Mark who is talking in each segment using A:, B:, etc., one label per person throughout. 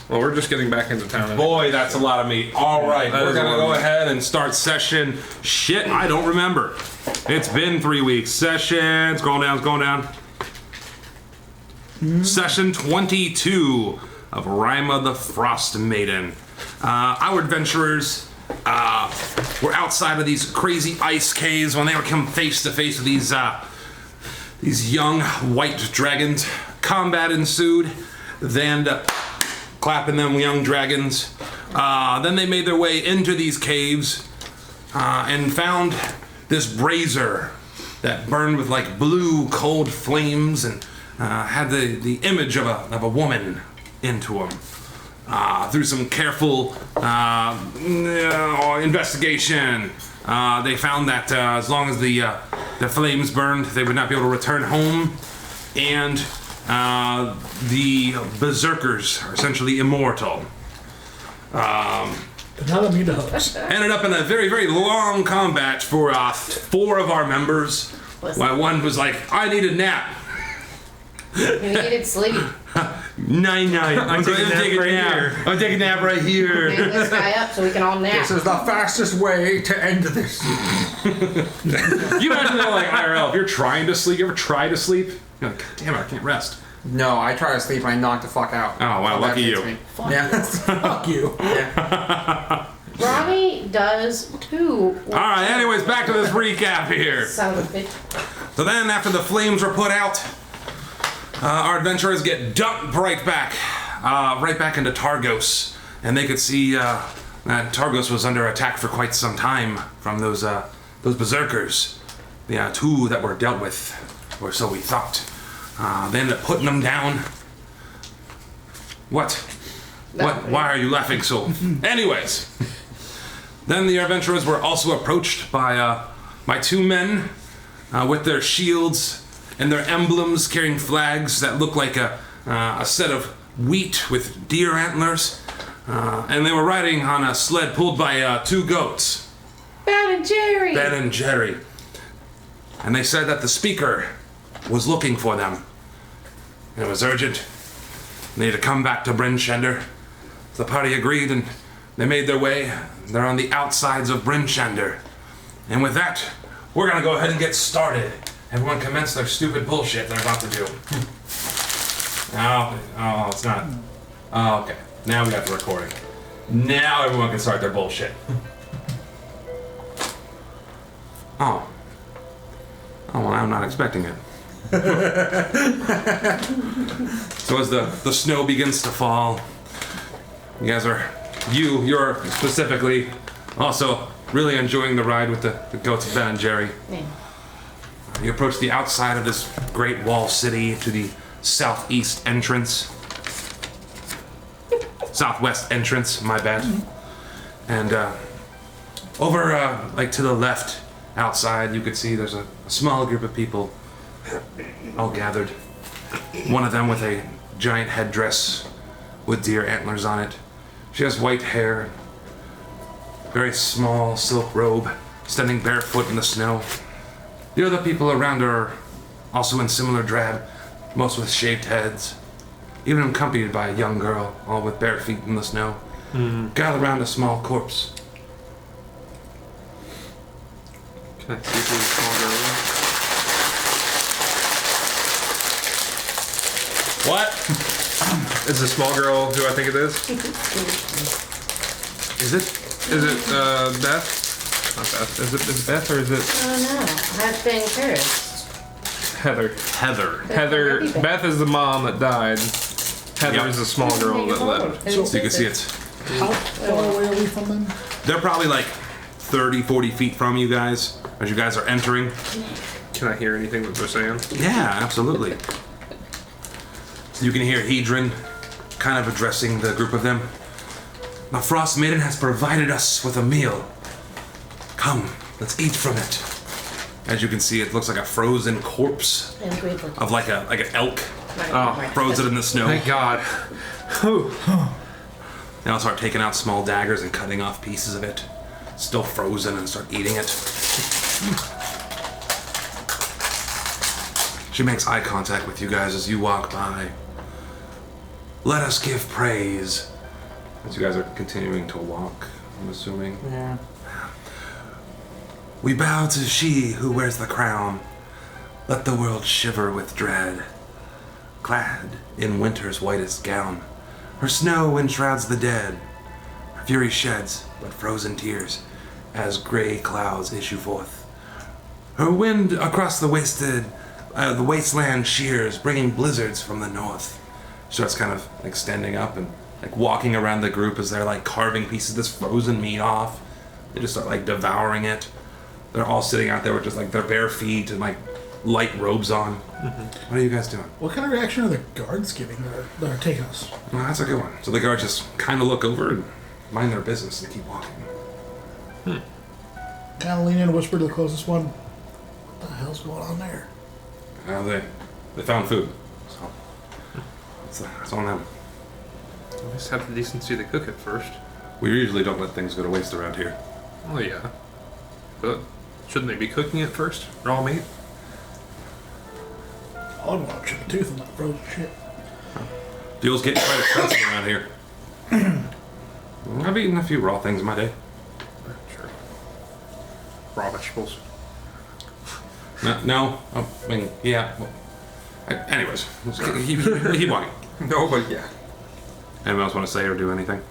A: Well, we're just getting back into town.
B: Boy, that's a lot of meat. All right, we're going to go ahead and start session. Shit, I don't remember. It's been 3 weeks. Session, scroll down. Session 22 of Rima the Frost Maiden. Our adventurers were outside of these crazy ice caves when they were come face to face with these young white dragons. Combat ensued. Then clapping them young dragons. Then they made their way into these caves and found this brazier that burned with like blue cold flames and had the image of a woman into them. Through some careful investigation, they found that as long as the flames burned, they would not be able to return home, and the berserkers are essentially immortal. Ended up in a very, very long combat for 4 of our members. While one was like, I need a nap.
C: You needed sleep.
B: Night. I'm going to take a nap. I'm taking a nap right here.
C: Hang this guy up so we can all nap.
D: This is the fastest way to end this.
B: You imagine that, like, IRL, if you're trying to sleep, you ever try to sleep? You're like, God damn it, I can't rest.
D: No, I try to sleep and I knock the fuck out.
B: Oh, wow, lucky you.
D: Fuck you. Yeah.
C: Ronnie does too.
B: Alright, anyways, back to this recap here.
C: Son of a bitch.
B: So then, after the flames were put out, our adventurers get dumped right back into Targos. And they could see that Targos was under attack for quite some time from those berserkers. The 2 that were dealt with, or so we thought. They ended up putting them down. What? Why are you laughing so? Anyways, then the adventurers were also approached by 2 men with their shields and their emblems, carrying flags that look like a set of wheat with deer antlers. And they were riding on a sled pulled by 2 goats.
C: Ben and
B: Jerry. And they said that the speaker was looking for them. And it was urgent. They needed to come back to Bryn Shander. The party agreed and they made their way. They're on the outsides of Bryn Shander. And with that, we're gonna go ahead and get started. Everyone commence their stupid bullshit they're about to do. Oh, it's not. Oh, okay. Now we got the recording. Now everyone can start their bullshit. Oh, well, I'm not expecting it. So as the snow begins to fall, you're specifically also really enjoying the ride with the goats of Ben and Jerry.
C: Yeah.
B: You approach the outside of this great wall city to the southwest entrance, my bad. And over like to the left outside, you could see there's a small group of people all gathered. One of them with a giant headdress with deer antlers on it. She has white hair, very small silk robe, standing barefoot in the snow. The other people around her are also in similar drab, most with shaved heads, even accompanied by a young girl, all with bare feet in the snow, gathered around a small corpse.
A: Can I see the small girl?
B: What?
A: Is the small girl who I think it is?
B: Is it?
A: Beth? Not Beth. Is it Beth or is it?
C: Oh no, I've been cursed.
A: Heather.
B: Heather.
A: Beth is the mom that died. Heather is the small girl that lived.
B: So you can see it.
E: How far away are we from them?
B: They're probably like 30, 40 feet from you guys as you guys are entering.
A: Can I hear anything that they're saying?
B: Yeah, absolutely. You can hear Hedron kind of addressing the group of them. The Frost Maiden has provided us with a meal. Come, let's eat from it. As you can see, it looks like a frozen corpse of like an elk. Frozen in the snow.
A: Thank God.
B: They all start taking out small daggers and cutting off pieces of it. Still frozen, and start eating it. She makes eye contact with you guys as you walk by. Let us give praise As you guys are continuing to walk, I'm assuming.
D: Yeah.
B: We bow to she who wears the crown. Let the world shiver with dread. Clad in winter's whitest gown, her snow enshrouds the dead. Her fury sheds but frozen tears as gray clouds issue forth. Her wind across the wasteland shears, bringing blizzards from the north. She starts kind of like standing up and like walking around the group as they're like carving pieces of this frozen meat off. They just start like devouring it. They're all sitting out there with just like their bare feet and like light robes on. What are you guys doing?
E: What kind of reaction are the guards giving that are taking us?
B: Well, that's a good one. So the guards just kind of look over and mind their business and keep walking.
E: Kind of lean in and whisper to the closest one. What the hell's going on there?
B: They found food. So that's on them.
A: At least have the decency to cook it first.
B: We usually don't let things go to waste around here.
A: Oh yeah. But shouldn't they be cooking it first? Raw meat?
E: I don't want to chip a tooth on that frozen shit.
B: Fuel's getting quite expensive around here. I've eaten a few raw things in my day.
A: Sure. Raw vegetables.
B: No. Oh, I mean, yeah. Well, anyways, let's keep walking.
D: No, but yeah.
B: Anyone else want to say or do anything?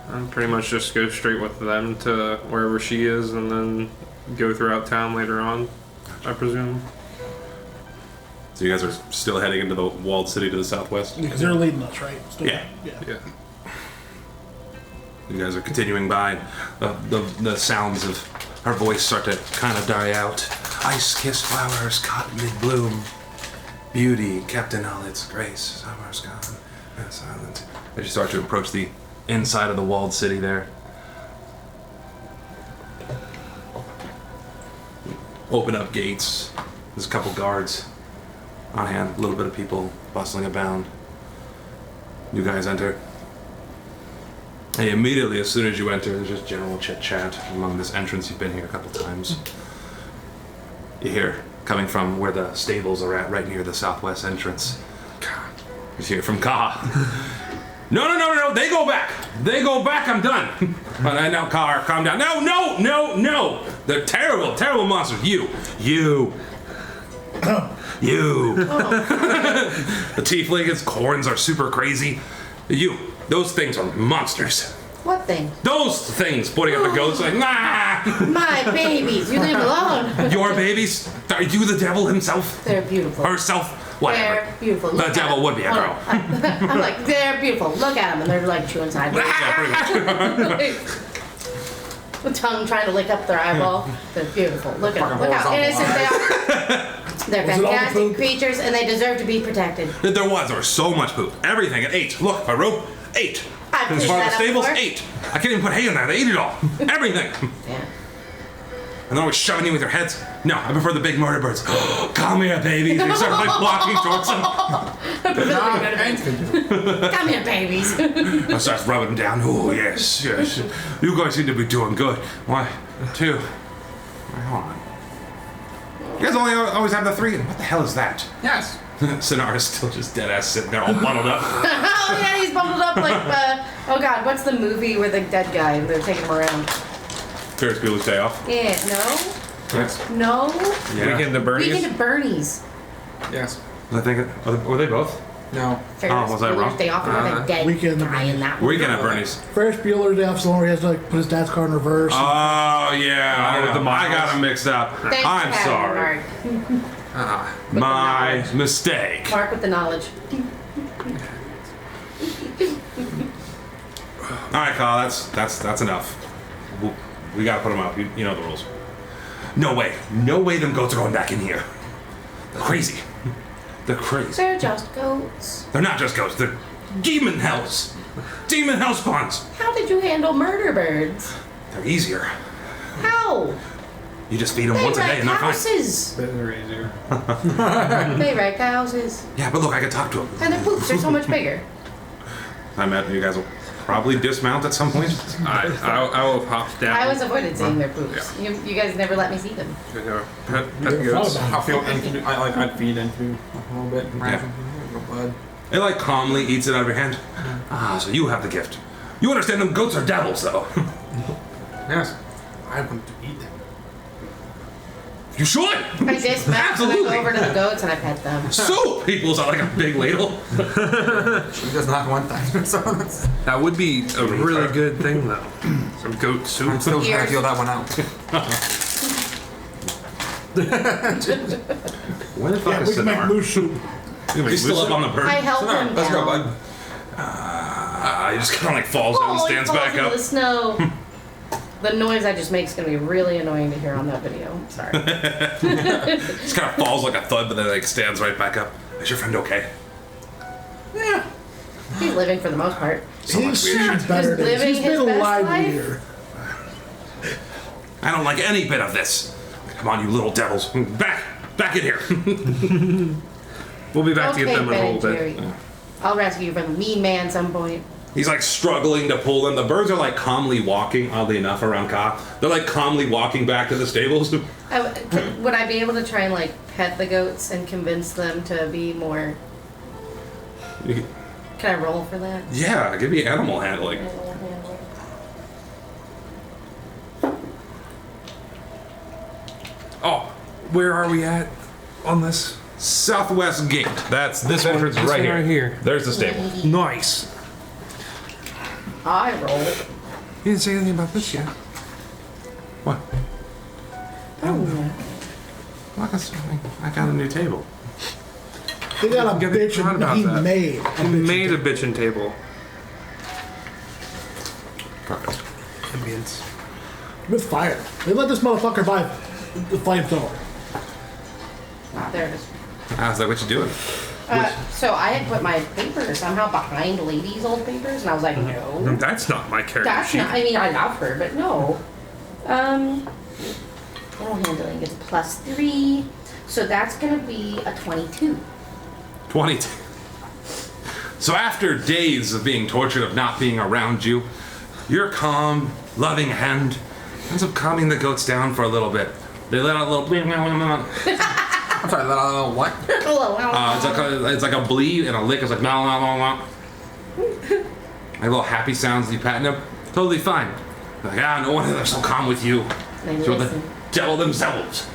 A: I'm pretty much just go straight with them to wherever she is and then go throughout town later on, I presume.
B: So you guys are still heading into the walled city to the southwest?
E: Because they're leading us, right? Still,
B: Yeah.
A: Yeah.
B: You guys are continuing by. The sounds of her voice start to kind of die out. Ice-kissed flowers caught mid-bloom. Beauty kept in all its grace. Summer's gone. And silent. As you start to approach the inside of the walled city there. Open up gates. There's a couple guards on hand. A little bit of people bustling about. You guys enter. And immediately, as soon as you enter, there's just general chit-chat among this entrance. You've been here a couple times. You hear, coming from where the stables are at, right near the southwest entrance. You hear from Ka. No, they go back. They go back, I'm done. But now, Ka, calm down. No. They're terrible, terrible monsters. You. The tiefling, its horns are super crazy. Those things are monsters.
C: What thing?
B: Those things, pointing at the goats, like, nah!
C: My babies, you leave them alone.
B: Your babies? Are you the devil himself?
C: They're beautiful.
B: Herself? Whatever.
C: They're beautiful.
B: The
C: Look at
B: devil
C: them.
B: would be a
C: Hold
B: girl.
C: on. I'm like, they're beautiful. Look at them, and they're like chewing sideways.
B: Yeah, pretty much.
C: The tongue trying to lick up their eyeball. They're beautiful. Look at them. Look how innocent they are. They're
E: Was it all the
C: fantastic
E: poop?
C: creatures, and they deserve to be protected.
B: There was so much poop. Everything. It ate. Look, a rope. Ate.
C: I've
B: As
C: cleaned
B: far as
C: that
B: the
C: up
B: stables,
C: before.
B: ate. I can't even put hay in there. They ate it all. Everything.
C: Yeah.
B: And they're always shoving you with their heads. No, I prefer the big murder birds. Come here, babies. They start like walking towards them.
C: Come here, babies.
B: I start rubbing them down. Oh, yes. You guys seem to be doing good. Why? 2. Wait, hold on. You guys always have the 3. What the hell is that?
D: Yes.
B: Sonara's still just dead ass sitting there all bundled up.
C: Oh yeah, he's bundled up like oh god, what's the movie where the dead guy, they're taking him around?
B: Ferris Bueller's Day Off.
C: Yeah,
D: Yes.
C: no?
B: Yeah.
A: Weekend at Bernie's?
C: Weekend at Bernie's.
D: Yes.
B: I think were they both?
D: No.
C: Ferris
B: was I wrong?
C: Bueller's Day Off, and the dead
E: Weekend at
C: guy in that one.
B: Weekend at Bernie's.
E: Ferris Bueller's Day Off, so where he has to like put his dad's car in reverse.
B: Oh yeah,
A: with the
B: I
A: miles.
B: got them mixed up.
C: Thanks
B: I'm
C: for having
B: sorry.
C: me, Mark.
B: My mistake.
C: Mark with the knowledge.
B: All right, Kyle, that's enough. We gotta put them up. You know the rules. No way them goats are going back in here. They're crazy. They're crazy.
C: They're just goats.
B: They're not just ghosts. They're demon hells. Demon hell spawns.
C: How did you handle murder birds?
B: They're easier.
C: How?
B: You just feed them
C: They
B: once a day
C: wreck
B: and they're fine.
C: houses.
D: They're easier.
C: They wreck houses.
B: Yeah, but look, I can talk to them.
C: And their poops are so much bigger.
B: I imagine you guys will probably dismount at some point.
A: I will pop down.
C: I always avoided seeing their poops. You guys never let me see them.
A: You know, pet
E: Never thought
A: goats.
E: about it.
D: I feel into. I'd feed into a little bit.
B: Yeah.
D: Blood.
B: It like calmly eats it out of your hand. Ah, so you have the gift. You understand them goats are devils, though.
D: Yes. I want to eat them.
B: You should.
C: I dismount and I
B: Absolutely.
C: go over to the goats and I pet them.
B: So people's are like a big ladle.
D: She does not want that. So that's,
A: That would be a really good thing, though. Some goat
D: I'm
A: soup.
D: still trying to
C: Ears.
D: feel that one out.
B: Where the fuck
E: Yeah,
B: is
E: we can make
B: Sinar?
E: moose soup.
B: He's still up on the bird.
C: I help
D: So now,
C: him
D: let's go,
C: down.
D: bud.
B: He just kind of like falls down and
C: Oh,
B: stands
C: he falls
B: back
C: into
B: up.
C: the snow. The noise I just make is going to be really annoying to hear on that video. Sorry.
B: Just kind of falls like a thud, but then like stands right back up. Is your friend okay?
C: Yeah. He's living for the most part.
B: So much
E: He's
B: weird
E: seen
B: shit.
E: better
C: He's
E: days.
C: living
E: He's
C: his
E: been
C: best
E: alive
C: life.
E: a year.
B: I don't like any bit of this. Come on, you little devils. Back in here.
A: We'll be back to
C: Okay,
A: get them in a
C: Ben
A: little
C: and
A: bit.
C: Jerry. I'll rescue you from the mean man some point.
B: He's like struggling to pull them. The birds are like calmly walking, oddly enough, around Ka. They're like calmly walking back to the stables.
C: Would I be able to try and like pet the goats and convince them to be more? Can I roll for that?
B: Yeah, give me animal handling.
A: Oh, where are we at on this?
B: Southwest gate. That's this entrance
A: This
B: right
A: one
B: here.
A: right here.
B: There's the stable.
A: Nice.
C: I roll.
A: You didn't say anything about this yet.
B: What?
C: Oh,
B: I got a new table.
E: They got a
A: You gotta be
E: bitch
A: proud
E: and
A: about
E: he
A: that.
E: made.
A: You made a bitchin' table.
B: Perfect.
A: Ambience.
E: With fire. They let this motherfucker buy the flamethrower.
C: there it is.
B: I was like, what you doing?
C: So I had put my paper somehow behind Lady's old papers, and I was like, no.
A: That's not my character
C: That's
A: sheet.
C: not, I mean, I love her, but no. Animal handling is +3, so that's gonna be a 22.
B: 22. So after days of being tortured, of not being around you, your calm, loving hand ends up calming the goats down for a little bit. They let out a little
D: I'm sorry, what?
B: it's like a bleed and a lick. It's like like little happy sounds as you patting them. Totally fine. Like, no wonder they're so calm with you.
C: They
B: You're the
C: listen.
B: devil themselves.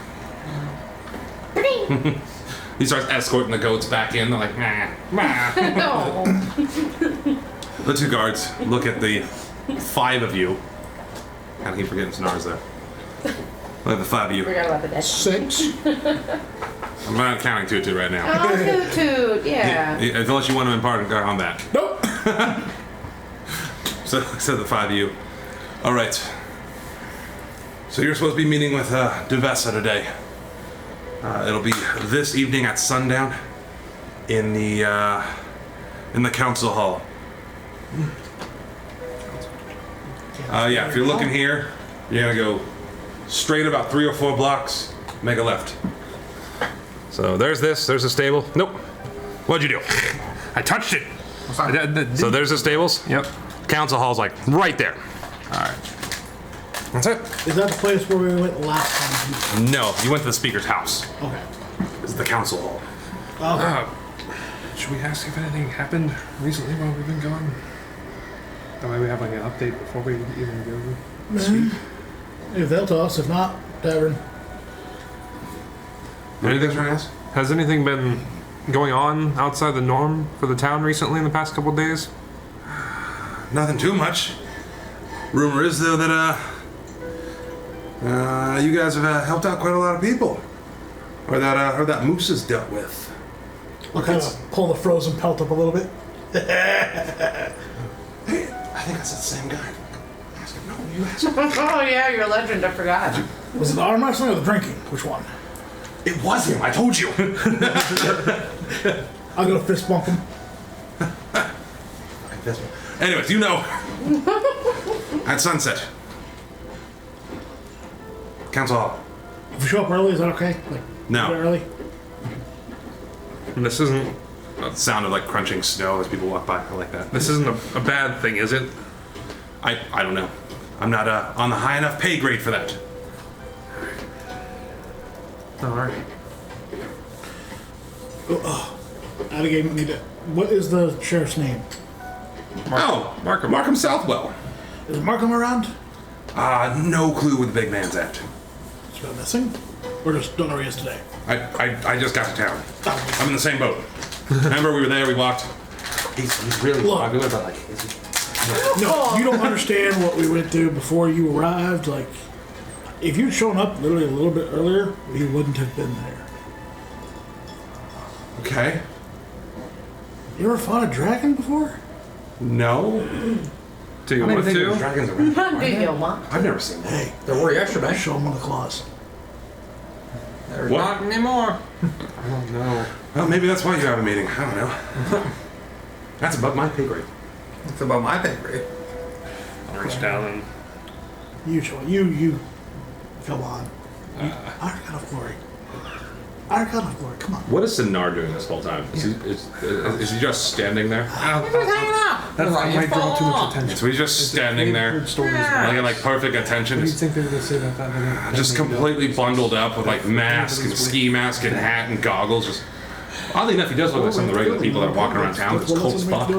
B: He starts escorting the goats back in. They're like,
C: No.
B: The two guards look at the 5 of you. I keep forgetting Snar's there. Look at the 5 of you.
C: Forgot about the death.
E: 6.
B: I'm not counting Tutu right now.
C: Oh, toot toot, yeah.
B: Unless you want to impart on that.
E: Nope.
B: So the 5 of you. All right. So you're supposed to be meeting with Duvessa today. It'll be this evening at sundown in the council hall. Yeah, if you're looking here, you're gonna go straight about 3 or 4 blocks, make a left. So there's the stable. Nope. What'd you do?
A: I touched it.
B: So there's the stables.
A: Yep.
B: Council hall's like right there. All right. That's it.
E: Is that the place where we went last time?
B: No, you went to the speaker's house.
E: Okay.
B: This is the council hall.
E: Okay.
A: Should we ask if anything happened recently while we've been gone? That way we have like an update before we even go.
E: If they'll tell us, if not, tavern.
B: Anything trying to ask?
A: Has anything been going on outside the norm for the town recently in the past couple of days?
B: Nothing too much. Rumor is though that you guys have helped out quite a lot of people, or that Moose has dealt with.
E: I'll kind of pull the frozen pelt up a little bit.
B: Hey, I think that's the same guy. Ask him. No, you ask him.
C: Oh, yeah, you're a legend, I forgot.
E: Was it the arm wrestling or the drinking? Which one?
B: It was him. I told you.
E: I'll go fist bump him.
B: Anyways, you know, at sunset, council hall.
E: If we show up early, is that okay? Like,
B: No.
E: a bit early?
A: And this isn't
B: The sound of like crunching snow as people walk by. I like that.
A: this isn't a bad thing, is it?
B: I don't know. I'm not on the high enough pay grade for that.
A: All right.
E: Out of game, need to What is the sheriff's name?
B: Markham Southwell.
E: Is Markham around?
B: No clue where the big man's at.
E: He's been missing? Or just don't know where he is today?
B: I just got to town. I'm in the same boat. Remember, we were there, we walked. He's really
E: Look.
B: popular, but like, is he?
E: No, you don't understand what we went through before you arrived. Like, if you'd shown up literally a little bit earlier, we wouldn't have been there.
B: Okay.
E: You ever fought a dragon before?
B: No.
A: Do you
B: I don't
A: want
B: think there's
A: to?
B: dragons around.
C: Do you want?
B: I've never seen one.
E: Hey,
D: There were yesterday.
E: show him the claws.
D: There's
B: What?
D: not anymore.
A: I don't know.
B: Well, maybe that's why you have a meeting. I don't know. That's above my pay grade.
D: It's about my pay grade.
A: I'll reach down and
E: You show you. Come on. Arcana of Glory. Arcana of Glory. Come on.
B: What is Sinar doing this whole time? Is he just standing there?
A: that might draw too much attention.
B: So he's just standing there, like in like perfect attention,
A: What do you think they were gonna say about that?
B: just completely bundled up with like mask and ski mask and hat and goggles. Just oddly enough, he does look like some of the regular people that are walking around town. It's cold as fuck.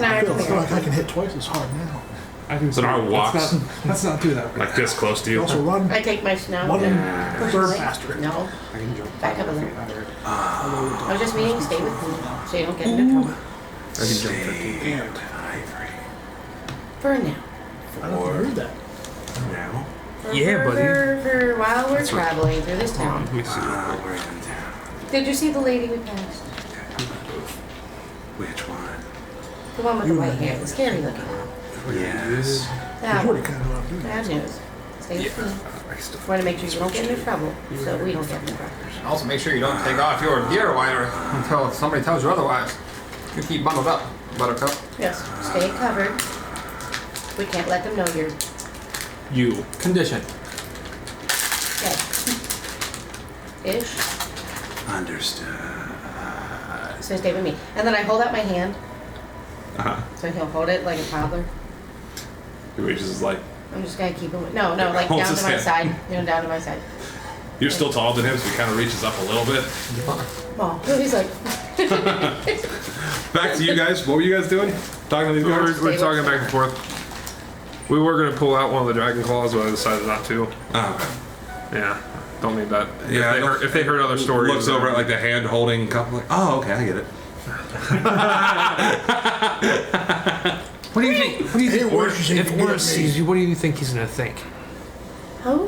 E: I feel like I can hit twice as hard now.
B: Sinar walks
A: Let's not do that.
B: like this close to
E: You
B: you.
E: also run
C: I take my snout
E: one
C: and push
E: third
C: away.
E: faster.
C: No.
A: I can jump.
C: Back up a little. I was just meaning stay with me so you don't get into trouble.
A: I can jump 15.
E: And
C: For now.
E: I don't know if you heard that.
B: Now
A: Yeah, buddy.
C: For while we're traveling through this town.
A: Let me see.
B: we're in town.
C: Did you see the lady we passed?
B: Which one?
C: The one with the white hair, the scary looking one.
B: Yes.
C: That
E: You already
C: one.
E: kind of know what I'm doing.
C: Bad news. Stay with me. Want to make sure you don't get into trouble, so we don't get into trouble.
D: Also, make sure you don't take off your gear wire until somebody tells you otherwise. You keep bundled up, Buttercup.
C: Yes, stay covered. We can't let them know you're
A: You.
D: Condition.
C: dead. Ish.
B: Understood.
C: So stay with me. And then I hold out my hand,
B: Uh-huh.
C: so he'll hold it like a toddler.
B: Which is like,
C: I'm just gonna keep him. No, like
B: Holds
C: down
B: his
C: to my
B: hand.
C: side. Down to my side.
B: you're still taller than him, so he kind of reaches up a little bit.
C: Oh, he's like,
B: Back to you guys. What were you guys doing? Talking to these guys?
A: We're talking back and forth. We were gonna pull out one of the dragon claws, but I decided not to.
B: Oh, okay.
A: Yeah, don't need that.
B: Yeah,
A: if they heard other stories.
B: Looks over at like the hand holding cup, like, oh, okay, I get it.
A: What do you think? What do you
E: Hey,
A: think?
E: where's your
A: If
E: safety
A: Oris
E: net,
A: sees you, what do you think he's gonna think?
C: who?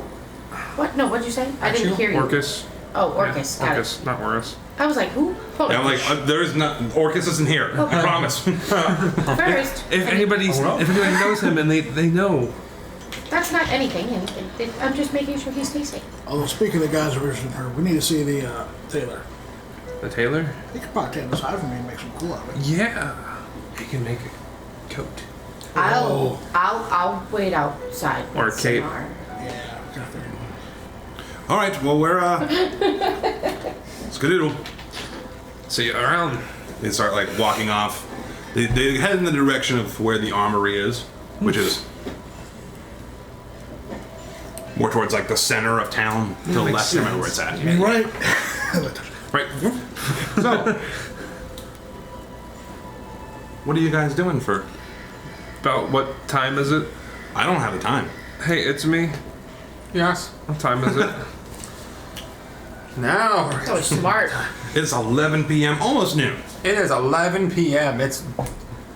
C: What? No, what'd you say? I didn't hear you.
A: Orcus.
C: Oh, Orcus. Got it.
A: Orcus, not Oris.
C: I was like, who? Hold
B: Yeah, I'm
C: on.
B: like, there's not, Orcus isn't here. I promise.
C: First,
A: If anybody knows him and they know.
C: that's not anything. And I'm just making sure he stays safe.
E: Although, speaking of the guys originally heard, we need to see the tailor.
A: The tailor?
E: He could probably take this side for me and make some cool out of it.
A: Yeah. He can make a coat.
C: I'll wait outside.
A: Or a
C: with
A: cape.
C: Sinar.
E: Yeah, got that.
B: All right, well, we're, skadoodle.
A: See you around.
B: They start like walking off. They head in the direction of where the armory is, which is more towards like the center of town. To the left, I remember where it's at.
E: Right.
B: Right. So, what are you guys doing for?
A: About what time is it?
B: I don't have the time.
A: Hey, it's me.
D: Yes.
A: What time is it?
D: Now,
C: So smart.
B: It's 11 p.m., almost noon.
D: it is 11 p.m. It's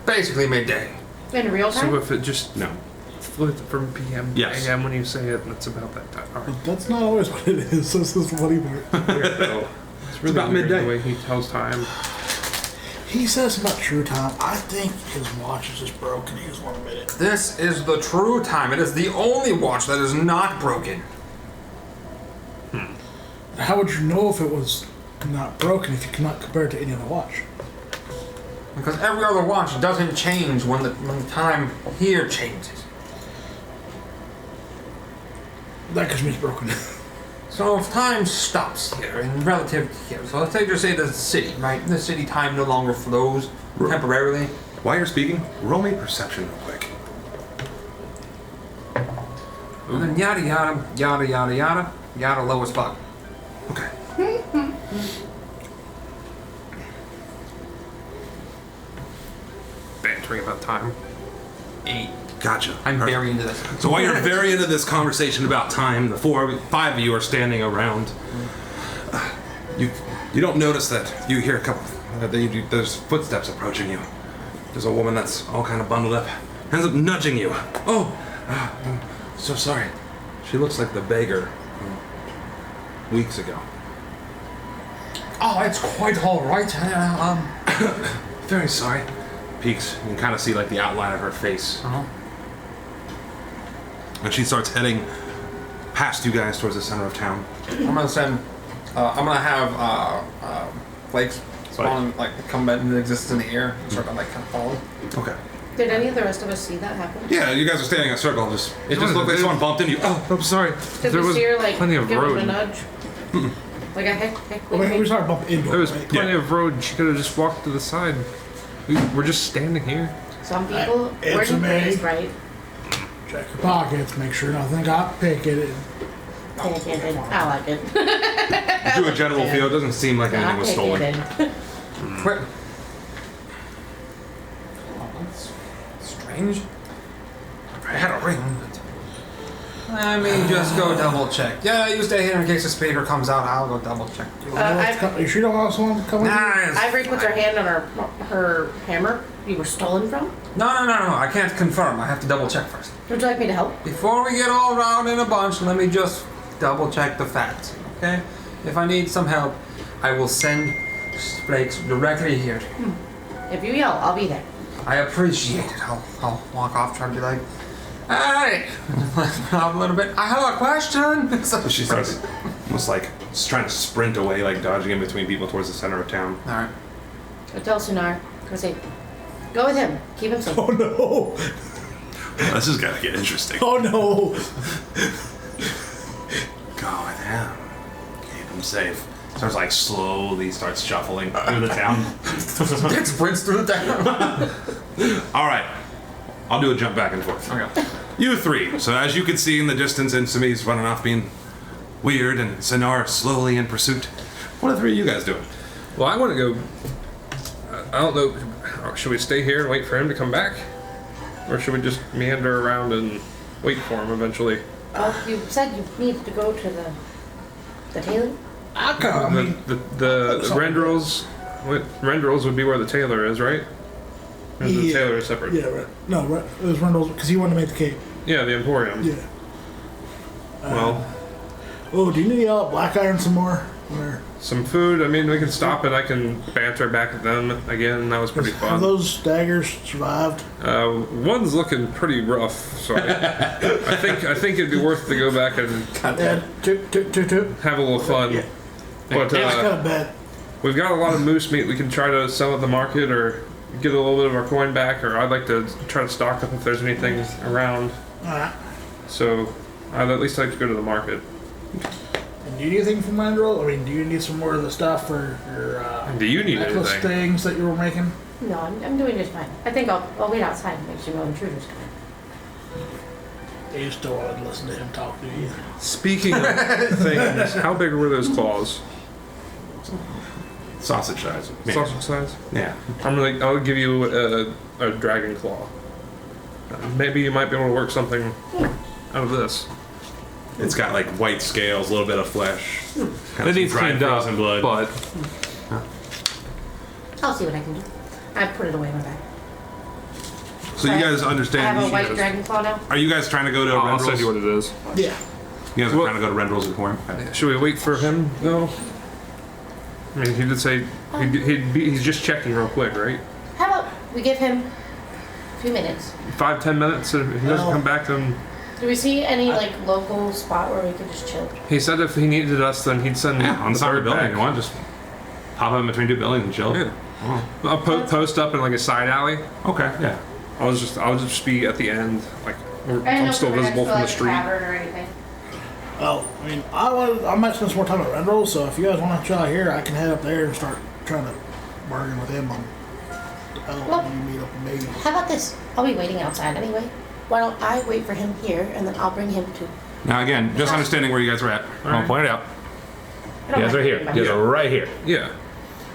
D: basically midday.
C: In real time?
A: So if it just
B: No.
A: flipped from PM to
B: Yes.
A: AM when you say it, it's about that time. All right.
E: That's not always what it is. This is the funny part.
A: Weird, though. It's really
B: about
A: weird
B: midday.
A: the way he tells time.
E: He says about true time. I think his watch is just broken. He just won't admit it.
D: This is the true time. It is the only watch that is not broken.
E: How would you know if it was not broken if you cannot compare it to any other watch?
D: Because every other watch doesn't change when the time here changes.
E: That gives me it's broken.
D: So if time stops here in relative to here, so let's say the city, right? The city time no longer flows temporarily.
B: While you're speaking, roll me perception real quick.
D: And then yada yada, yada yada yada, yada low as fuck.
B: Okay.
A: bantering about time.
D: 8.
B: Gotcha.
D: I'm very into this.
B: So while you're very into this conversation about time, the 5 of you are standing around. You don't notice that you hear a couple. There's footsteps approaching you. There's a woman that's all kind of bundled up, ends up nudging you. Oh, I'm so sorry. She looks like the beggar from weeks ago.
D: Oh, it's quite all right.
B: Very sorry. Peeks. You can kind of see like the outline of her face. And she starts heading past you guys towards the center of town.
D: I'm gonna send. I'm gonna have flakes spawn, like come into existence in the air, and sort of like kind of follow.
B: Okay.
C: Did any of the rest of us see that happen?
B: Yeah, you guys are standing in a circle. It just looked like someone bumped into you. Oh,
A: I'm sorry.
C: Did
A: There
C: we
A: was
C: see her like
A: plenty of
C: give him a
A: road.
C: nudge? Like a heck,
E: I mean, we started bumping into
A: There was
E: it, right?
A: plenty of road. She could have just walked to the side. We're just standing here.
C: Some people
E: It's
C: weren't
E: me.
C: raised right.
E: Check your pockets, make sure nothing got picketed.
C: I like it.
B: do a general feel. It doesn't seem like anything was stolen.
D: Quick. Oh, that's strange. I had a ring. Let me just go double check. Yeah, you stay here in case the speaker comes out. I'll go double check.
E: You sure don't also want to come in?
D: Nice.
C: Ivory puts her hand on her hammer you were stolen from.
D: No. I can't confirm. I have to double check first.
C: Would you like me to help?
D: Before we get all around in a bunch, let me just double check the facts, okay? If I need some help, I will send flakes directly here.
C: If you yell, I'll be there.
D: I appreciate it. I'll walk off, try to be like, hey! Laugh a little bit. I have a question!
B: So she starts almost like trying to sprint away, like dodging in between people towards the center of town.
D: Alright.
C: Go tell Sunar. Go say, go with him. Keep him safe.
E: Oh no!
B: This is gonna get interesting.
E: Oh no!
B: Go with him. Keep him safe. Starts like slowly starts shuffling through the town.
D: It sprints through the town.
B: Alright. I'll do a jump back and forth.
D: Okay.
B: You three. So as you can see in the distance, Insami's running off being weird and Sinar slowly in pursuit. What are the three of you guys doing?
A: Well, I want to go. I don't know. Should we stay here and wait for him to come back, or should we just meander around and wait for him eventually?
C: Oh, you said you needed to go to the tailor.
E: I mean,
A: The Rendrels. Rendrels would be where the tailor is, right? Or is the tailor separate?
E: yeah, right. No, right. It was Randall's because he wanted to make the cake.
A: Yeah, the Emporium.
E: Yeah.
A: Well,
E: Oh, do you need to yell at Black Iron some more? Or,
A: some food. I mean, we can stop and I can banter back at them again. That was pretty
E: have
A: fun.
E: those daggers survived?
A: One's looking pretty rough, so I think it'd be worth to go back and
E: Yeah, toot.
A: have a little fun.
E: Yeah.
A: But
E: It's kind of bad.
A: we've got a lot of moose meat we can try to sell at the market or get a little bit of our coin back, or I'd like to try to stock up if there's anything around.
E: Alright.
A: So I'd at least like to go to the market.
E: And do you need anything from Randall? I mean, do you need some more of the stuff for your
A: Do you need
E: necklace
A: anything?
E: things that you were making?
C: No, I'm doing just fine. I think I'll wait outside and make sure no intruders come in.
E: You still wanted to listen to him talk to you.
A: Speaking of things, how big were those claws?
B: Sausage size. Maybe.
A: Sausage size?
B: Yeah.
A: I'll give you a dragon claw. Maybe you might be able to work something out of this.
B: It's got like white scales, a little bit of flesh. Kind of
A: It needs
B: dried
A: cleaned up,
B: frozen blood.
A: but
C: I'll see what I can do. I put it away in my bag.
B: So you guys
C: I
B: understand?
C: have a white dragon claw now.
B: Are you guys trying to go to
A: I'll
B: Rendrell's?
A: send you what it is.
E: Yeah.
B: You guys are
A: Well-
B: trying to go to Rendrell's Emporium? Okay.
A: Should we wait for him though? I mean, he did say he's just checking real quick, right?
C: How about we give him a few minutes?
A: 5-10 minutes. And if he doesn't
E: Well-
A: come back, then
C: Do we see any like local spot where we could just chill?
A: he said if he needed us, then he'd send
B: Yeah, on the side of the building.
A: back.
B: You want just pop up in between two buildings and chill?
A: Yeah. I'll post up in like a side alley.
B: Okay, yeah.
A: I'll just be at the end, like
C: I
A: I'm still visible from the street.
C: Tavern or anything.
E: Well, I mean, I might spend some more time at Randall, so if you guys want to chill out here, I can head up there and start trying to bargain with him on.
C: Well-
E: You meet up with me.
C: How about this? I'll be waiting outside anyway. Why don't I wait for him here and then I'll bring him to.
B: Now again, just understanding where you guys are at.
F: I'll point it out.
C: I don't
F: You guys
C: mind
F: are here.
C: anybody.
F: You guys are right here.
A: Yeah,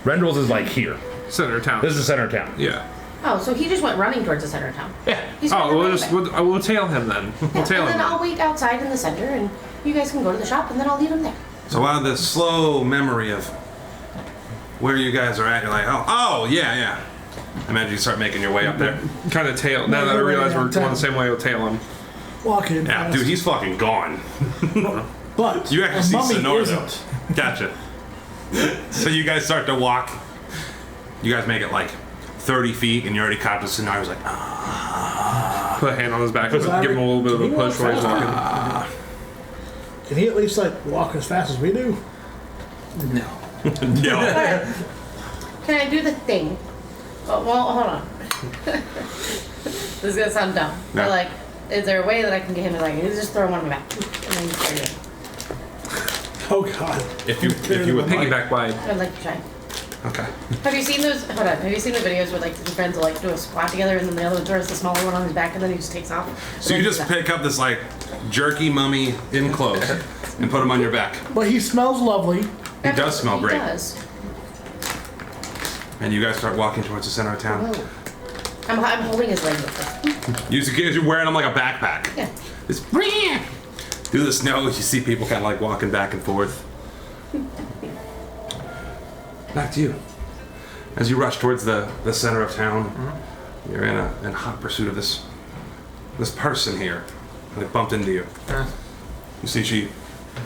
F: Rendrell's is like here.
A: center of town.
F: This is the center of town.
A: Yeah,
C: Oh, so he just went running towards the center of town.
B: Yeah.
C: He's
A: Oh,
C: running away.
A: we'll tail him then. We'll tail
C: And
A: him.
C: then I'll wait outside in the center, and you guys can go to the shop, and then I'll leave him there.
B: So out of the slow memory of where you guys are at, you're like, oh, yeah. I imagine you start making your way up there.
A: Kind of tail. Now that I realize we're going the same way, we'll tail him.
E: Walking in
B: Yeah,
E: fast.
B: dude, he's fucking gone.
E: But
B: You actually
E: a
B: see
E: mummy
B: Sonora though.
E: isn't.
B: Gotcha. So you guys start to walk. You guys make it like 30 feet, and you're already caught up to Sonora's like,
A: Put a hand on his back, give
E: Because
A: him a little bit of a
E: he
A: push while he's
E: walks
A: walking.
E: Can he at least like walk as fast as we do?
D: No.
B: no.
C: Can I do the thing? Oh, well, hold on. This is gonna sound dumb.
B: Yeah.
C: But like, is there a way that I can get him to like, just throw him on my back? And then he's carry it.
E: Oh God.
B: If you would like.
A: Piggyback wide.
C: I'd like to try.
B: Okay.
C: Have you seen those? Hold on. Have you seen the videos where like the friends will like do a squat together and then the other one throws the smaller one on his back and then he just takes off?
B: So you just pick up this like jerky mummy in clothes and put him on your back.
E: But he smells lovely.
B: He does smell great.
C: He does.
B: And you guys start walking towards the center of town.
C: Whoa. I'm holding his leg with this.
B: You're wearing them like a backpack.
C: Yeah.
B: It's through the snow. You see people kind of like walking back and forth. Back to you. As you rush towards the center of town, you're in hot pursuit of this person here. And they bumped into you. You see she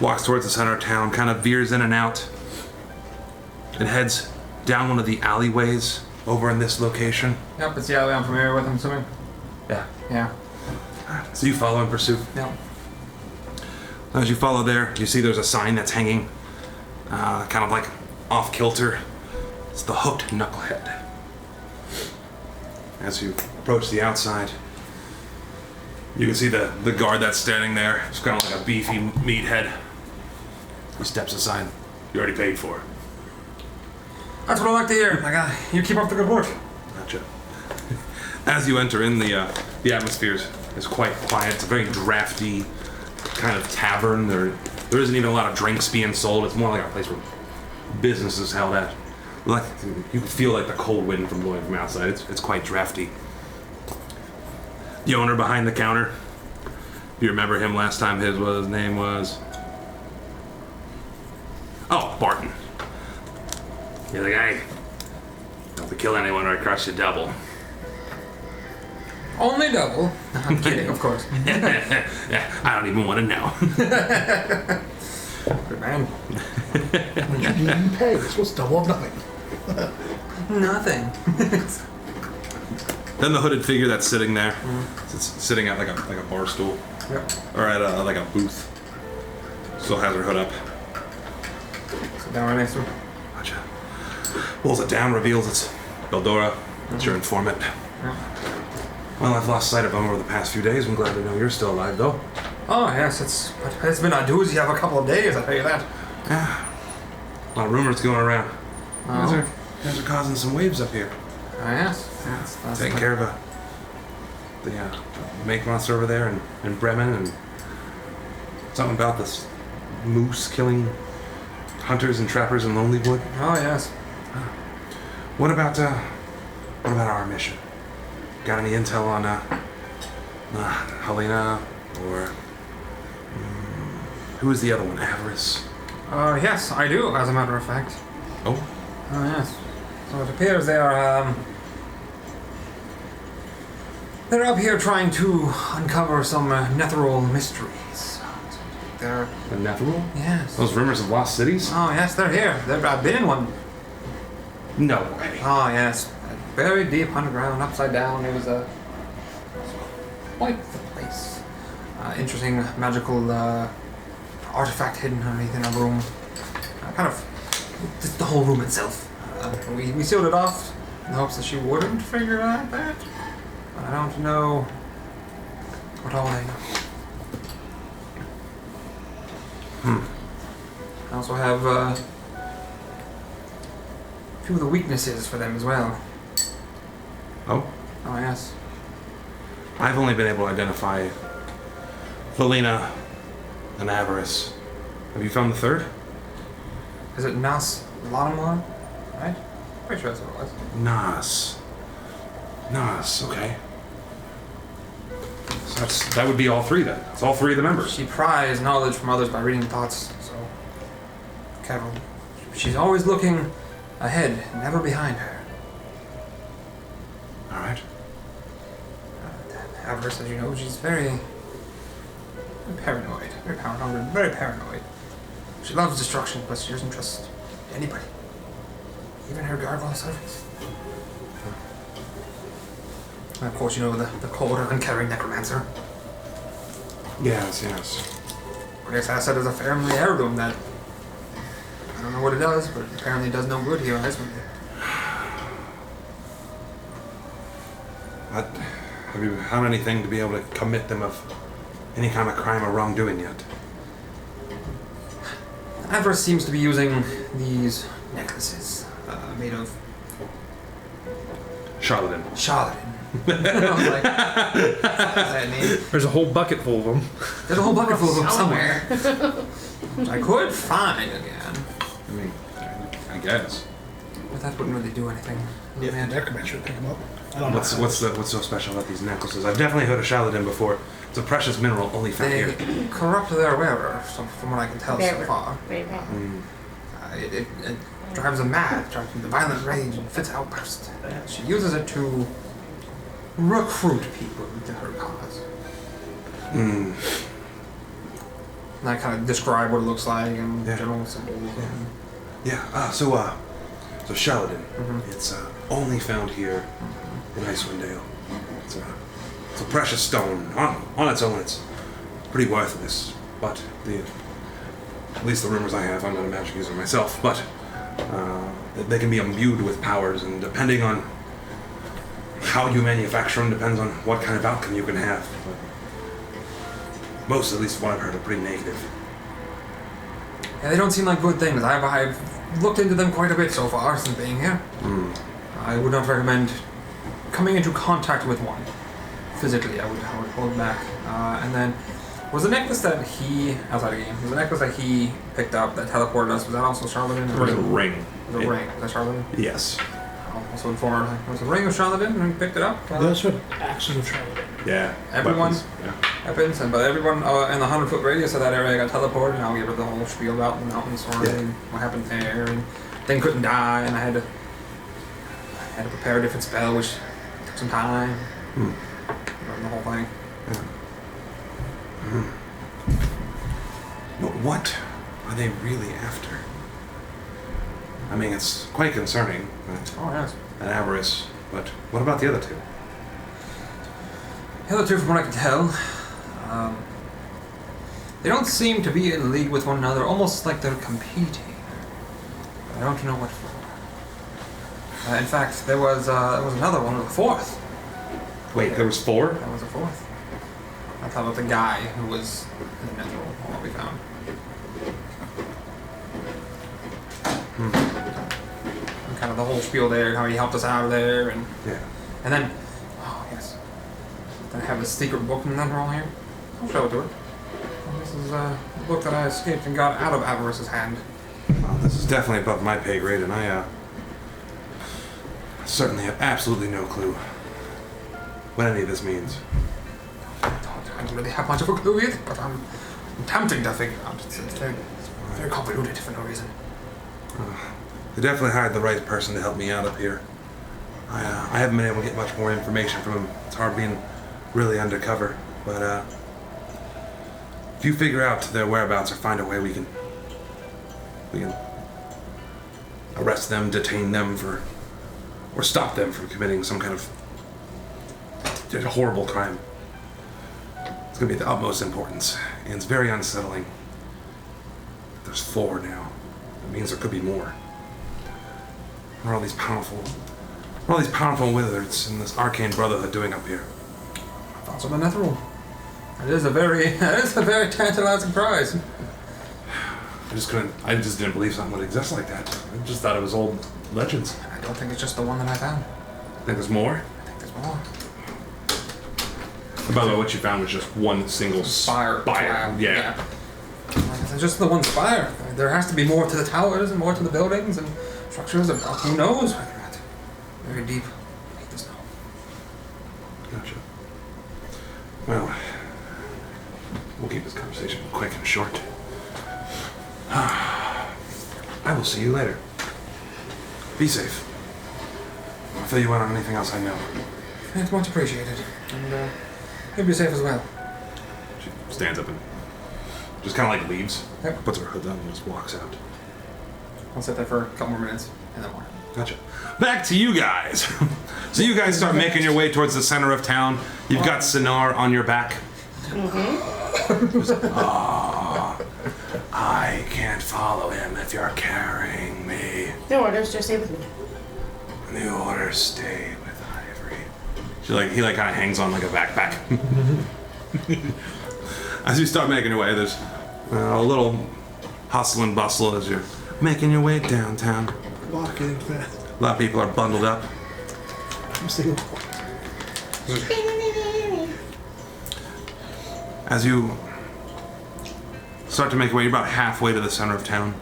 B: walks towards the center of town, kind of veers in and out, and heads down one of the alleyways over in this location.
D: Yep, it's the alley I'm familiar with, I'm assuming.
B: Yeah.
D: Yeah.
B: So you follow in pursuit.
D: Yep.
B: As you follow there, you see there's a sign that's hanging, kind of like off kilter. It's the Hooked Knucklehead. As you approach the outside, you can see the guard that's standing there. It's kind of like a beefy meathead. He steps aside. You already paid for it.
D: That's what I like to hear. My guy, you keep up the good work.
B: Gotcha. As you enter in, the atmosphere is quite quiet. It's a very drafty kind of tavern. There isn't even a lot of drinks being sold. It's more like a place where business is held at. Like you can feel like the cold wind from blowing from outside. It's quite drafty. The owner behind the counter. If you remember him last time, his name was Barton. He's like, hey, don't have to kill anyone or I crush you double.
D: Only double. I'm kidding, of course.
B: Yeah, I don't even want to know.
D: Good man.
E: You pay. This was double of nothing.
D: Nothing.
B: Then the hooded figure that's sitting there, it's sitting at like a bar stool,
D: Yep.
B: or at like a booth. Still has her hood up.
D: Sit down right next to him.
B: Gotcha. Pulls it down, reveals it's Beldora. It's your informant.
D: Yeah.
B: Well, I've lost sight of him over the past few days. I'm glad to know you're still alive, though.
D: Oh, yes, it's been a doozy of a couple of days, I tell you that.
B: Yeah. A lot of rumors going around.
D: Oh.
B: You guys are causing some waves up here.
D: Oh, yes. That's
B: Taking care of the make monster over there in Bremen, and something about this moose killing hunters and trappers in Lonelywood.
D: Oh, yes.
B: What about our mission? Got any intel on Helena or who is the other one? Avarice.
D: Yes, I do, as a matter of fact.
B: Oh,
D: Oh, yes. So it appears they are, they're up here trying to uncover some Netheril mysteries. They're,
B: the Netheril?
D: yes.
B: Those rumors of lost cities?
D: Oh, yes, they're here. I've been in one.
B: No way.
D: Oh, yes. Very deep underground, upside down. It was quite the place. Interesting magical artifact hidden underneath in a room. Kind of just the whole room itself. We sealed it off in the hopes that she wouldn't figure out that. But I don't know what all they know. I also have a few of the weaknesses for them as well.
B: Oh,
D: Oh, yes.
B: I've only been able to identify Felina and Avarice. Have you found the third?
D: Is it Nas Lanamon? Right? Pretty sure that's what it was.
B: Nas. Nice, okay. So that would be all three then. It's all three of the members.
D: She pries knowledge from others by reading thoughts, so careful. She's always looking ahead, never behind her.
B: Alright.
D: Avarice, as you know, she's very paranoid, very power hungry, very paranoid. She loves destruction, but she doesn't trust anybody, even her gargoyle servants. And of course, you know the cold and uncaring necromancer.
B: Yes.
D: I guess Asset is a family heirloom that I don't know what it does, but it apparently does no good here in Iceland.
B: Have you found anything to be able to commit them of any kind of crime or wrongdoing yet?
D: Avarice seems to be using these necklaces made of
B: Charlatan.
D: charlatan. I was like, what's that name?
A: There's a whole bucket full of them.
D: There's a whole bucket full of them somewhere. I could find again.
B: I mean, I guess.
D: But that wouldn't really do anything.
E: Yeah,
D: Man,
E: necromancer would pick him up. I don't know.
B: What's so special about these necklaces? I've definitely heard of charlatan before. It's a precious mineral only found
D: they
B: here.
D: corrupt their wearer, from what I can tell so far.
C: Very bad.
D: It drives them mad, drives them to violent rage and fits outburst. She uses it to recruit people to her cause. And I kind of describe what it looks like and general symbols.
B: So charlatan, it's only found here in Icewind Dale. It's a precious stone. On its own, it's pretty worthless. But at least the rumors I have, I'm not a magic user myself, but they can be imbued with powers, and depending on how you manufacture them depends on what kind of outcome you can have. But most, at least what I've heard, are pretty negative.
D: Yeah, they don't seem like good things. I've looked into them quite a bit so far since being here. I would not recommend coming into contact with one. Physically, I would hold back. And then, was the necklace that he, outside the game, was the necklace that he picked up that teleported us, was that also charlatan?
B: It was a ring.
D: The ring, was that charlatan?
B: Yes.
D: I'll also inform her, was the ring of charlatan and he picked it up?
E: That's what axes of charlatan.
B: Yeah.
D: Everyone?
B: Weapons. Yeah.
D: Weapons, but everyone in the 100-foot radius of that area got teleported, and I'll give her the whole spiel about the mountain storm and what happened there, and thing couldn't die, and I had to prepare a different spell, which took some time. The whole thing.
B: But what are they really after? I mean, it's quite concerning.
D: Oh, yes.
B: An avarice, but what about the other two?
D: The other two, from what I can tell, they don't seem to be in league with one another, almost like they're competing. But I don't know what for. In fact, there was another one, the fourth.
B: Wait, there was four?
D: That was a fourth. I thought about the guy who was in the nether what we found. And kind of the whole spiel there, how he helped us out of there, and then, oh yes, then I have a secret book in the nether here. I'll show it to her. This is the book that I escaped and got out of Avarice's hand.
B: Well, this is definitely above my pay grade, and I certainly have absolutely no clue what any of this means.
D: I don't really have much of a clue either, but I'm attempting to figure out. It's very, very convoluted for no reason.
B: They definitely hired the right person to help me out up here. I haven't been able to get much more information from him. It's hard being really undercover, but if you figure out their whereabouts or find a way, we can arrest them, detain them or stop them from committing some kind of horrible crime. It's going to be of the utmost importance, and it's very unsettling. There's four now. That means there could be more. What are all these powerful wizards and this arcane brotherhood doing up here?
D: Thoughts on the netherrealm. It is a very tantalizing prize.
B: I just didn't believe something would exist like that. I just thought it was old legends.
D: I don't think it's just the one that I found.
B: I think there's more.
D: I think there's more.
B: By the way, what you found was just one single
D: Spire.
B: Yeah.
D: It's just the one spire. There has to be more to the towers and more to the buildings and structures, and who knows whether or not very deep. I hate this now.
B: Gotcha. Well, we'll keep this conversation quick and short. I will see you later. Be safe. I'll fill you in on anything else I know.
D: It's much appreciated. And you'll be safe as well.
B: She stands up and just kind of like leaves.
D: Yep.
B: Puts her hood on and just walks out.
D: I'll sit there for a couple more minutes and then more.
B: Gotcha. Back to you guys. So you guys start making your way towards the center of town. You've got Sinar on your back. I can't follow him if you're carrying me.
C: The orders, just stay with me.
B: The orders stay with Ivory. He kind of hangs on like a backpack. As you start making your way, there's a little hustle and bustle as you're making your way downtown.
E: Walking fast.
B: A lot of people are bundled up.
E: I'm still.
B: As you start to make your way, you're about halfway to the center of town.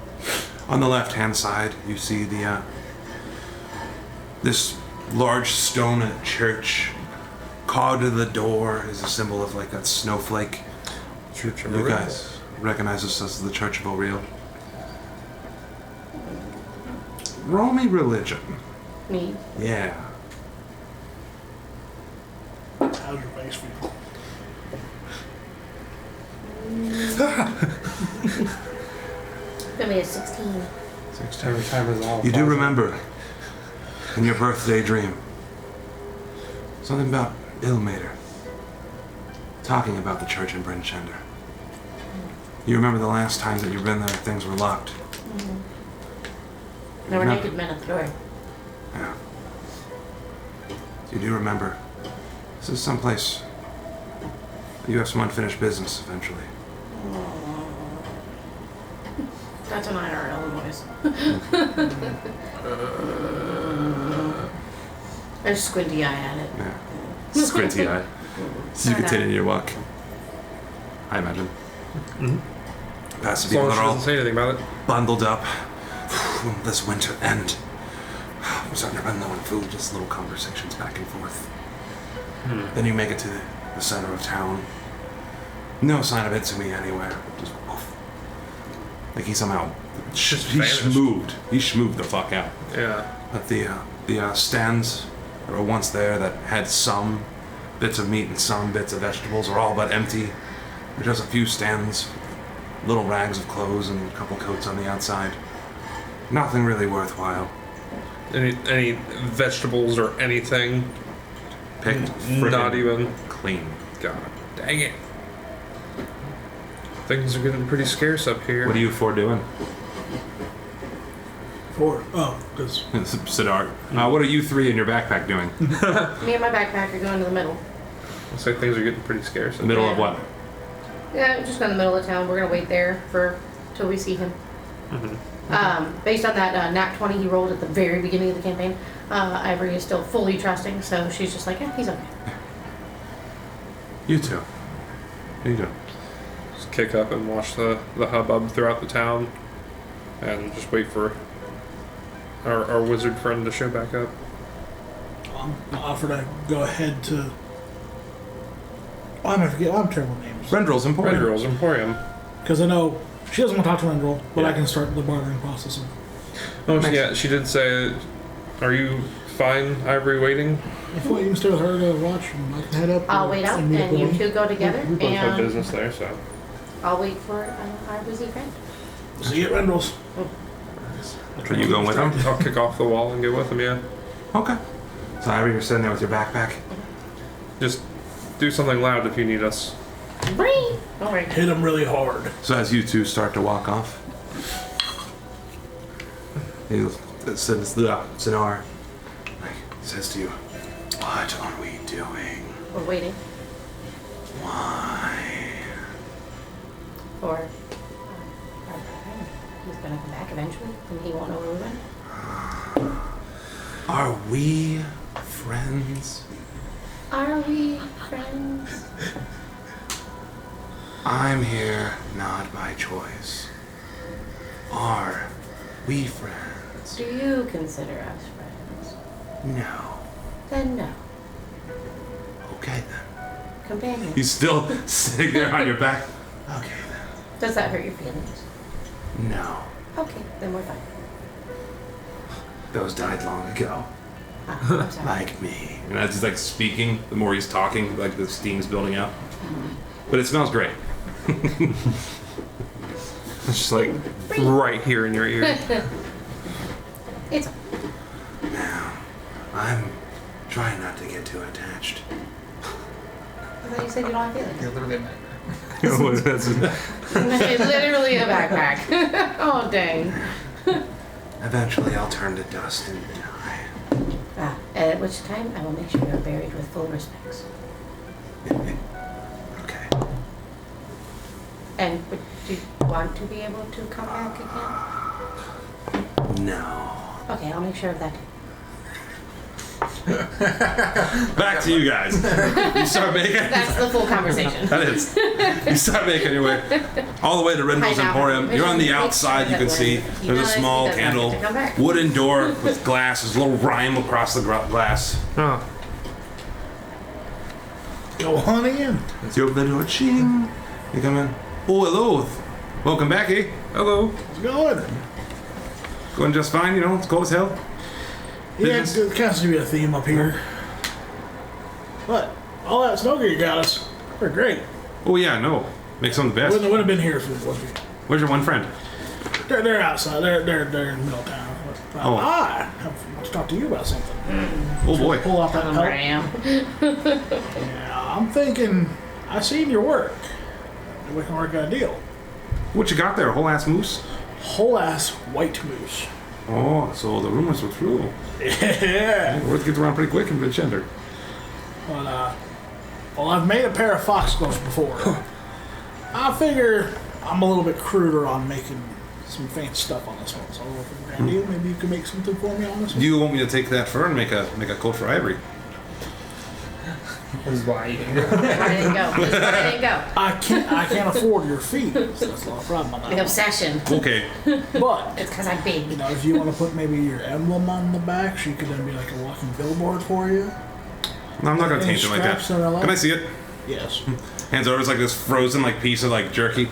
B: On the left-hand side, you see this large stone church. Carved to the door is a symbol of like that snowflake.
A: Church of
B: You
A: Oriel.
B: guys recognize this as the Church of Oriel. Roll me religion.
C: Me.
B: Yeah.
E: How's your face feel?
C: Give me a 16.
A: Every time is all.
B: You do remember in your birthday dream something about Ilmater talking about the church in Bryn Shender. You remember the last time that you've been there, things were locked.
C: There were
B: Remember-
C: naked men at the door.
B: Yeah. You do remember this is someplace you have some unfinished business eventually.
C: That's an IRL noise. There's a squinty eye at it.
B: Yeah. Squinty eye. So you continue your walk. I imagine. Past the
A: As
B: people
A: long as
B: that
A: she
B: are all
A: doesn't say anything about it.
B: bundled up. Will this winter end? I'm starting to run low on food, just little conversations back and forth. Then you make it to the center of town. No sign of Itsumi anywhere. Just woof. Like he somehow
A: Just
B: he
A: vanished.
B: schmooved. He schmooved the fuck out.
A: Yeah.
B: But the stands that were once there that had some bits of meat and some bits of vegetables are all but empty. There's just a few stands, little rags of clothes and a couple coats on the outside. Nothing really worthwhile.
A: Any vegetables or anything?
B: Picked,
A: Not
B: frickin'
A: even.
B: clean.
A: God dang it. Things are getting pretty scarce up here.
B: What are you four doing?
E: Because
B: Siddharth. What are you three in your backpack doing?
C: Me and my backpack are going to the middle.
A: Looks like things are getting pretty scarce.
B: The middle of what?
C: Yeah, just go in the middle of town. We're gonna wait there till we see him. Based on that nat 20 he rolled at the very beginning of the campaign, Ivory is still fully trusting, so she's just like, yeah, he's okay.
B: You two. What are you doing?
A: Just kick up and watch the hubbub throughout the town, and just wait for our wizard friend to show back up.
E: I offer to go ahead to. I'm terrible with names.
B: Rendrell's important.
A: Red Girls Emporium.
E: Because I know she doesn't want to talk to Rendrell, but
A: Yeah.
E: I can start the bartering process.
A: Oh, yeah, she did say, are you fine, Ivory, waiting?
E: If you can stay with her to watch, and I can head up.
C: I'll wait out,
E: meet up
C: and
E: with
C: you
E: him.
C: two go together,
A: We both have
C: and
A: business there, so.
C: I'll wait for our busy friend.
E: See you at Rendrell's.
B: Are you going with him?
A: I'll kick off the wall and get with him, yeah.
B: Okay. So Ivory, you're sitting there with your backpack.
A: Just do something loud if you need us.
C: Bree! Don't worry.
E: Hit him really hard.
B: So as you two start to walk off, he says, Sinar says to you, "What are we doing?
C: We're waiting
B: Why?"
C: for our friend. He's gonna come back eventually, and he won't know where we went.
B: Are we friends?
C: Are we friends?
B: I'm here not by choice. Are we friends?
C: Do you consider us friends?
B: No.
C: Then no.
B: Okay then.
C: Companion.
B: He's still sitting there on your back. Okay then.
C: Does that hurt your feelings?
B: No.
C: Okay, then we're fine.
B: Those died long ago.
C: I'm sorry.
B: Like me. And as he's like speaking, the more he's talking, like the steam's building up. But it smells great.
A: It's just like right here in your ear.
C: It's
B: Now, I'm trying not to get too attached.
C: I thought you said you don't have feelings.
D: You're literally a nightmare.
C: It's literally a backpack. Oh, dang.
B: Eventually, I'll turn to dust and die.
C: At which time I will make sure you're buried with full respects.
B: Okay.
C: And would you want to be able to come back again?
B: No.
C: Okay, I'll make sure of that.
B: Back to you guys. You start making.
C: That's the full conversation.
B: That is. You start making your way all the way to Rendell's
C: Hi, now.
B: Emporium. You're on the
C: Make
B: outside.
C: sure
B: You can
C: that
B: see
C: when he
B: there's a
C: dies,
B: small
C: he doesn't
B: candle,
C: have to come back.
B: wooden door with glass. There's a little rhyme across the glass.
A: Oh,
E: Go on in.
B: As you open the door, ching. You come in. Oh, hello. Welcome back, eh?
A: hello.
E: How's it going?
B: Going just fine, you know. It's cold as hell.
E: Yeah,
B: Business?
E: it kind of seems to be a theme up here. But all that snow gear you got us, they're great.
B: Oh yeah, no. Make some of the best.
E: Wouldn't have been here if it wasn't.
B: Where's your one friend?
E: They're outside. They're in Middletown.
B: Oh.
E: I have to talk to you about something.
B: Oh boy.
E: Pull out that
C: Where
E: pelt.
C: I am.
E: Yeah, I'm thinking. I seen your work. We can work out a deal.
B: What you got there? A whole ass moose?
E: Whole ass white moose.
B: Oh, so the rumors were true.
E: Yeah.
B: Word gets around pretty quick in Vincenter.
E: But well, I've made a pair of foxgloves before. I figure I'm a little bit cruder on making some fancy stuff on this one. So if it's a grand deal, maybe you can make something for me on this
B: Do
E: one.
B: you want me to take that fur and make a coat for ivory?
D: This is why you didn't go.
C: I didn't go. This is why I didn't go.
E: I can't afford your fees. So that's not a problem on
C: The
E: that.
C: obsession.
B: Okay.
E: But
C: It's because I'm big.
E: you know, if you want to put maybe your emblem on the back, she could then be like a walking billboard for you.
B: No, I'm not gonna
E: Any
B: taint it like that.
E: scraps that are allowed?
B: Can I see it?
E: Yes.
B: Hands over. It's like this frozen like piece of like jerky.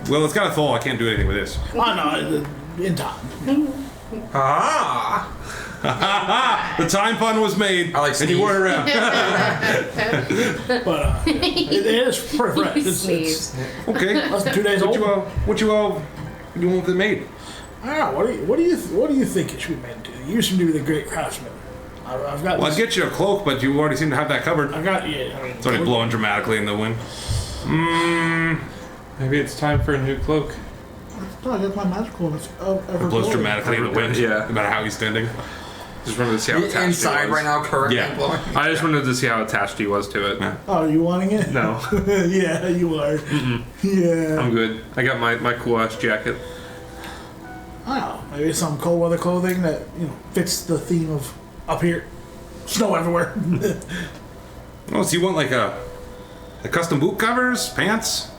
B: Well, it's got a thaw. I can't do anything with this.
E: I know. In time.
D: Ah!
B: The time fun was made,
D: I like
B: and you
D: sneeze.
B: weren't around.
E: But it is pretty fresh. It's
C: Sneeze.
B: Okay.
E: less than 2 days
B: What
E: old.
B: you want it made?
E: I don't know. What do you think it should be made into? You seem to be the great craftsman. I've got.
B: Well, I'd
E: this-
B: get you a cloak, but you already seem to have that covered.
E: I got. Yeah. I mean,
B: It's already blowing dramatically in the wind.
A: Maybe it's time for a new cloak.
E: I got my magical and it's ever
B: It blows
E: glowing.
B: dramatically in the wind.
A: Yeah.
B: No matter how he's standing.
A: Just wanted to see how attached
D: Inside
A: he was.
D: right now, currently
B: Yeah.
D: blowing.
A: I just wanted to see how attached he was to it.
B: Yeah.
E: Oh, are you wanting it?
A: No,
E: Yeah, you are. Yeah.
A: I'm good. I got my cool ass jacket.
E: I don't know. Maybe some cold weather clothing that fits the theme of up here, snow everywhere.
B: Oh, so you want like a custom boot covers, pants,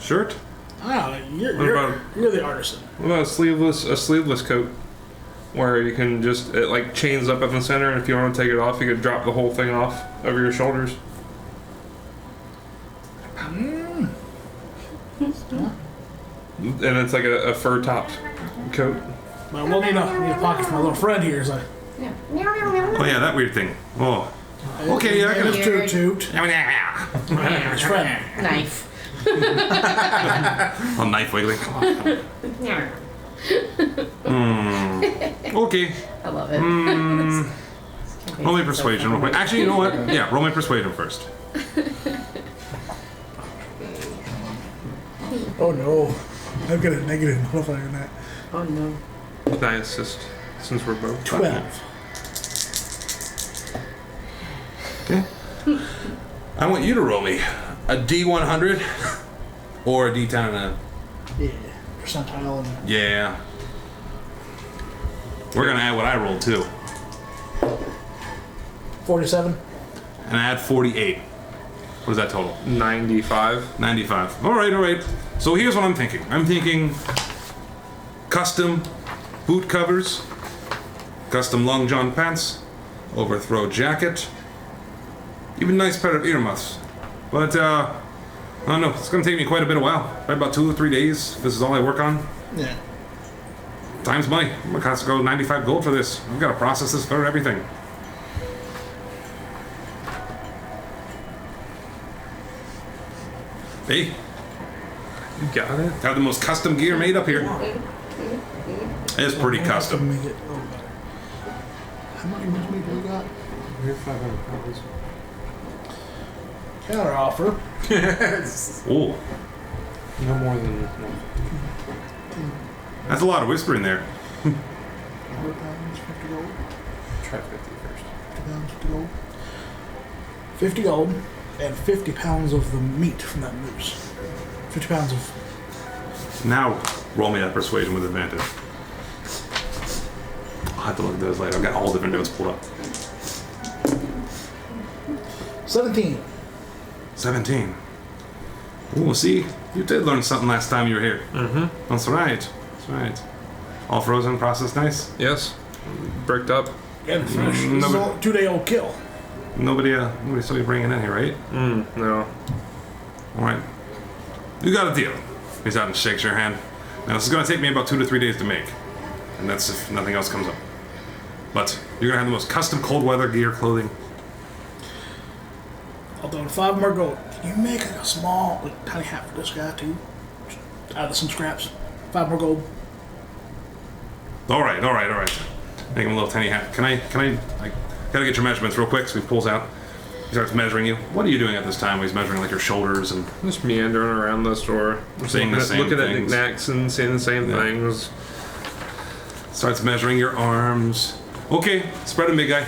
B: shirt?
E: I don't know.
A: What about-
E: You're the artisan.
A: What about a sleeveless coat, where you can just it like chains up in the center, and if you want to take it off, you could drop the whole thing off over your shoulders. And it's like a fur topped coat.
E: But we'll need a pocket for my little friend here. So.
C: Yeah. Meow, meow, meow, meow.
B: Oh yeah, that weird thing. Oh. Okay, yeah, I
E: Just
B: can.
E: toot toot. His friend.
C: Knife.
B: A knife wiggling.
C: Yeah.
B: Okay.
C: I love it.
B: Roll me persuasion real quick. Actually, you know what? Yeah, roll me persuasion first.
E: Oh no. I've got a negative modifier on that.
C: Oh no.
A: Can I assist since we're both?
E: 12.
B: Okay. I want you to roll me a D100 or a D10 and a.
E: Yeah. Percentile and.
B: Yeah. We're gonna add what I rolled too,
E: 47.
B: and add 48. What is that total?
A: 95.
B: 95. All right. So here's what I'm thinking. I'm thinking custom boot covers, custom long john pants, overthrow jacket, even a nice pair of earmuffs. But, I don't know, it's gonna take me quite a bit of while. Probably about 2 or 3 days. This is all I work on.
E: Yeah.
B: Time's money. I'm gonna cost go 95 gold for this. I've gotta process this for everything. Hey,
A: You got it?
B: have the most custom gear made up here. It's pretty custom.
E: Make it a little better. How many meat do we got?
A: You're 500 pounds.
E: Counter offer.
B: Ooh,
A: No more than no.
B: that's a lot of whispering there.
E: 100 pounds, 50 gold.
A: Try 50 first.
E: 50 pounds, 50 gold. 50 gold and 50 pounds of the meat from that moose. 50 pounds of.
B: Now, roll me that persuasion with advantage. I'll have to look at those later. I've got all different notes pulled up.
E: 17.
B: 17. Ooh, see, you did learn something last time you were here.
A: Mm-hmm.
B: That's right. That's right. All frozen, processed nice.
A: Yes. Bricked up.
E: And fresh. This is
B: nobody-
E: a 2-day-old kill.
B: Nobody saw you bringing in here, right?
A: No.
B: All right. You got a deal. He's out and shakes your hand. Now, this is going to take me about 2 to 3 days to make. And that's if nothing else comes up. But you're going to have the most custom cold weather gear clothing.
E: I'll throw in 5 more gold. Can you make like a small, like, tiny hat for this guy too? Just out of some scraps. 5 more gold.
B: All right. Make him a little tiny hat. Can I gotta get your measurements real quick. So he pulls out. He starts measuring you. What are you doing at this time? He's measuring like your shoulders and
A: Just meandering around the store.
B: Seeing the same
A: looking at
B: things.
A: knickknacks and seeing the same
B: Yeah.
A: things.
B: starts measuring your arms. Okay, spread him, big guy.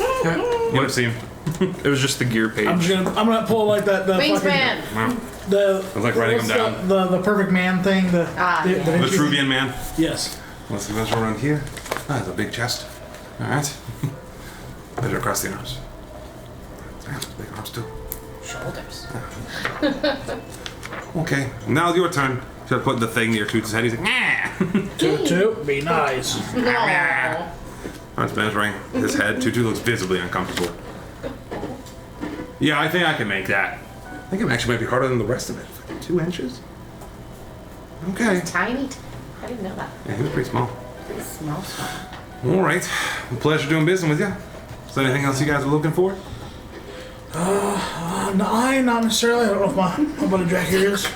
B: You don't see him.
A: It was just the gear page.
E: I'm gonna pull like that. The
C: Wingspan.
B: Wow.
E: The.
B: I was like writing
E: what's
B: them down.
E: The perfect man thing. The.
C: Ah,
E: the,
C: yeah.
E: Da
B: The
E: Vinci-
B: Vitruvian man.
E: Yes.
B: Let's measure around here. That's a big chest. All right. Measure across the arms. Damn, big arms too.
C: Shoulders.
B: Okay, now your turn. Start putting the thing near Toots' head. He's like, nah.
E: Two. Be nice.
C: No.
B: Starts measuring his head. Tutu looks visibly uncomfortable. Yeah, I think I can make that. I think it actually might be harder than the rest of it. Like 2 inches? Okay.
C: Tiny. I didn't know that.
B: Yeah, he was pretty small.
C: It smells small.
B: All right. Well, pleasure doing business with you. Is there anything else you guys are looking for?
E: No, I not necessarily. I don't know if my buddy Jack here is.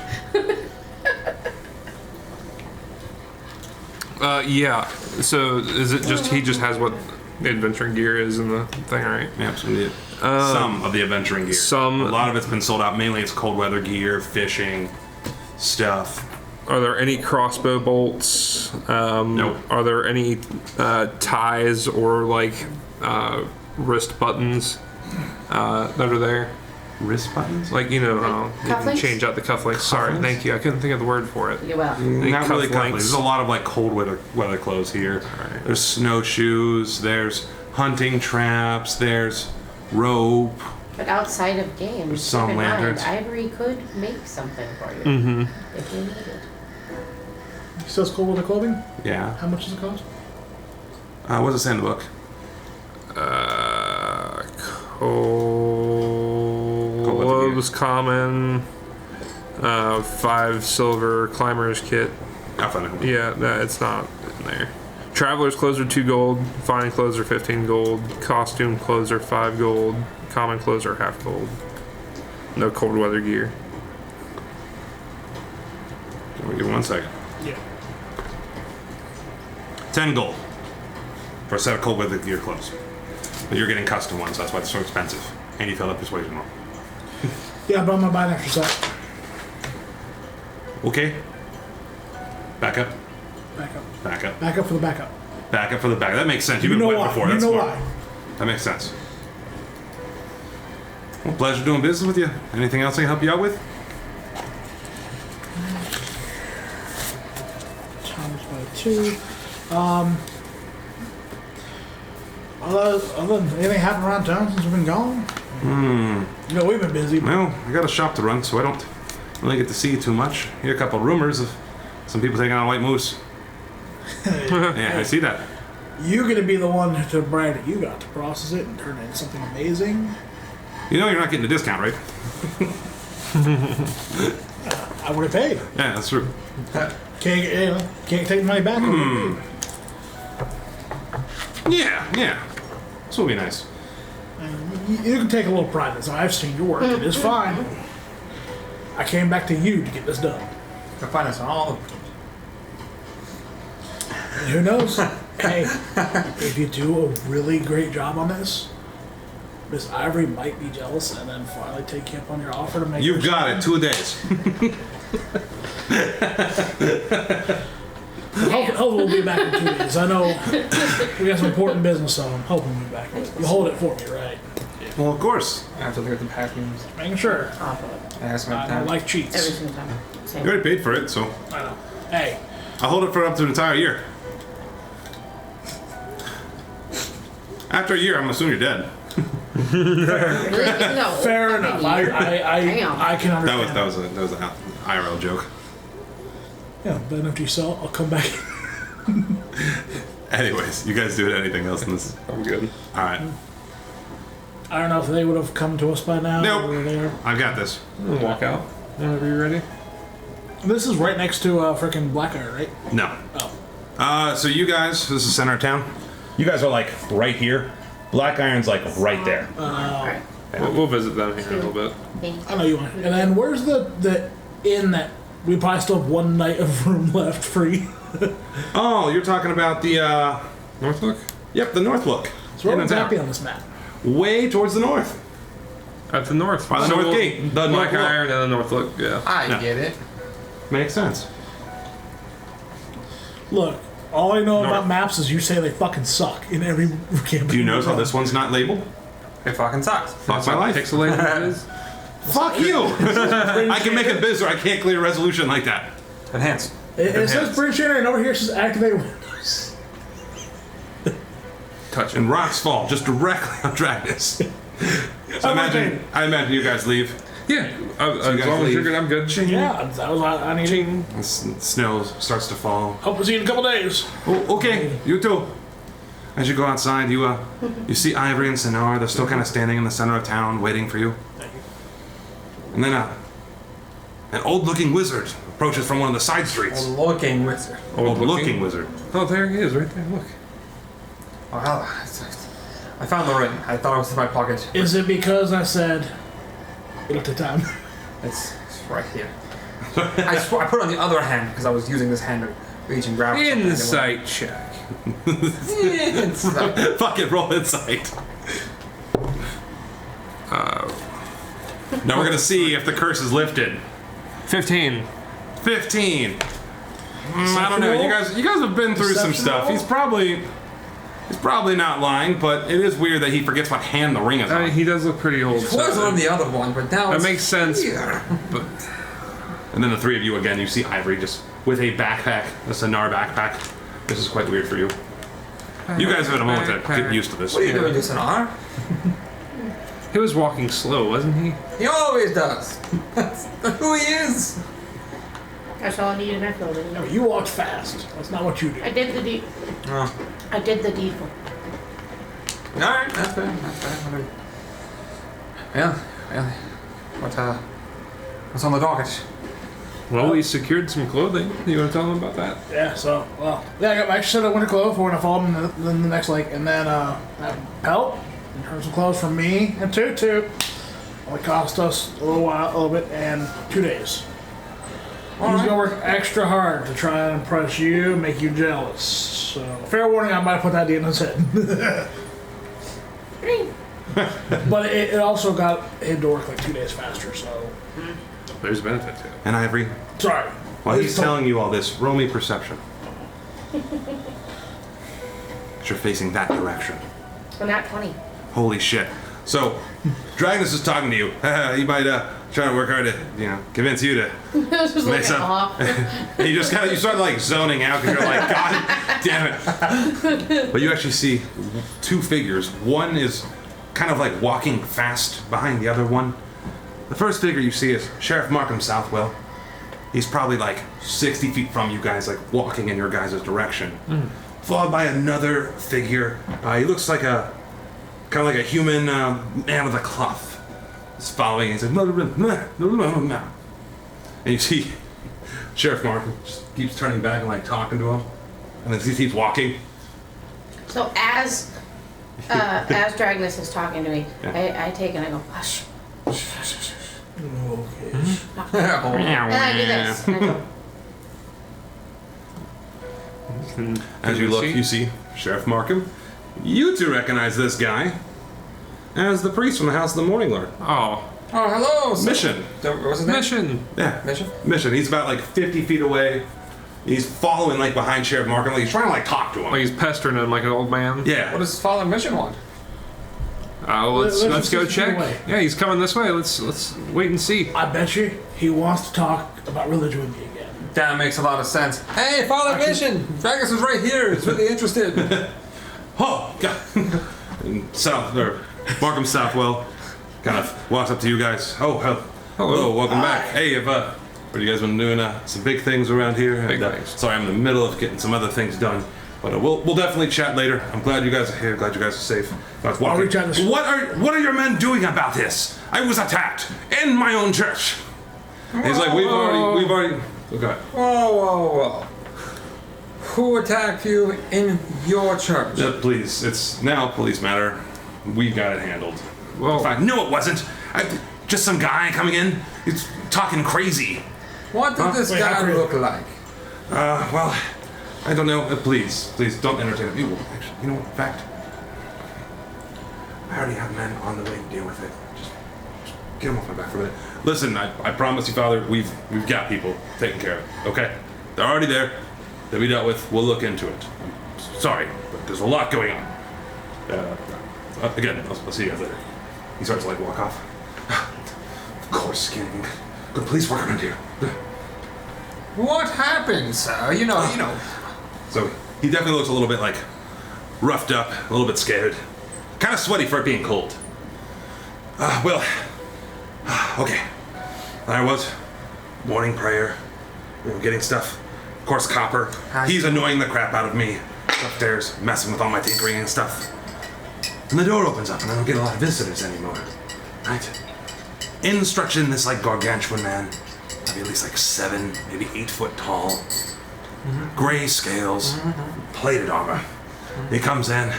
A: Yeah. So is it just he just has what the adventuring gear is in the thing, right?
B: Yeah, some of the adventuring gear.
A: some-
B: A lot of it's been sold out. Mainly it's cold weather gear, fishing, stuff.
A: Are there any crossbow bolts?
B: Nope.
A: Are there any ties or like wrist buttons that are there?
B: Wrist buttons?
A: Like, you know how you can
C: Cufflinks?
A: change out the cufflinks. Sorry,
B: Cufflinks?
A: thank you. I couldn't think of the word for it.
C: You will.
B: Not really
A: cufflinks.
B: cufflinks. There's a lot of like cold weather clothes here.
A: Alright.
B: There's snowshoes. There's hunting traps. There's rope.
C: But outside of games,
B: Some
C: keep in mind,
B: lanterns.
C: Ivory could make something for you
A: Mm-hmm.
C: if you need it.
E: He sells cold weather clothing.
B: Yeah.
E: How much does it cost?
B: What does it say in the book?
A: Clothes common. 5 silver climbers kit.
B: I'll find it.
A: Yeah, no, it's not in there. Traveler's clothes are 2 gold. Fine clothes are 15 gold. Costume clothes are 5 gold. Common clothes are half gold. No cold weather gear.
B: Give me 1 second.
E: Yeah.
B: 10 gold for a set of cold weather gear clothes. But you're getting custom ones, that's why they're so expensive. And you failed that persuasion roll.
E: Yeah, but I'm gonna buy an extra set.
B: Okay. Back up.
E: Back up.
B: Back up.
E: Back up for the backup.
B: Back up for the back. That makes sense. You've
E: You
B: been
E: know
B: wet
E: why?
B: before.
E: You
B: That's
E: know
B: smart.
E: why?
B: That makes sense. Well, pleasure doing business with you. Anything else I can help you out with?
E: Times by 2. Other than anything happened around town since we've been gone? You know, we've been busy. But
B: Well, I got a shop to run, so I don't really get to see you too much. Hear a couple of rumors of some people taking on a white moose. Yeah, I see that.
E: you're gonna be the one to brag that you got to process it and turn it into something amazing.
B: You know you're not getting a discount, right?
E: I would have paid.
B: Yeah, that's true.
E: Can't take money back.
B: Yeah. This will be nice.
E: You can take a little pride in this. I've seen your work. It is fine. I came back to you to get this done.
D: You'll find us all.
E: And who knows? Hey, if you do a really great job on this, Miss Ivory might be jealous and then finally take you up on your offer to make.
B: You've got it. 2 days.
E: Hopefully we'll be back in 2 days. I know we got some important business, so I'm hoping we'll be back. You hold it for me, right?
B: Well, of course.
D: I have to look at the packages.
E: Making sure.
D: I ask my
E: I
D: time.
E: don't like
C: Every
E: cheats.
C: single time. Same.
B: You already paid for it, so
E: I know. Hey,
B: I'll hold it for up to an entire year. After a year, I'm assuming you're dead.
C: Really? No.
E: fair enough. I can understand.
B: That was an IRL joke.
E: Yeah, then after you sell, I'll come back.
B: Anyways, you guys do anything else in this?
A: I'm good.
B: All right,
E: I don't know if they would have come to us by now.
B: Nope.
E: Or there.
B: I've got this.
A: We'll walk out whenever you're ready.
E: This is right next to frickin' Black Iron, right?
B: No.
E: Oh.
B: So you guys, this is center of town. You guys are like right here. Black Iron's like right there.
C: Alright.
A: We'll visit them here in a little bit.
E: I know you want. And then where's the inn that we probably still have one night of room left free?
B: Oh, you're talking about the
A: Northlook?
B: Yep, the North Look.
E: So where
B: In
E: would
B: the
E: that
B: town.
E: be on this map?
B: Way towards the north.
A: At the north.
B: By the
A: So
B: north
A: we'll-
B: gate. The
A: Black
B: North Look.
A: Iron and the Northlook, yeah.
D: I
B: Yeah.
D: get it.
B: Makes sense.
E: Look, all I know
A: North.
E: about maps is you say they fucking suck in every campaign.
B: Do you notice how this one's not labeled?
D: It fucking sucks.
B: Fuck my life.
A: Pixelated it is.
B: Fuck you! I can make a biz or I can't clear a resolution like that.
D: Enhance.
E: It says
B: Enhanced.
E: Bridge Shader, and over here it says activate Windows.
A: Touch
B: And
A: it.
B: rocks fall just directly on Dragnis. So I imagine you guys leave.
A: Yeah. As
B: you guys
A: long as
B: leave.
A: you're good, I'm good.
E: Yeah, that was what I needed.
A: Ching.
B: And snow starts to fall.
E: Hope to see you in a couple days.
B: Oh, okay, you too. As you go outside, you see Ivory and Sonar. They're still kind of standing in the center of town, waiting for you.
E: Thank you.
B: And then an old-looking wizard approaches from one of the side streets.
D: Looking wizard.
B: Old-looking wizard.
A: Oh, there he is, right there. Look.
D: Oh, hell. I found the ring. I thought it was in my pocket.
E: Is it because I said it'll take time?
D: It's right here. I put it on the other hand because I was using this hand to reach and grab something.
A: Insight check.
D: Insight.
B: Fuck it, roll insight. Now we're gonna see if the curse is lifted.
A: 15.
B: 15. I don't know. You guys have been through some
E: Deception
B: stuff.
E: roll?
B: He's probably not lying, but it is weird that he forgets what hand the ring is
A: I
B: on.
A: mean, he does look pretty old.
D: It was on the other one, but now
A: That
D: it's
A: makes sense.
D: here.
A: But
B: And then the three of you again, you see Ivory just with a backpack, a Sonar backpack. This is quite weird for you. You guys have had a moment to get used to this.
D: What are you doing, you Sonar?
A: he was walking slow, wasn't he?
D: He always does. That's who he is.
C: That's all I needed. I filled it.
E: No, you walked fast. That's not what you do.
C: I did the deed.
D: Oh.
C: I did the deed.
D: Alright, that's fair. That's fair. Well, what's on the docket?
A: Well, we secured some clothing. You want to tell him about that?
E: Yeah, so, well, yeah, I got my extra set of winter clothes for when I fall in the next lake, and then that pelt, in terms of clothes from me and Toot, only cost us a little bit, and 2 days. He's gonna work extra hard to try and impress you, make you jealous. So, fair warning, I might put that in his head. But it also got him to work like 2 days faster, so.
A: There's a benefit to it.
B: And Ivory,
E: Sorry.
B: while he's telling you all this, roll me perception. 'Cause you're facing that direction.
C: So not 20.
B: Holy shit. So, Dragnus is talking to you. He might try to work hard to, convince you to.
C: I was just
B: Mess
C: looking
B: up.
C: off.
B: And you just you start like zoning out because you're like, God damn it. But you actually see two figures. One is kind of like walking fast behind the other one. The first figure you see is Sheriff Markham Southwell. He's probably like 60 feet from you guys, like walking in your guys' direction. Followed by another figure. He looks like kind of like a human man with a cloth. is following. He's like, and you see Sheriff Markham just keeps turning back and like talking to him, and then he keeps walking.
C: So as Dragnus is talking to me,
B: Yeah.
C: I take and I go, hush.
E: Okay.
C: And I do this. And I go,
B: As you look, you see Sheriff Markham. You two recognize this guy as the priest from the House of the Morning Lord.
A: Oh,
D: Oh, hello. sir.
B: Mission.
D: What's his name?
A: mission.
B: Yeah.
D: Mission.
B: He's about like 50 feet away. He's following like behind Sheriff Markham. Like he's trying to like talk to him.
A: Like he's pestering him like an old man.
B: Yeah.
D: What does Fallen Mission want?
A: Let's
E: Let's
A: go
E: just
A: check.
E: get away.
A: Yeah, he's coming this way. Let's wait and see.
E: I bet you he wants to talk about religion with me again.
D: That makes a lot of sense. Hey, Fallen Mission! Dragus is right here. He's really interested.
B: Oh, God. And Markham Southwell kind of walks up to you guys. Oh, hello, welcome back. Hey, what have you guys been doing? Some big things around here.
A: Big
B: And,
A: things.
B: Sorry, I'm in the middle of getting some other things done. But we'll definitely chat later. I'm glad you guys are here. Glad you guys are safe.
E: I'll reach out to-
B: What are your men doing about this? I was attacked in my own church. And he's like, we've already. Okay.
D: Whoa. Who attacked you in your church?
B: Please, it's now a police matter. We got it handled.
A: Well,
B: Fine. No, it wasn't. Just some guy coming in. He's talking crazy.
D: What did this
E: Wait,
D: guy
E: how crazy?
D: look like?
B: Well, I don't know. Please don't entertain him. Actually, you know what? In fact, I already have men on the way to deal with it. Just get them off my back for a minute. Listen, I promise you, Father, we've got people taken care of. Okay, they're already there. They'll be dealt with. We'll look into it. I'm sorry, but there's a lot going on. Again, I'll see you guys later. He starts to like walk off. Of course, getting good police work around here.
D: What happened, sir? You know.
B: So he definitely looks a little bit like roughed up, a little bit scared, kind of sweaty for it being cold. Okay. There I was, morning prayer, getting stuff. Of course, Copper. He's annoying the crap out of me upstairs, messing with all my tinkering and stuff. And the door opens up, and I don't get a lot of visitors anymore. Right? Instruction, this like gargantuan man, maybe at least like 7, maybe 8 foot tall. Gray scales, plated armor. He comes in,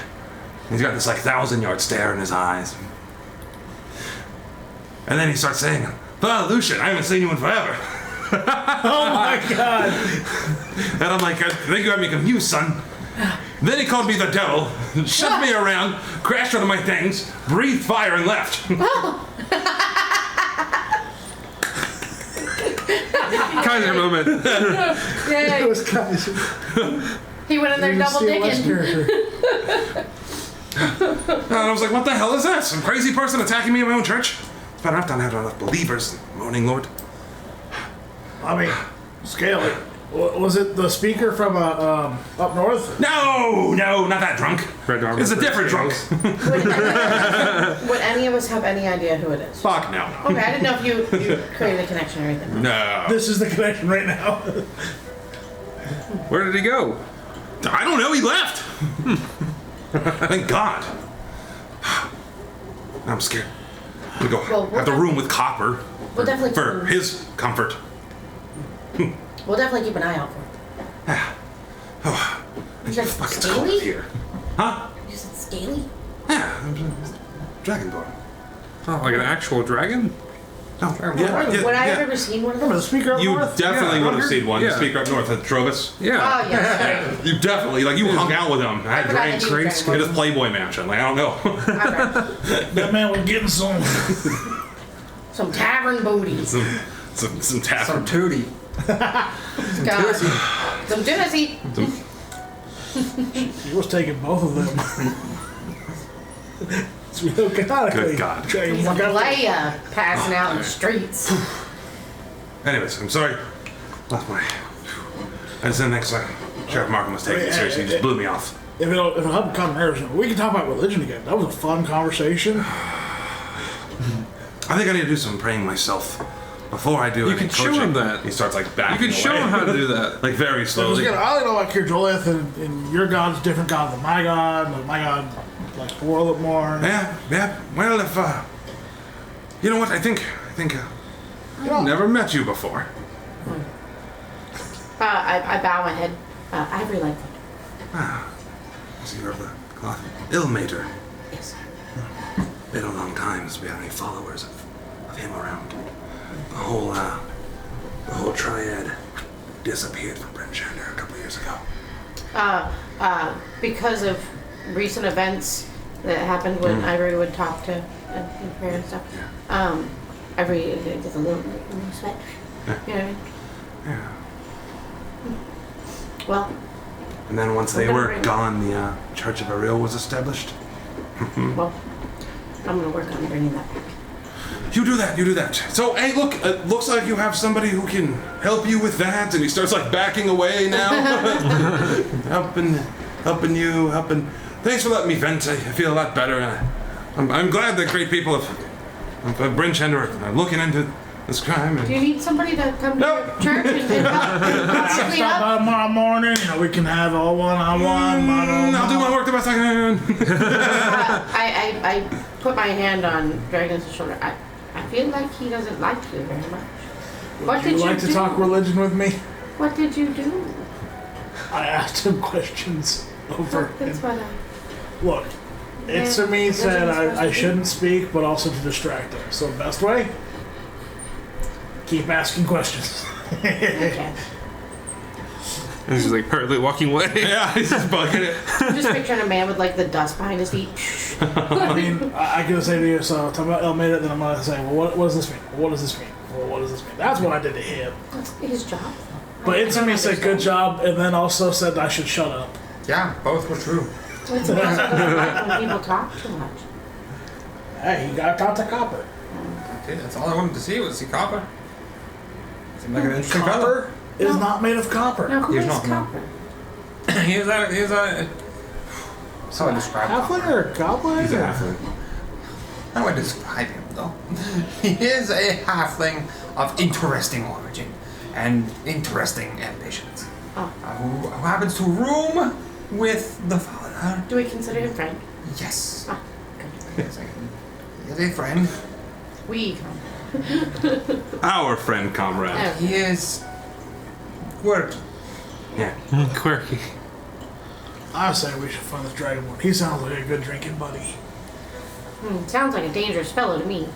B: he's got this like 1,000-yard stare in his eyes. And then he starts saying, Lucian, I haven't seen you in forever.
E: Oh my God!
B: And I'm like, I think you have me confused, son. Then he called me the devil, shoved me around, crashed one of my things, breathed fire, and left.
A: Kaiser moment.
E: It
C: yay.
E: was kind
C: He went in there double digging.
B: And I was like, what the hell is that? Some crazy person attacking me in my own church? It's bad enough to have enough believers, morning lord.
E: I mean, scale it. Was it the speaker from up north?
B: No, not that drunk.
A: Red armor,
B: It's a
A: red
B: different drunk.
A: scales.
C: Would any of us have any idea who it is?
B: Fuck no.
C: Okay, I didn't know if you created a connection or anything.
B: No.
E: This is the connection right now.
A: Where did he go?
B: I don't know, he left. Thank God. I'm scared. We go
C: Well,
B: have the room with Copper
C: We'll definitely
B: for his comfort.
C: We'll definitely keep an eye out for him. You said
B: Fucking cold
C: scaly?
B: here. Huh?
C: You said scaly?
B: Yeah, Dragonborn.
A: Oh, like an actual dragon?
B: Oh,
C: Would I have ever seen one of
E: Remember the
C: those?
E: speaker up
B: You
E: north?
B: definitely
A: Yeah,
B: would have
A: Rucker?
B: seen one.
A: Yeah.
B: The speaker up north at Trovis.
A: Yeah.
C: Oh, yes.
B: You definitely, like, you hung out with him. Had
C: forgot
B: drinks,
C: that he was
B: drinks,
C: Dragonborn.
B: at his Playboy mansion. Like, I don't know.
C: Okay.
E: That man was getting some.
C: Some tavern booties.
B: some tap.
D: Some tootie.
C: God. Some Tennessee.
E: He was taking both of them. It's real chaotically.
B: Good God.
C: He's a playa passing out in the streets.
B: Anyways, I'm sorry. Left my. I just didn't think so. Sheriff Markham was taking me seriously. He just blew me off.
E: If it'll help calm nerves, we can talk about religion again. That was a fun conversation.
B: I think I need to do some praying myself. Before I do
A: You
B: any
A: can show
B: coaching,
A: him that.
B: He starts like
A: You
B: backing
A: can show
B: away.
A: him how to do that.
B: Like very
E: Because
B: slowly.
E: again, I only know about Kirjolith, and your God's different God than my God. But my God likes the world more.
B: Yeah. Well, if You know what? I think I've never met you before.
C: I bow my head. Ivory Lightfoot.
B: So you're of the cloth Illmater.
C: Yes.
B: Been a long time since we had any followers of him around. The whole triad disappeared from Bryn Shander a couple years ago.
C: Because of recent events that happened when Ivory would talk to and prayer and stuff.
B: Yeah.
C: Ivory gets a little sweat.
B: Yeah.
C: You know what I mean?
B: Yeah.
C: Well,
B: And then once they were gone, the Church of Ariel was established.
C: well, I'm gonna work on bringing that back.
B: You do that. So, hey, look, it looks like you have somebody who can help you with that. And he starts like backing away now. helping. Thanks for letting me vent. I feel a lot better. I'm glad that great people of Bryn Shander are looking into this crime.
C: Do you need somebody to come to
B: Nope.
C: your church and help clean
E: Stop
C: up?
E: by tomorrow morning. We can have all one-on-one.
B: I'll do my work the best I can.
C: I put my hand on Dragon's shoulder. I feel like he doesn't like you very much. What
E: Would
C: did
E: you like
C: do?
E: to talk religion with me?
C: What did you do?
E: I asked him questions over.
C: That's what I...
E: Look, it's to me said I shouldn't speak, but also to distract him. So the best way? Keep asking questions.
C: Okay.
A: And he's like partly walking away.
B: Yeah, he's just bugging it.
C: I'm just picturing a man with like the dust behind his feet.
E: I mean, I can say to you, so talk about Elmeda, then I'm going to say, well, what does this mean? What does this mean? Well, what does this mean? That's what I did to him.
C: That's his job.
E: But it to me said, good job, and then also said I should shut up.
D: Yeah, both were true.
C: So it's also doesn't like when people talk too much.
E: Hey, you got to talk to Copper.
D: Okay, that's all I wanted to see was see Copper. Seemed like an interesting fellow.
E: Copper is not made of copper.
C: Now, who
D: He's
C: is
D: not, no.
C: Copper?
D: Here's a. How do I describe
E: Halfling
D: Copper?
E: or a goblin?
B: He's a
E: or-
B: halfling.
D: How do I describe him, though? He is a halfling of interesting origin and interesting ambitions.
C: Oh.
D: Who happens to room with the father.
C: Do we consider him friend?
D: Yes.
C: Ah,
D: Yes, he is a friend.
C: we come.
B: Our friend, comrade.
C: Oh.
D: He is quirky.
B: Yeah.
A: Quirky.
E: I say we should find this dragonborn. He sounds like a good drinking buddy.
C: Sounds like a dangerous fellow to me.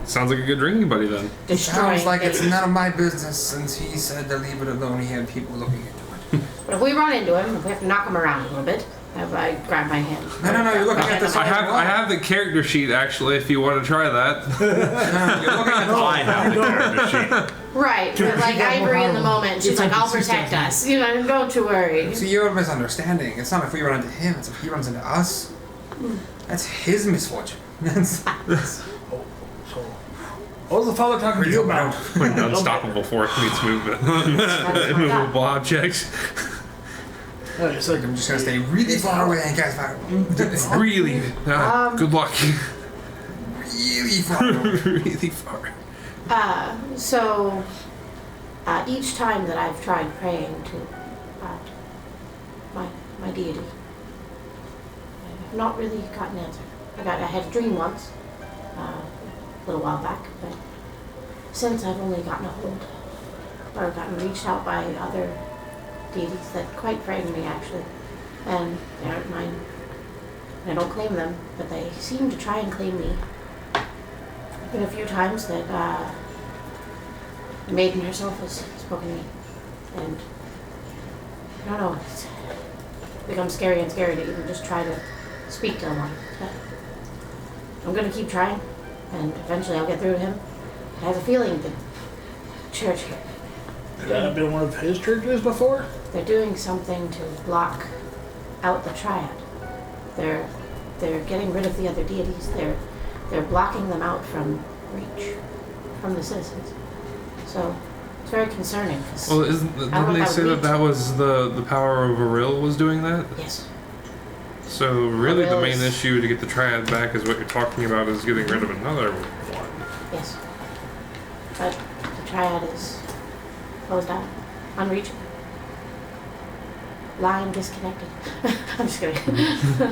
A: Sounds like a good drinking buddy then.
C: Destroying
D: Sounds like it's
C: things.
D: none of my business since he said to leave it alone. He had people looking into it.
C: But if we run into him, if we have to knock him around a little bit, I grab my hand.
D: No, you're looking at this.
A: I have the character sheet actually. If you want to try that.
D: You're looking at
B: I have the character sheet.
C: Right, but like Ivory in the moment, she's like, I'll protect us. You know, don't you worry.
D: See, you're misunderstanding. It's not if we run into him, it's if he runs into us. That's his misfortune. That's
E: So, what was the father talking to you about?
A: When an unstoppable force meets movement. Immovable objects.
E: Hey, it's like,
D: I'm just gonna stay really far away and guys far.
A: Really. Good luck.
D: Really far away.
A: Really far.
C: So, each time that I've tried praying to my deity, I've not really gotten an answer. I had a dream once, a little while back, but since I've only gotten a hold, or gotten reached out by other deities that quite frighten me actually, and they aren't mine. I don't claim them, but they seem to try and claim me. There's been a few times that the maiden herself has spoken to me, and I don't know, it's become scary and scary to even just try to speak to one. But I'm gonna keep trying, and eventually I'll get through to him. I have a feeling that the church here,
E: have that been one of his churches before?
C: they're doing something to block out the triad. They're getting rid of the other deities. They're blocking them out from reach from the citizens. So it's very concerning. 'Cause
A: Well,
C: I
A: didn't
C: don't
A: they
C: have
A: say
C: reach.
A: that was the power of Ariel was doing that?
C: Yes.
A: So really the main
C: Aril's-
A: issue to get the triad back is what you're talking about is getting rid of another one.
C: Yes. But the triad is closed out, unreachable. Line disconnected. I'm just kidding.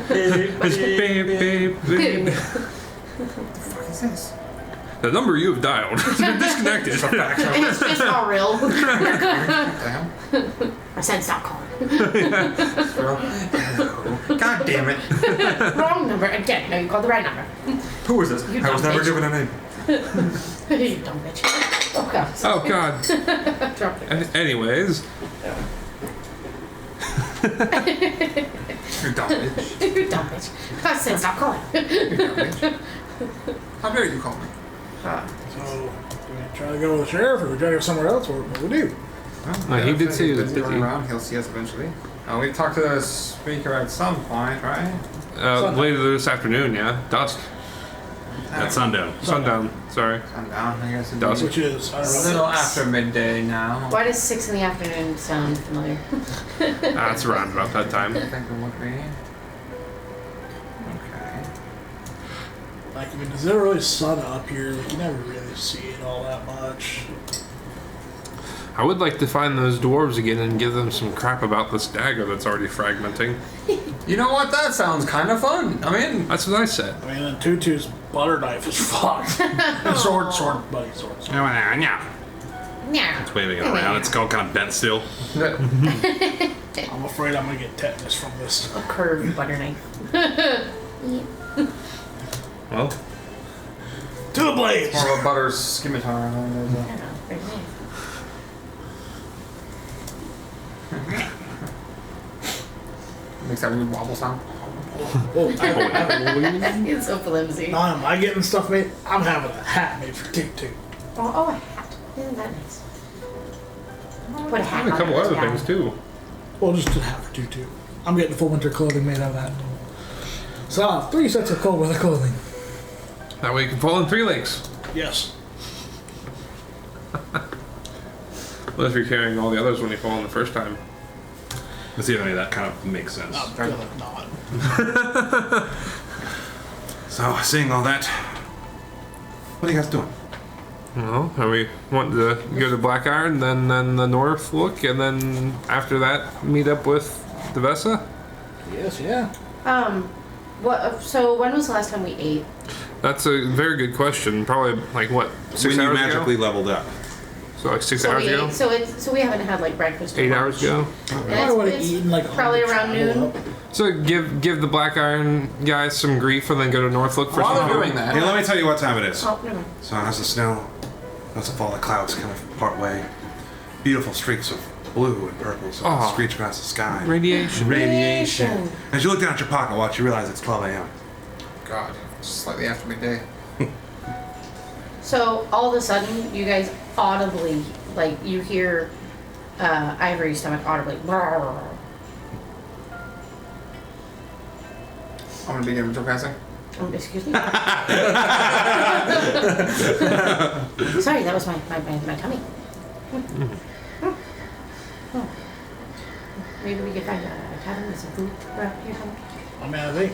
A: Babe, babe, babe.
D: What the fuck is this?
A: The number you have dialed has been disconnected.
C: It's just not real.
D: What the hell?
C: I said stop calling.
D: Hello. God damn it.
C: Wrong number again. No, you called the right number.
D: Who is this?
C: You
D: I was
C: dumb
D: never
C: bitch.
D: given a name.
C: You dumb bitch. Oh god.
A: Oh God.
C: Drop it.
A: Anyways,
D: You dumb bitch.
C: You dumb bitch. I said stop calling.
D: You dumb bitch. How dare you call me?
E: So, do we try to go with the sheriff, or we try to go somewhere else, or what do we do?
D: Well,
A: he did
D: if
A: say he
D: he's
A: was busy.
D: running around. He'll see us eventually. We talked to the speaker at some point, right?
A: later this afternoon. Yeah, dusk,
B: At sundown.
A: sundown. Sorry,
D: Sundown, I guess.
A: Dusk.
E: Which is, I
D: A
E: don't know.
D: little after midday now.
C: Why does 6 in the afternoon sound familiar?
A: that's around about that time.
D: I think it would be. Okay.
E: Like, I mean, does it really sun up here? Like, you never really see it all that much.
A: I would like to find those dwarves again and give them some crap about this dagger that's already fragmenting.
D: You know what? That sounds kind of fun. I mean,
A: That's what I said.
E: I mean, and Tutu's butter knife is fucked. And sword, buddy, sword.
B: Yeah.
C: Yeah.
B: It's waving it around. It's all kind of bent still.
E: I'm afraid I'm gonna get tetanus from this.
C: A curved butter knife.
A: Well,
E: To the blades!
D: more of a butter scimitar.
C: I don't know. Pretty nice.
D: Makes that weird wobble sound.
E: Oh,
C: It's so flimsy.
E: am I getting stuff made? I'm having a hat made for Tutu.
C: Oh, a hat. Isn't that nice? Put a hat
A: and a
C: on
A: couple
C: it,
A: other
C: yeah.
A: things too.
E: Well, just a hat for Tutu. I'm getting full winter clothing made out of that. So I'll have 3 sets of cold weather clothing.
A: That way you can fall in 3 lakes.
E: Yes.
A: Well, if you're carrying all the others when you fall in the first time.
B: Let's see if any of that kind of makes sense.
E: I'm gonna not.
B: So, seeing all that, what are you guys doing?
A: Well, are we wanting to go to Black Iron, then the North look, and then after that meet up with the Vesa?
E: Yes, yeah.
C: What? So when was the last time we ate?
A: That's a very good question. Probably like what, 6
B: When you
A: hours
B: magically
A: ago?
B: leveled up.
A: So like 6
C: So
A: hours
C: we
A: ago?
C: ate. So we haven't had like breakfast. or
A: 8 hours
C: lunch.
A: ago?
C: And
E: I would have
C: it's
E: eaten like
C: probably around noon.
A: So give the Black Iron guys some grief and then go to North look for
D: While
A: some
D: they're doing
A: food.
D: that,
B: Hey, let me tell you what time it is.
C: Oh, never mind.
B: So as the snow starts to fall, the clouds kind of part way. Beautiful streaks of blue and purple so
A: Aw.
B: screech across the sky.
A: Radiation.
B: Radiation. As you look down at your pocket watch, you realize it's 12 a.m.
D: God, slightly after midday.
C: So all of a sudden, you guys audibly, like, you hear Ivory's stomach audibly.
D: I'm gonna begin ritual casting.
C: Excuse me. Sorry, that was my tummy. Oh. Maybe we could find a tavern with some food around here somewhere.
E: I mean, I think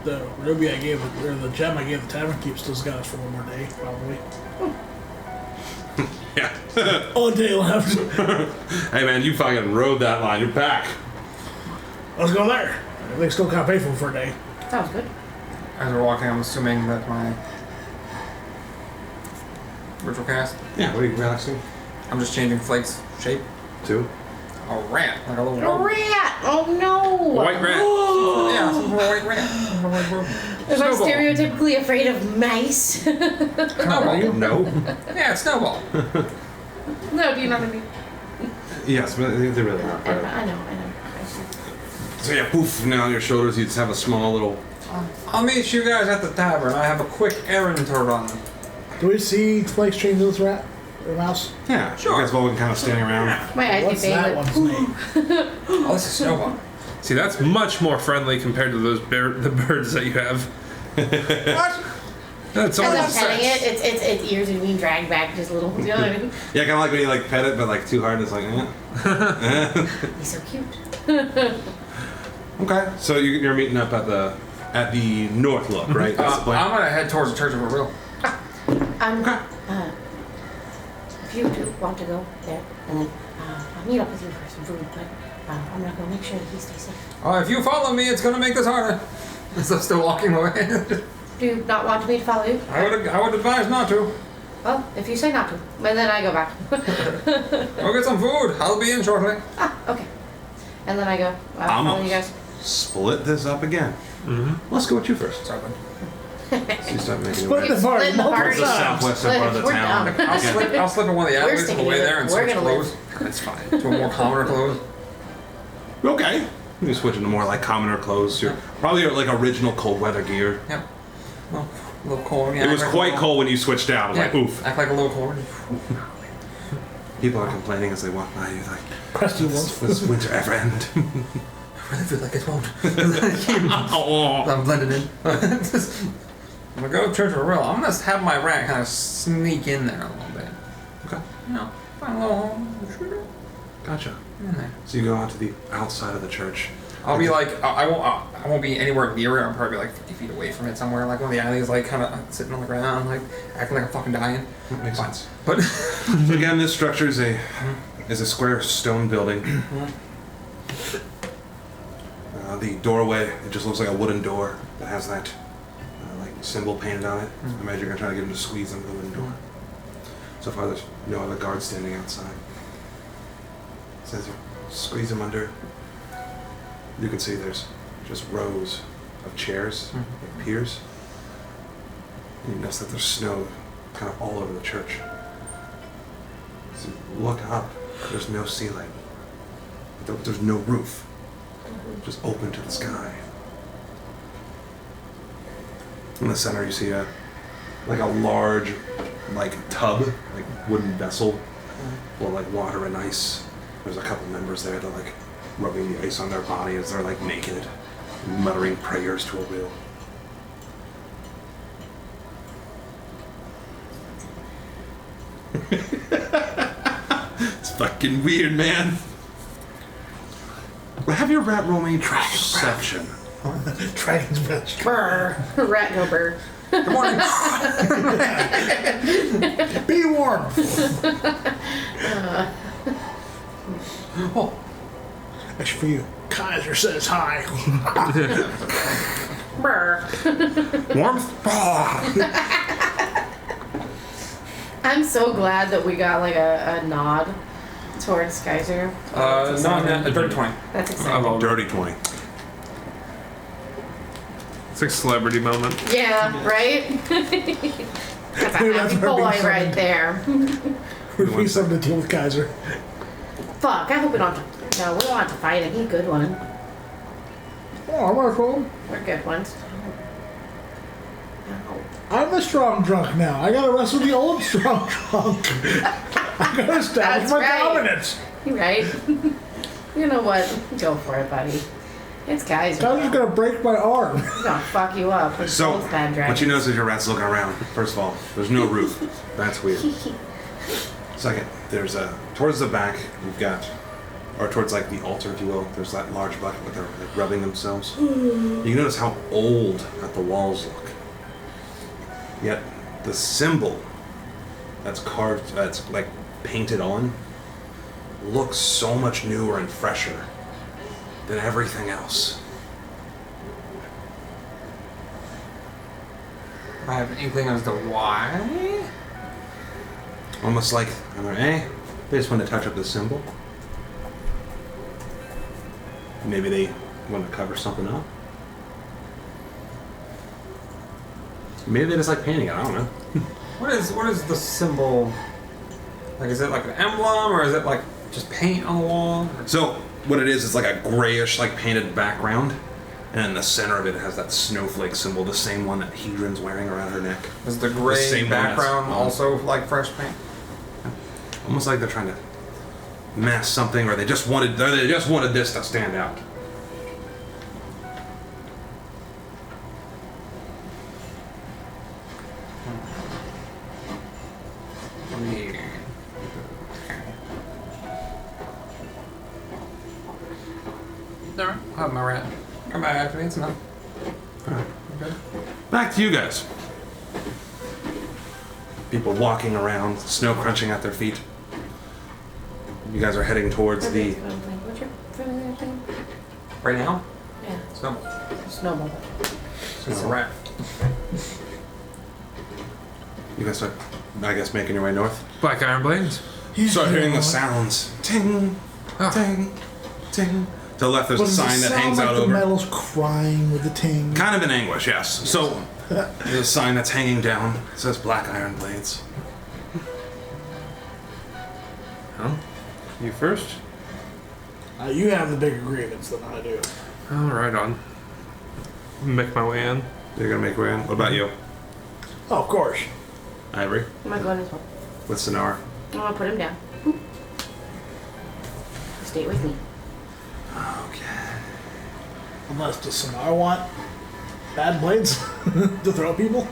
E: the ruby I gave, or the gem I gave the tavern keep still's got us for one more day, probably.
B: Yeah.
E: All day left.
B: Hey man, you fucking rode that line. You're back.
E: Let's go there. They still can't pay for a day.
C: Sounds good.
D: As we're walking, I'm assuming that my ritual cast.
B: Yeah, what are you relaxing?
D: I'm just changing Flake's shape.
B: 2.
D: A rat, like a little
C: A
D: robe.
C: rat! Oh no!
A: White rat.
D: Yeah, some little white rat.
C: Am I
A: Snowball.
C: stereotypically afraid of mice?
D: Snowball.
B: No.
D: Yeah, it's Snowball.
C: No, do you know what I mean?
B: Yes, but they're really not.
C: I know.
B: So yeah, poof, now on your shoulders you just have a small little...
D: I'll meet you guys at the tavern. I have a quick errand to run.
E: Do we see Flake's chained to this rat? Or mouse?
B: Yeah,
D: Sure.
B: you guys all kind of standing around.
C: My eyes
E: What's
C: get
E: that
C: big.
E: one's name?
D: Oh, this is Snowball.
A: See, that's much more friendly compared to the birds that you have.
D: What?
A: That's
C: As I'm
A: almost
C: petting it, its ears are being dragged back just a little. You know what I mean?
B: Yeah, kind of like when you like pet it, but like too hard, it's like, eh.
C: He's so cute.
B: Okay. So you're meeting up at the North Look, right? That's the
D: I'm
B: plan.
D: gonna head towards the Church of Real.
C: If you do want to go there, and then I'll meet up with you for some food, but I'm gonna go make sure that he stays safe.
D: Oh, if you follow me, it's gonna make this harder. So still walking away.
C: Do you not want me to follow you?
D: I would advise not to.
C: Well, if you say not to. And then I go back.
D: Go get some food. I'll be in shortly.
C: Okay. And then I go, follow you guys.
B: Split this up again. Mm-hmm. Let's go with you first.
D: Sorry, bud.
B: So you start making
E: Split the party
C: Split the
E: multiple
C: party.
B: the
E: times.
B: southwestern part of the
C: We're
B: town.
C: done.
D: I'll slip in one of the alleyways on
C: sticking
D: the way
C: to it.
D: there and
C: We're
D: switch
C: gonna
D: clothes. That's fine. To a more commoner clothes.
B: Okay. You switch into more like commoner clothes. Probably your like original cold weather gear.
D: Yep. Well, a little cold. Yeah,
B: It was
D: act like
B: quite
D: a little-
B: cold when you switched out. I was like,
D: Yeah,
B: oof.
D: act like a little cold.
B: People are complaining as they walk by. You're like,
E: Crusty ones.
B: this winter ever end?
D: I really feel like it won't.
B: Oh.
D: I'm blended in. I'm gonna go to church for real. I'm gonna have my rat kind of sneak in there a little bit.
B: Okay.
D: You know, find a little home.
B: Gotcha.
D: In there.
B: So you go out to the outside of the church.
D: I'll be like, I won't be anywhere near it. I'll probably be like 50 feet away from it somewhere, like one of the alleys, like kind of sitting on the ground, like acting like I'm fucking dying.
B: That makes sense.
D: But
B: So again, this structure is a square stone building. The doorway, it just looks like a wooden door that has that like symbol painted on it. I imagine you're gonna try to get him to squeeze under the wooden door. So far, there's no other guards standing outside. Says you squeeze him under. You can see there's just rows of chairs, like piers. And you notice that there's snow kind of all over the church. So you look up, there's no ceiling. There's no roof. Just open to the sky. In the center you see a large tub, like wooden vessel full of like water and ice. There's a couple members there that are like rubbing the ice on their body as they're like naked, muttering prayers to a wheel. It's fucking weird, man. Have your rat roll me perception.
E: Dragon's breath.
C: Brr. Rat go brr.
D: good morning.
E: Be warm.
D: Oh,
E: Actually, for you, Kaiser says hi.
C: Brr.
B: Warmth?
C: I'm so glad that we got like a nod towards Kaiser.
D: no, a dirty 20.
C: That's
A: I
C: exciting.
A: love it.
B: Dirty 20.
A: It's like a celebrity moment.
C: Yeah, right? That's a
E: That's
C: happy
E: our
C: boy
E: big
C: right
E: son.
C: there.
E: Would be something to deal with Kaiser.
C: Fuck, I hope we don't have to. No, we don't have to fight him. He's a good one.
E: Oh, I'm gonna call him.
C: We're good ones.
E: I'm the strong drunk now. I gotta wrestle the old strong drunk. I gotta establish
C: That's
E: my
C: right.
E: dominance.
C: You right? You know what? Go for it, buddy. It's Kaiser.
E: Kaiser's gonna break my arm.
C: He's gonna fuck you up with
B: So,
C: both bad dragons.
B: what you notice is your rat's looking around. First of all, there's no roof. That's weird. Second, there's towards the back, you've got, or towards like the altar, if you will, there's that large bucket where they're like rubbing themselves. You can notice how old that the walls look. Yet, the symbol that's carved, that's like painted on, looks so much newer and fresher than everything else.
D: I have an inkling as to why.
B: Almost like, they just want to touch up the symbol. Maybe they want to cover something up. Maybe they just like painting it, I don't know.
D: What is the symbol? Like, is it like an emblem or is it like just paint on the wall?
B: So, what it is like a grayish, like painted background. And in the center of it has that snowflake symbol, the same one that Hedron's wearing around her neck.
D: Is the gray
B: same one that's
D: background
B: on-
D: also like fresh paint?
B: Almost like they're trying to mask something, or they just wanted this to stand out.
D: Weird. Alright, I'll have my rat. Come back after me, it's enough. Okay.
B: Back to you guys. People walking around, snow crunching at their feet. You guys are heading towards the.
C: What's your thing?
D: Right now?
C: Yeah,
D: Snowball.
C: snowball.
D: It's a rat.
B: You guys start, I guess, making your way north.
A: Black iron blades.
B: Start hearing the sounds. Ting, ting, ting. To the left, there's a sign that hangs out
E: the
B: over.
E: metal's crying with the ting.
B: Kind of in anguish, yes. So there's a sign that's hanging down. It says Black Iron Blades.
A: Huh? You first?
E: You have the bigger grievance than I do.
A: Oh, right on. Make my way in.
B: You're gonna make your way in. What about you,
E: Oh, of course.
B: Ivory?
C: I'm gonna go in as well.
B: With Sonara?
C: I'm gonna put him down. Boop. Stay with me.
B: Okay.
E: Unless does Sonar want bad blades to throw at people?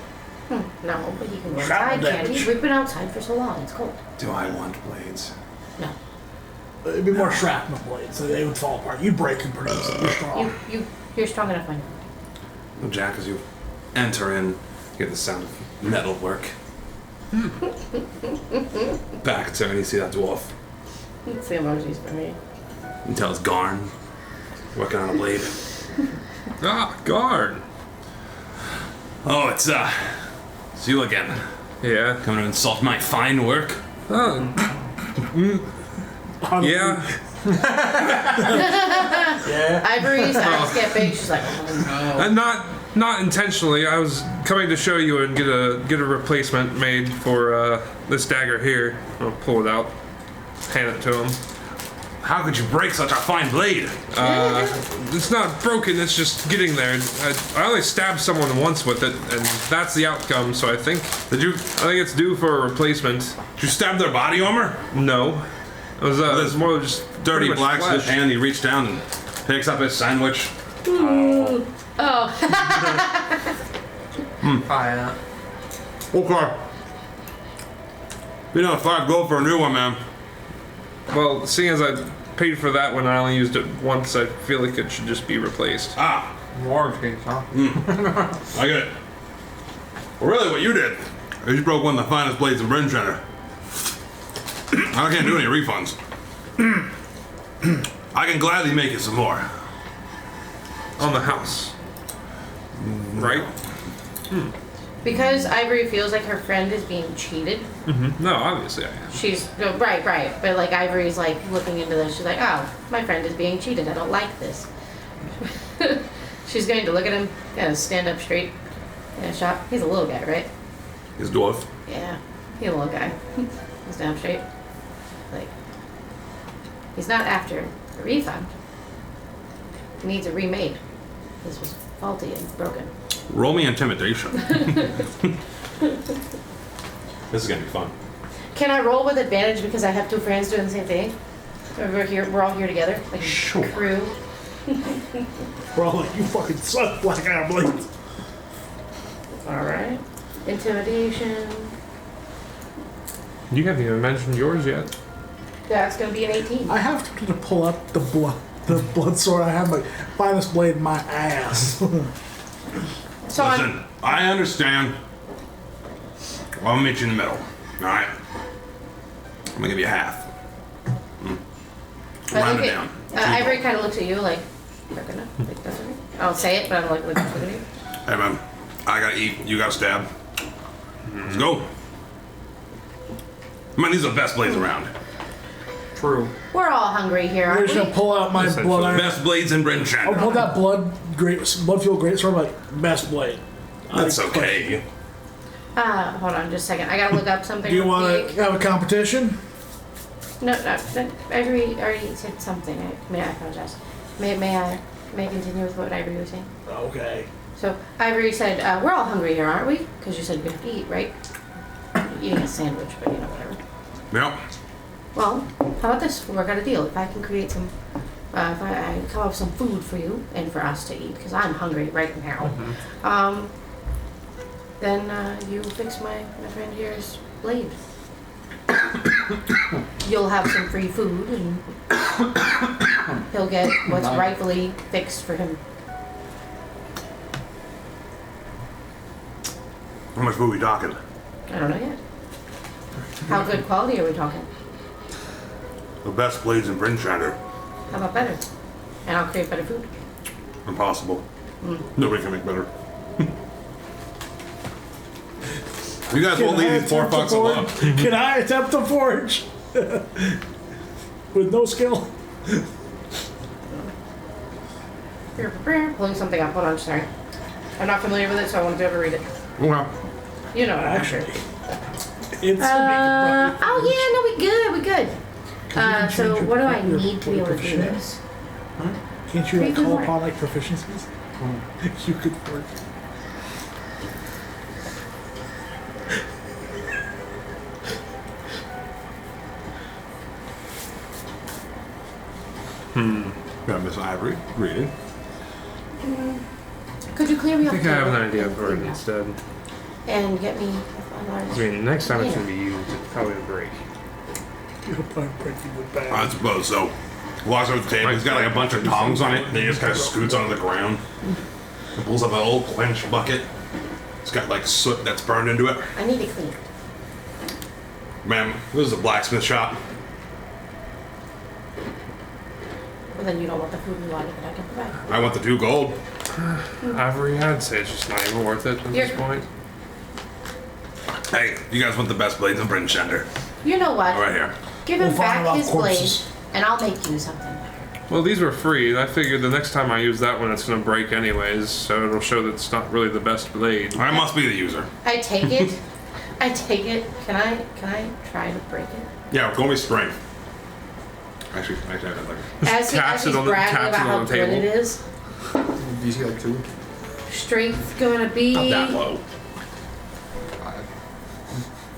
C: No, but he can go
E: Shrapnel
C: outside, can't
E: damage.
C: he? We've been outside for so long, it's cold.
B: Do I want blades?
C: No.
E: It'd be more shrapnel blades, so they would fall apart. You'd break them pretty easily. You're strong.
C: You're strong enough, man.
B: Well, Jack, as you enter in, you get the sound of metal work. Back turn, you see that dwarf.
C: It's the emojis for me.
B: You tell it's Garn, working on a blade.
A: Ah, guard.
B: Oh, it's you again.
A: Yeah.
B: Coming to insult my fine work?
A: Oh, yeah.
E: Yeah.
C: Ivory's eyes get big. She's like, oh no.
A: Not intentionally. I was coming to show you and get a replacement made for this dagger here. I'll pull it out, hand it to him.
B: How could you break such a fine blade?
A: It's not broken. It's just getting there. I only stabbed someone once with it, and that's the outcome. So I think I think it's due for a replacement.
B: Did you stab their body armor?
A: No, it was more of just
B: Dirty
A: pretty much
B: blacksmith
A: flesh.
B: hand, he reached down and picks up his sandwich.
C: Oh.
D: Fire.
B: Okay. You know, 5 gold for a new one, man.
A: Well, seeing as I paid for that one, I only used it once. I feel like it should just be replaced.
B: Ah,
D: Warg piece, huh?
B: I get it. Well, really, what you did is you broke one of the finest blades in Bryn Center. I can't do any refunds. I can gladly make you some more.
A: On the house, right?
C: Because Ivory feels like her friend is being cheated.
A: No, obviously I am.
C: She's no, right. But like Ivory's like looking into this. She's like, oh, my friend is being cheated. I don't like this. She's going to look at him, kind of stand up straight, and shop. He's a little guy, right?
B: His dwarf.
C: Yeah, he's a little guy. He's stand up straight. Like, he's not after a refund. He needs a remade. This was faulty and broken.
B: Roll me intimidation. This is gonna be fun.
C: Can I roll with advantage because I have 2 friends doing the same thing? We're all here together, like a
B: Sure.
C: crew.
E: We're all like, you fucking suck, Black Iron Blades.
C: All right. Intimidation.
A: You haven't even mentioned yours yet.
C: That's gonna be an 18.
E: I have to pull up the blood sword I have, like, finest blade in my ass.
C: So I'm,
B: Listen, I understand. Well, I'll meet you in the middle. Alright? I'm gonna give you half. Round it down.
C: Ivory kind of looks at you like, "Fuck enough." Like, that's okay. I'll say it, but I'm like, looking at you.
B: Hey man, I gotta eat, you gotta stab. Let's go. Man, these are the best blades around.
D: True.
C: We're all hungry here,
E: I'm
C: aren't
E: just gonna
C: we?
E: pull out my
A: Essentially.
E: blood iron.
B: Best blades in Bryn
E: I'll pull
B: Chandra.
E: that blood fuel great sword, like, best blade.
B: That's
E: I-
B: okay.
C: Hold on just a second. I gotta look up something.
E: Do you
C: real
E: want
C: quick.
E: to have a competition?
C: No, Ivory already said something. I apologize. May I continue with what Ivory was saying?
E: Okay.
C: So Ivory said, "We're all hungry here, aren't we? Because you said we have to eat, right? Eating a sandwich, but you know whatever."
B: Yep.
C: Well, how about this? We'll work out a deal. If I can create some, if I come up with some food for you and for us to eat, because I'm hungry right now. Then you fix my friend here's blade. You'll have some free food, and he'll get what's rightfully fixed for him.
B: How much food we talking?
C: I don't know yet. How good quality are we talking?
B: The best blades in Bryn Chandra.
C: How about better? And I'll create better food.
B: Impossible. Nobody can make better. You guys won't leave these poor fucks alone.
E: Can I attempt to forge? With no skill?
C: Pulling something up. Hold on, sorry. I'm not familiar with it, so I wanted to ever read it.
B: Well,
C: You know what I'm
E: Actually,
C: after.
E: it's
C: Oh yeah, no, we good. So what do I need to be able to do this?
E: Can't you like
C: Three,
E: call
C: four.
E: upon like proficiencies? You could forge.
B: got Miss Ivory reading.
C: Could you clear me
A: I
C: up?
A: think I have an idea for it instead.
C: And get me.
A: I mean, next time it's gonna be used, it's probably a break.
E: You'll probably break you with bad.
B: I suppose so. Walks over to the table. He's got like a bunch of tongs on it. And he just kind of scoots onto the ground. And pulls up an old quench bucket. It's got like soot that's burned into it.
C: I need it clean.
B: Ma'am, this is a blacksmith shop.
C: Well, then you don't want the food and water that I can provide.
B: I want the 2 gold.
A: Ivory, I'd say it's just not even worth it at this
C: Here.
A: point.
B: Hey, you guys want the best blades in Brynchender?
C: You know what?
B: Right here.
C: Give him
E: We'll find
C: back
E: out
C: his blade,
E: corpses.
C: and I'll make you something better.
A: Well, these were free. I figured the next time I use that one, it's gonna break anyways, so it'll show that it's not really the best blade.
B: I must be the user.
C: I take it. I take it. Can I try to break it?
B: Yeah, call me strength. Actually, I don't like it.
C: As
A: Taps
C: he's
A: it on the-
C: bragging
A: taps
C: about
A: it
C: how
A: on the
C: good
A: table.
C: it is,
D: Do you see like 2?
C: strength's gonna be.
B: Not that low.
D: 5.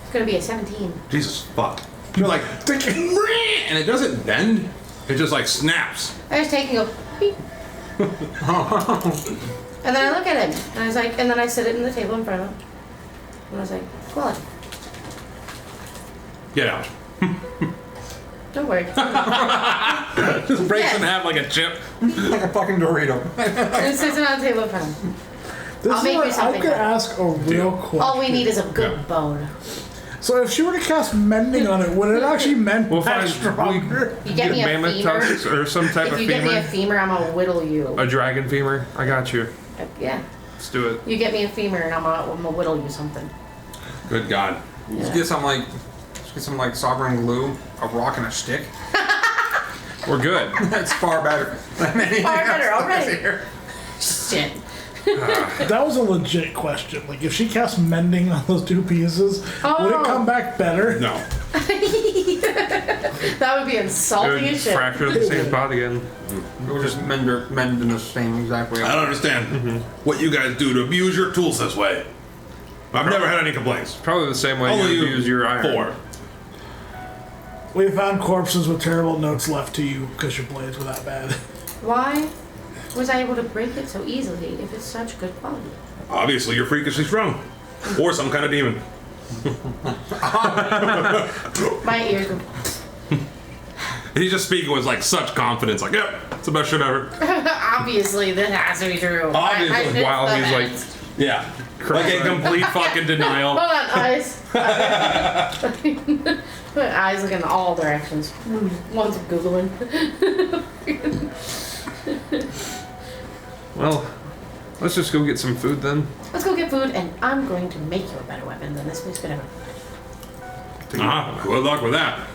C: It's gonna be a 17.
B: Jesus fuck. You're like, and it doesn't bend. It just like snaps.
C: I was taking a beep. And then I look at him, and I was like, and then I sit it in the table in front of him, and I was like, quality.
B: Get out.
C: Don't worry.
B: Just breaks in half like a chip.
D: Like a fucking Dorito.
C: And it sits it on the table in front of him.
E: This
C: I'll
E: is
C: make you
E: where I
C: something
E: could
C: better.
E: ask a real question.
C: All we need is a good
B: Yeah.
C: bone.
E: So if she were to cast mending on it, would it actually mend
A: We'll
E: back
A: find
E: stronger?
C: You get me a
A: mammoth
C: femur.
A: tusks or some type
C: If
A: of
C: you get me a
A: femur.
C: femur, I'm gonna whittle you.
A: A dragon femur. I got you.
C: Yeah.
A: Let's do it.
C: You get me a femur, and I'm gonna whittle you something.
B: Good God.
D: Just get some like sovereign glue, a rock and a stick.
A: We're good.
D: That's far better than anything
C: Far better,
D: else
C: alright.
D: here.
C: Shit.
E: That was a legit question. Like, if she cast mending on those 2 pieces, would
C: Oh.
E: it come back better?
B: No.
C: That would be
A: It
C: insulting
A: would
C: as shit.
A: fracture the same spot again.
D: We'll just mend in the same exact way.
B: I don't understand what you guys do to abuse your tools this way. I've never had any complaints.
A: Probably the same way
B: Only
A: you use your iron.
B: 4.
E: We found corpses with terrible notes left to you because your blades were that bad.
C: Why was I able to break it so easily if it's such good quality?
B: Obviously, you're freakishly strong. Or some kind of demon.
C: My ears go.
B: He's just speaking with like such confidence, like, yep, it's the best shit ever.
C: Obviously, that has to be true.
B: Obviously,
C: it's
A: while
C: the
A: he's like-
C: best.
B: Yeah. Like in complete fucking denial.
C: Hold on, eyes. My eyes look in all directions. One's googling.
A: Well, let's just go get some food then.
C: Let's go get food, and I'm going to make you a better weapon than this place could ever.
B: Good luck with that.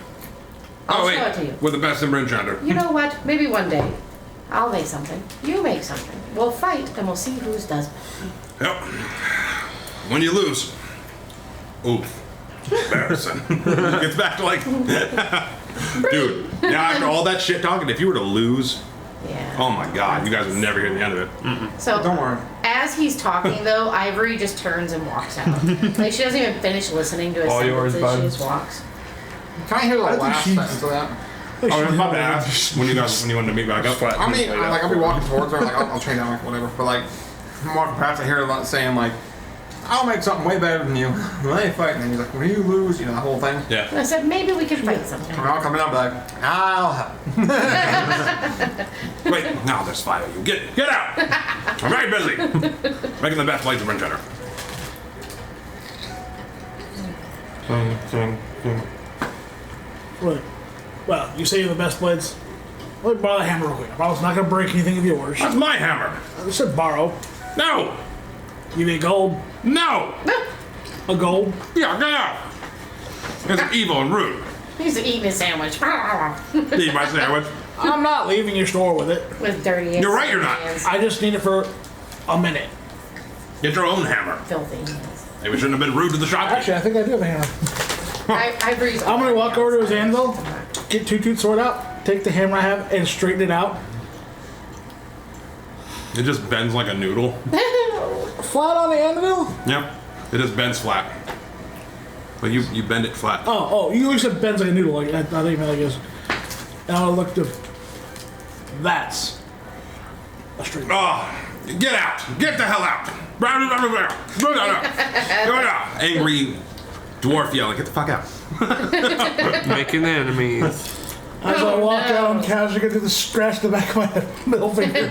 C: I'll
B: Oh,
C: show it to
B: wait.
C: you.
B: We're the best in Brynchender.
C: You know what? Maybe one day, I'll make something. You make something. We'll fight, and we'll see whose does better.
B: Yep. When you lose. Oof. Embarrassing. Gets back to like. Dude, now after all that shit talking, if you were to lose,
C: Yeah.
B: oh my god, you guys would never hear the end of it.
C: So
D: Don't worry.
C: as he's talking, though, Ivory just turns and walks out. Like she doesn't even finish listening to his
A: All yours,
C: sentences. She
A: bud.
C: just walks.
D: Can I hear the
E: think
D: last
E: she's-
D: sentence of that?
B: Oh, my bad. When you wanted to meet back up.
D: I mean, like I'll be walking towards her, like I'll train down, like whatever. But like, I'm walking past, I hear her saying like, "I'll make something way better than you." When they fight, and then he's like, "When you lose," you know, the whole thing.
C: And
B: Yeah.
C: I said, maybe we could fight sometime.
D: And I'll come in, I'll be like, "I'll help."
B: Wait, no, there's 5 of you. Get out! I'm very busy. Making the best blades of Brynchender.
E: Right. Well, you say you're the best blades. Let me borrow the hammer real quick. I promise I'm not going to break anything of yours.
B: That's my hammer.
E: I said borrow.
B: No!
E: Give me gold.
B: No!
E: A gold?
B: Yeah, get out! It's evil and rude.
C: He's eating his sandwich.
B: Eat my sandwich.
E: I'm not leaving your store with it.
C: With dirty
B: You're right, you're not.
C: hands.
E: I just need it for a minute.
B: Get your own hammer.
C: Filthy hands.
B: Maybe we shouldn't have been rude to the shopkeeper.
E: Actually, I think I do have a hammer.
C: Ivory's
E: I'm gonna walk over to his anvil, get Toot sword out, take the hammer I have, and straighten it out.
B: It just bends like a noodle.
E: Flat on the anvil?
B: Yep. It just bends flat. But you bend it flat.
E: Oh, you always said bends like a noodle. Like I think you meant like this. And I'll look to. That's a straight.
B: Oh, get out! Get the hell out! Angry dwarf yelling, get the fuck out.
A: Making enemies.
E: As I walk out, I'm casually gonna do the scratch the back of my head, middle finger.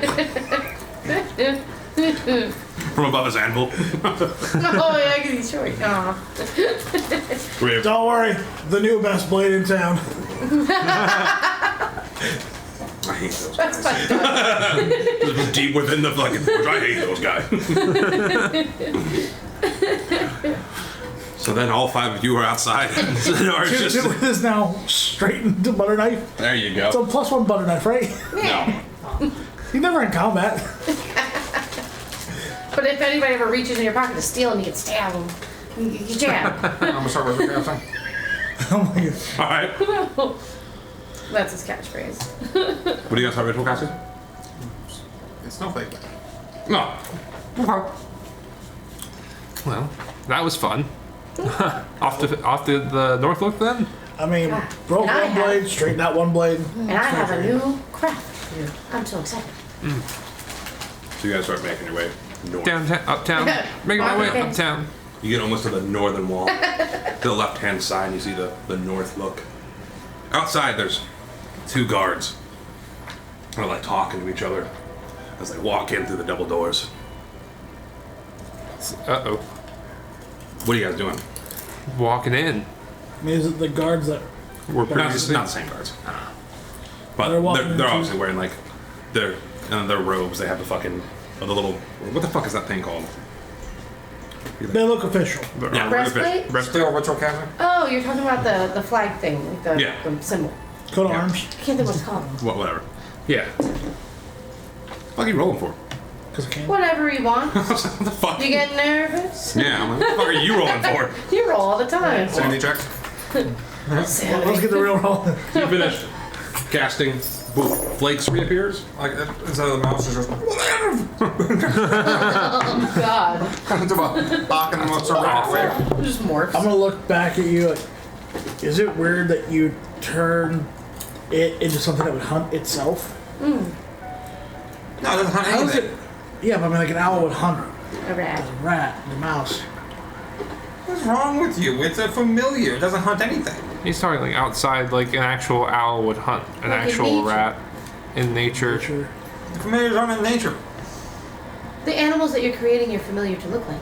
B: From above his anvil.
C: Oh yeah, because he's short. Aw.
E: Don't worry, the new best blade in town.
B: I hate those
C: That's
B: guys.
C: fucked up.
B: Just deep within the fucking forge. I hate those guys. So then all 5 of you are outside. Or
E: Toot
B: just,
E: is now straightened to butter knife.
B: there you go.
E: So +1 butter knife, right?
B: No.
E: He's never in combat.
C: But if anybody ever reaches in your pocket to steal and you can stab them, you jab.
D: I'm gonna start with the thing.
E: Oh my god.
B: All right.
C: That's his catchphrase.
B: What do you guys have ritual casting?
D: It's snowflake.
B: No. Okay.
A: Well, that was fun. off to the North Look then?
E: I mean, broke
C: And I
E: one
C: have-
E: blade, straightened out one blade.
C: And I have a new craft for you. I'm so excited.
B: So you guys start making your way north.
A: Downtown, uptown. Making my way uptown.
B: You get almost to the northern wall. To the left-hand side, you see the North Look. Outside, there's 2 guards. They're like talking to each other as they walk in through the double doors.
A: Uh-oh.
B: What are you guys doing?
A: Walking in.
E: I mean, is it the guards that
A: We're
B: Not,
A: previously...
B: not the same guards. But
E: They're walking
B: they're
E: into-
B: obviously wearing like their robes. They have the fucking the little what the fuck is that thing called?
E: they look official?
B: Yeah,
C: Breastplate?
D: Still ritual casting?
C: Oh, you're talking about the flag thing, like the,
B: Yeah.
C: the symbol.
E: Coat of
B: Yeah.
E: arms?
C: I can't think what it's called.
B: Whatever.
A: Yeah.
B: What are you rolling for?
E: Because I can't.
C: Whatever you want.
B: What the fuck?
C: You get nervous?
B: Yeah, I'm like, what the fuck are you rolling for?
C: You roll all the time.
D: Sandy check.
E: Let's get the real roll.
B: You finished casting. Boom. Flakes reappears.
D: Like, instead of the mouse, it's just.
C: Oh God.
D: It's about barking the mouse around.
C: Just morphs.
E: I'm gonna look back at you. Like, is it weird that you turn it into something that would hunt itself?
D: No, it doesn't hunt
E: How is
D: anything.
E: it? Yeah, but I mean, like an owl would hunt
C: A rat.
E: a rat, the mouse.
D: What's wrong with you? It's a familiar. It doesn't hunt anything.
A: He's talking like outside, like an actual owl would hunt an
C: Like in
A: actual
C: nature.
A: rat in nature.
E: Sure.
D: The familiars aren't in nature.
C: The animals that you're creating, you're familiar to look like.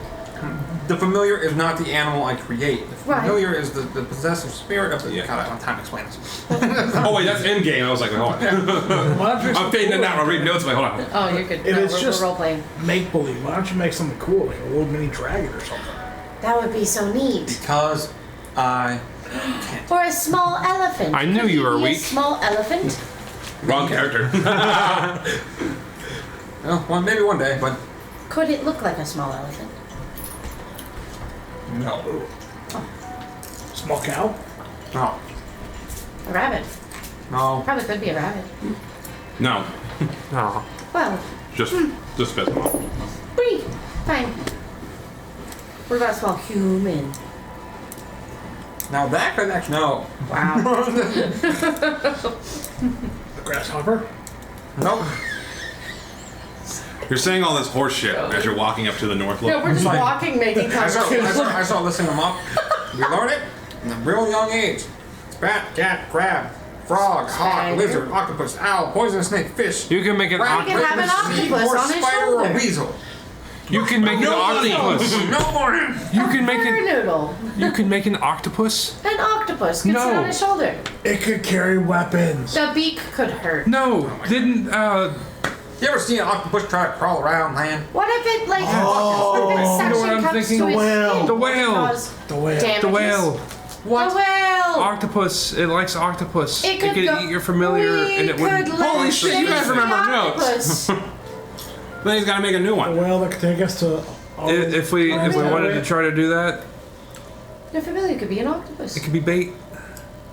D: The familiar is not the animal I create. The
C: Right.
D: familiar is the possessive spirit of the.
B: Yeah.
D: God, I don't have time to explain this.
B: Oh wait, that's in game. I was like, hold on.
E: Why don't you
B: I'm fading it now. I'm reading notes. Like, hold on.
C: Oh, you're good.
E: If
C: No,
E: it's
C: we're
E: just-
C: role playing.
E: make believe? Why don't you make something cool, like a little mini dragon or something?
C: That would be so neat.
D: Because I.
C: Or a small elephant.
A: I knew
C: Could
A: you
C: he
A: were
C: be a
A: weak.
C: small elephant.
B: Wrong character.
D: Well, maybe one day, but
C: Could it look like a small elephant?
D: no.
E: Small cow?
D: No.
C: A rabbit.
D: No.
C: Probably could be a rabbit.
B: No,
A: Oh.
C: Well,
B: just spit them off.
C: pretty fine. What about a small human?
D: Now that could actually. No.
C: Wow.
E: A grasshopper?
D: Nope.
B: You're saying all this horse shit as you're walking up to the North
C: No,
B: Look.
C: we're just
D: Fine.
C: walking, making
D: I
C: conversation.
D: saw listening them up. We learn it in a real young age. Bat, cat, crab, frog, hawk,
C: Spider.
D: lizard, octopus, owl, poisonous snake, fish.
A: You can make an
D: rat,
C: You can have an
D: raven,
C: octopus
D: horse,
C: on his
D: spider, or
C: shoulder.
D: weasel.
A: You can make an octopus.
D: No morning.
A: You can make
C: Fur
A: an
C: noodle.
A: you can make an octopus.
C: An octopus could sit
A: No.
C: on his shoulder.
E: It could carry weapons.
C: The beak could hurt.
A: No, didn't
D: You ever see an octopus try to crawl around land?
C: What if it like?
E: Oh.
C: What if its
A: You know what
C: suction
A: I'm
C: comes
A: thinking
C: to his
E: whale.
C: skin,
A: The
C: will it
A: whale.
C: cause
E: The whale.
C: damages?
A: The whale.
C: What? The whale.
A: Octopus. It likes octopus.
C: It could
A: could
C: go-
A: eat your familiar and it wouldn't.
B: Holy shit, you guys remember our notes. Then he's got to make a new
E: A
B: one.
E: whale that could take us to.
A: If we wanted to try to do that,
C: Your familiar could be an octopus.
A: it could be bait.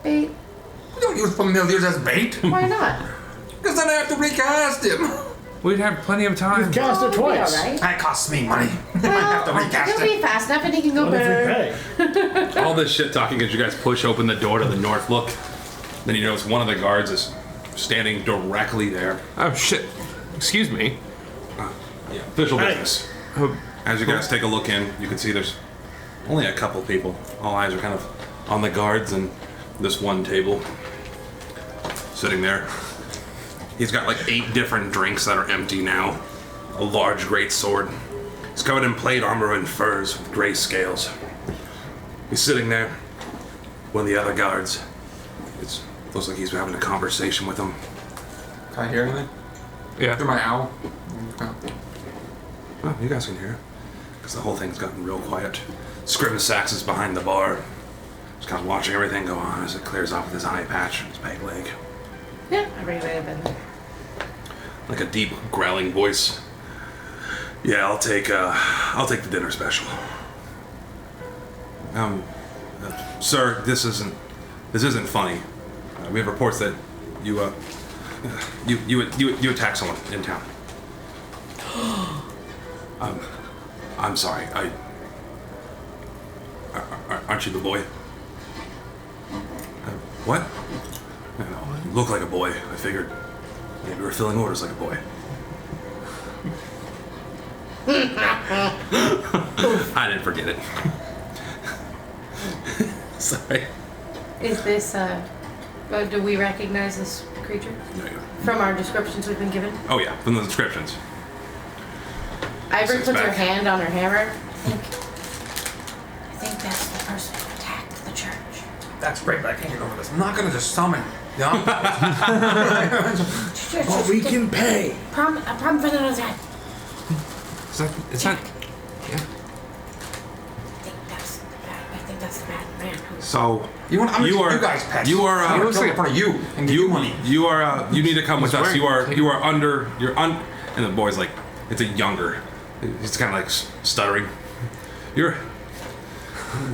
C: Bait.
D: We don't use familiars as bait.
C: Why not?
D: Because then I have to recast him.
A: We'd have plenty of time.
E: You've cast it
C: It'll be
E: twice.
C: alright.
D: That costs me money. I have to
C: Well,
D: recast
C: he'll be
D: him.
C: fast enough and he can go
E: What if
C: better.
E: we pay?
B: All this shit talking as you guys push open the door to the north look. Then you notice one of the guards is standing directly there.
A: Oh shit! Excuse me.
B: Yeah, official
E: Hey.
B: business.
A: Oh,
B: As you guys take a look in, you can see there's only a couple people. All eyes are kind of on the guards and this one table sitting there. He's got like 8 different drinks that are empty now. A large great sword. He's covered in plate armor and furs with gray scales. He's sitting there. One of the other guards. It looks like he's having a conversation with him.
D: Can I hear anything?
A: yeah.
D: Through my owl?
B: Oh, you guys can hear. Because the whole thing's gotten real quiet. Scrim Sachs is behind the bar. Just kind of watching everything go on as it clears off with his eye patch and his peg leg.
C: Yeah, I already might have been there.
B: Like a deep growling voice. Yeah, I'll take the dinner special. Sir, this isn't funny. We have reports that you attacked someone in town. I'm sorry. Aren't you the boy? What? No, you look like a boy. I figured maybe you were filling orders like a boy. I didn't forget it. Sorry.
C: Is this, do we recognize this creature?
B: No, yeah.
C: From our descriptions we've been given?
B: Oh yeah, from the descriptions.
C: Ivory
B: Sits
C: puts her
B: back.
C: hand on her hammer. I think that's the person who attacked the church.
D: That's great, but I can't get over this. I'm not gonna just summon. The octopus.
E: But we can pay.
C: A problem for another time.
A: Is that?
C: I think that's the bad man.
B: So
D: You want? I'm gonna
B: You
D: give
B: are-
D: you guys pets.
B: you are,
D: I'm gonna
A: looks
D: kill
A: like-
D: in front of you and give you money.
B: you need to come with us.
A: wearing-
B: You're and the boy's like, it's a younger. He's kind of like stuttering. You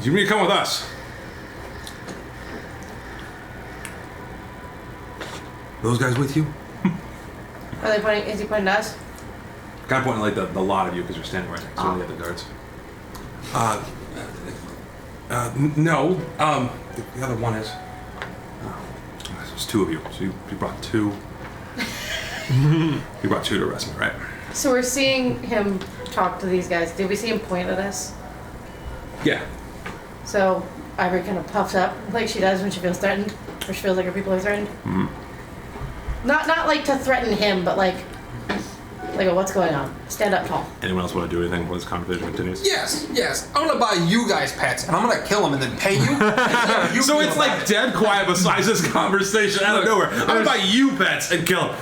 B: need to come with us. Those guys with you?
C: Are they pointing? Is he pointing to us?
B: Kind of pointing like the lot of you because you're standing right next to the other guards. No. The other one is. There's 2 of you. So you brought 2. You brought 2 to arrest me, right?
C: So we're seeing him talk to these guys. Did we see him point at us?
B: Yeah.
C: So Ivory kind of puffs up like she does when she feels threatened, or she feels like her people are threatened.
B: Mm-hmm.
C: Not like to threaten him, but like what's going on? Stand up tall.
B: Anyone else want to do anything before this conversation continues?
D: Yes. I'm gonna buy you guys pets, and I'm gonna kill them and then pay you. You
B: So
D: feel
B: it's
D: about
B: like
D: it.
B: dead quiet besides this conversation out of nowhere. I'm gonna buy you pets and kill them.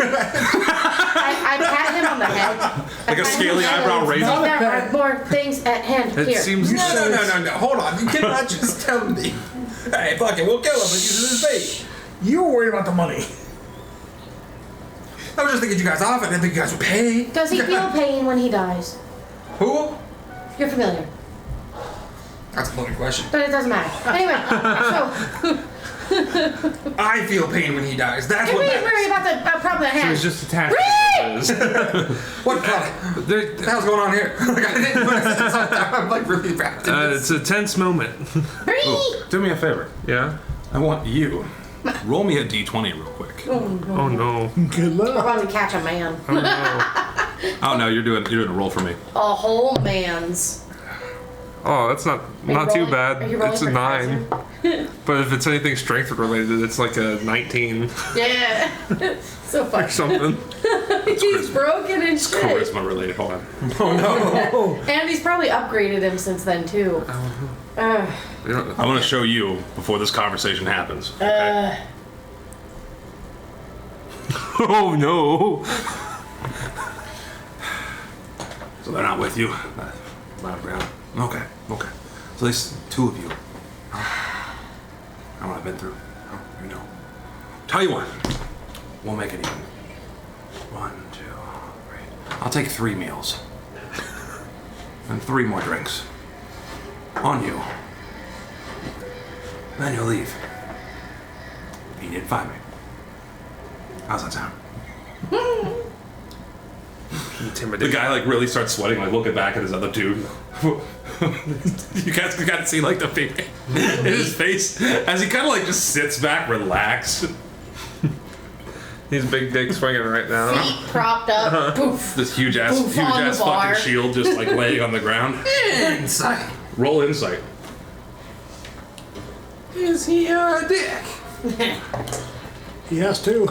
C: I pat him on the head.
B: Like a scaly eyebrow raiser.
C: There are more things at hand
A: It
C: here.
A: seems.
D: No. Hold on. You cannot just tell me. Hey, fuck it. We'll kill him and use it as bait.
E: You were worried about the money.
D: I was just thinking you guys off. I didn't think you guys would pay.
C: Does he feel pain when he dies?
D: Who?
C: You're familiar,
D: That's a loaded question.
C: but it doesn't matter. Anyway, so
D: I feel pain when he dies. That's
C: can
D: what
C: we
D: matters.
C: worry about the problem at
A: He
C: hand?
A: was just attacked.
D: What product? What the hell's going on here? Like, I didn't when I said this, I'm like really wrapped in this.
A: It's a tense moment.
C: Bree!
B: Do me a favor.
A: Yeah.
B: I want you. Roll me a d20 real quick.
A: Oh no.
E: Good
C: We're
E: luck.
C: about to catch a man.
A: Oh no.
B: Oh no, you're doing a roll for me.
C: A whole man's.
A: Oh, that's not too
C: rolling-
A: bad.
C: are you rolling
A: It's a
C: for
A: 9. But if it's anything strength related, it's like a 19
C: Yeah. So
A: or
C: funny.
A: something.
C: He's broken and shit.
B: Charisma related. Hold on.
C: And he's probably upgraded him since then too.
A: You know,
B: I want to show you before this conversation happens.
A: oh no.
B: So they're not with you. Bottom ground. Okay. So at least two of you. I know what I've been through. Oh, you know. Tell you what. We'll make it even. 1, 2, 3. I'll take 3 meals. And 3 more drinks. On you. Then you'll leave. You didn't find me. How's that sound? The guy like really starts sweating, like looking back at his other dude. You guys gotta see like the pain in his face as he kind of like just sits back, relaxed.
A: His big dick swinging right now.
C: Feet propped up. Poof.
B: This huge ass
C: Poof on the bar.
B: fucking shield just like laying on the ground.
D: Insight.
B: Roll insight.
D: Is he a dick?
E: He has 2.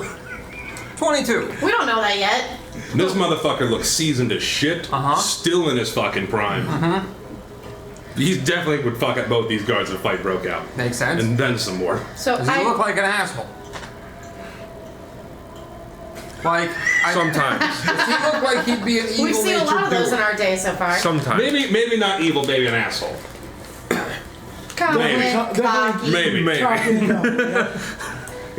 D: 22.
C: We don't know that yet.
B: This motherfucker looks seasoned as shit. Still in his fucking prime. He definitely would fuck up both these guards if a fight broke out.
D: Makes sense.
B: And then some more.
C: So
D: Does he look like an asshole? Like,
A: Sometimes.
D: does he look like he'd be an evil
C: we've seen a lot of those in our day so far.
A: Sometimes.
B: Maybe not evil, maybe an asshole.
C: Confident, cocky.
B: Maybe. His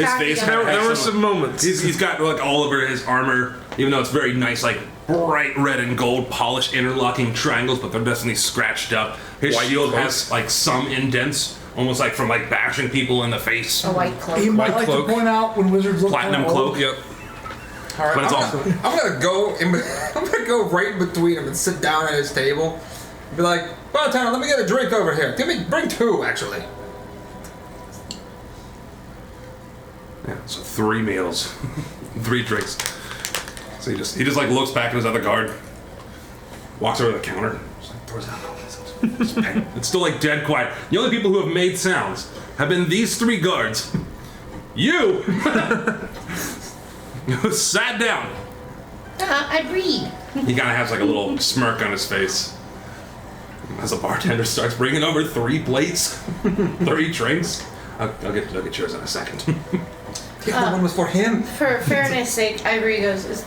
C: Cocky
B: face.
C: guy.
A: There were some moments.
B: He's got like all over his armor, even though it's very nice, like bright red and gold polished interlocking triangles, but they're definitely scratched up. His
A: White
B: shield
A: cloak.
B: has like some indents, almost like from like bashing people in the face.
C: A white cloak.
E: He might
A: White
E: like
A: cloak.
E: to point out when wizards look
B: Platinum
E: kinda old.
B: cloak.
A: Yep.
D: All right,
B: But it's
D: I'm gonna go. I'm gonna go right in between him and sit down at his table. And be like, bartender, let me get a drink over here. Bring 2 actually.
B: Yeah, so 3 meals, 3 drinks. So he just like looks back at his other guard, walks over to the counter, just like throws out. It's still like dead quiet. The only people who have made sounds have been these 3 guards. You sat down.
C: I breed.
B: He kind of has like a little smirk on his face as the bartender starts bringing over 3 plates, 3 drinks. I'll get yours in a second.
D: The other one was for him.
C: For fairness' sake, Ivory goes, is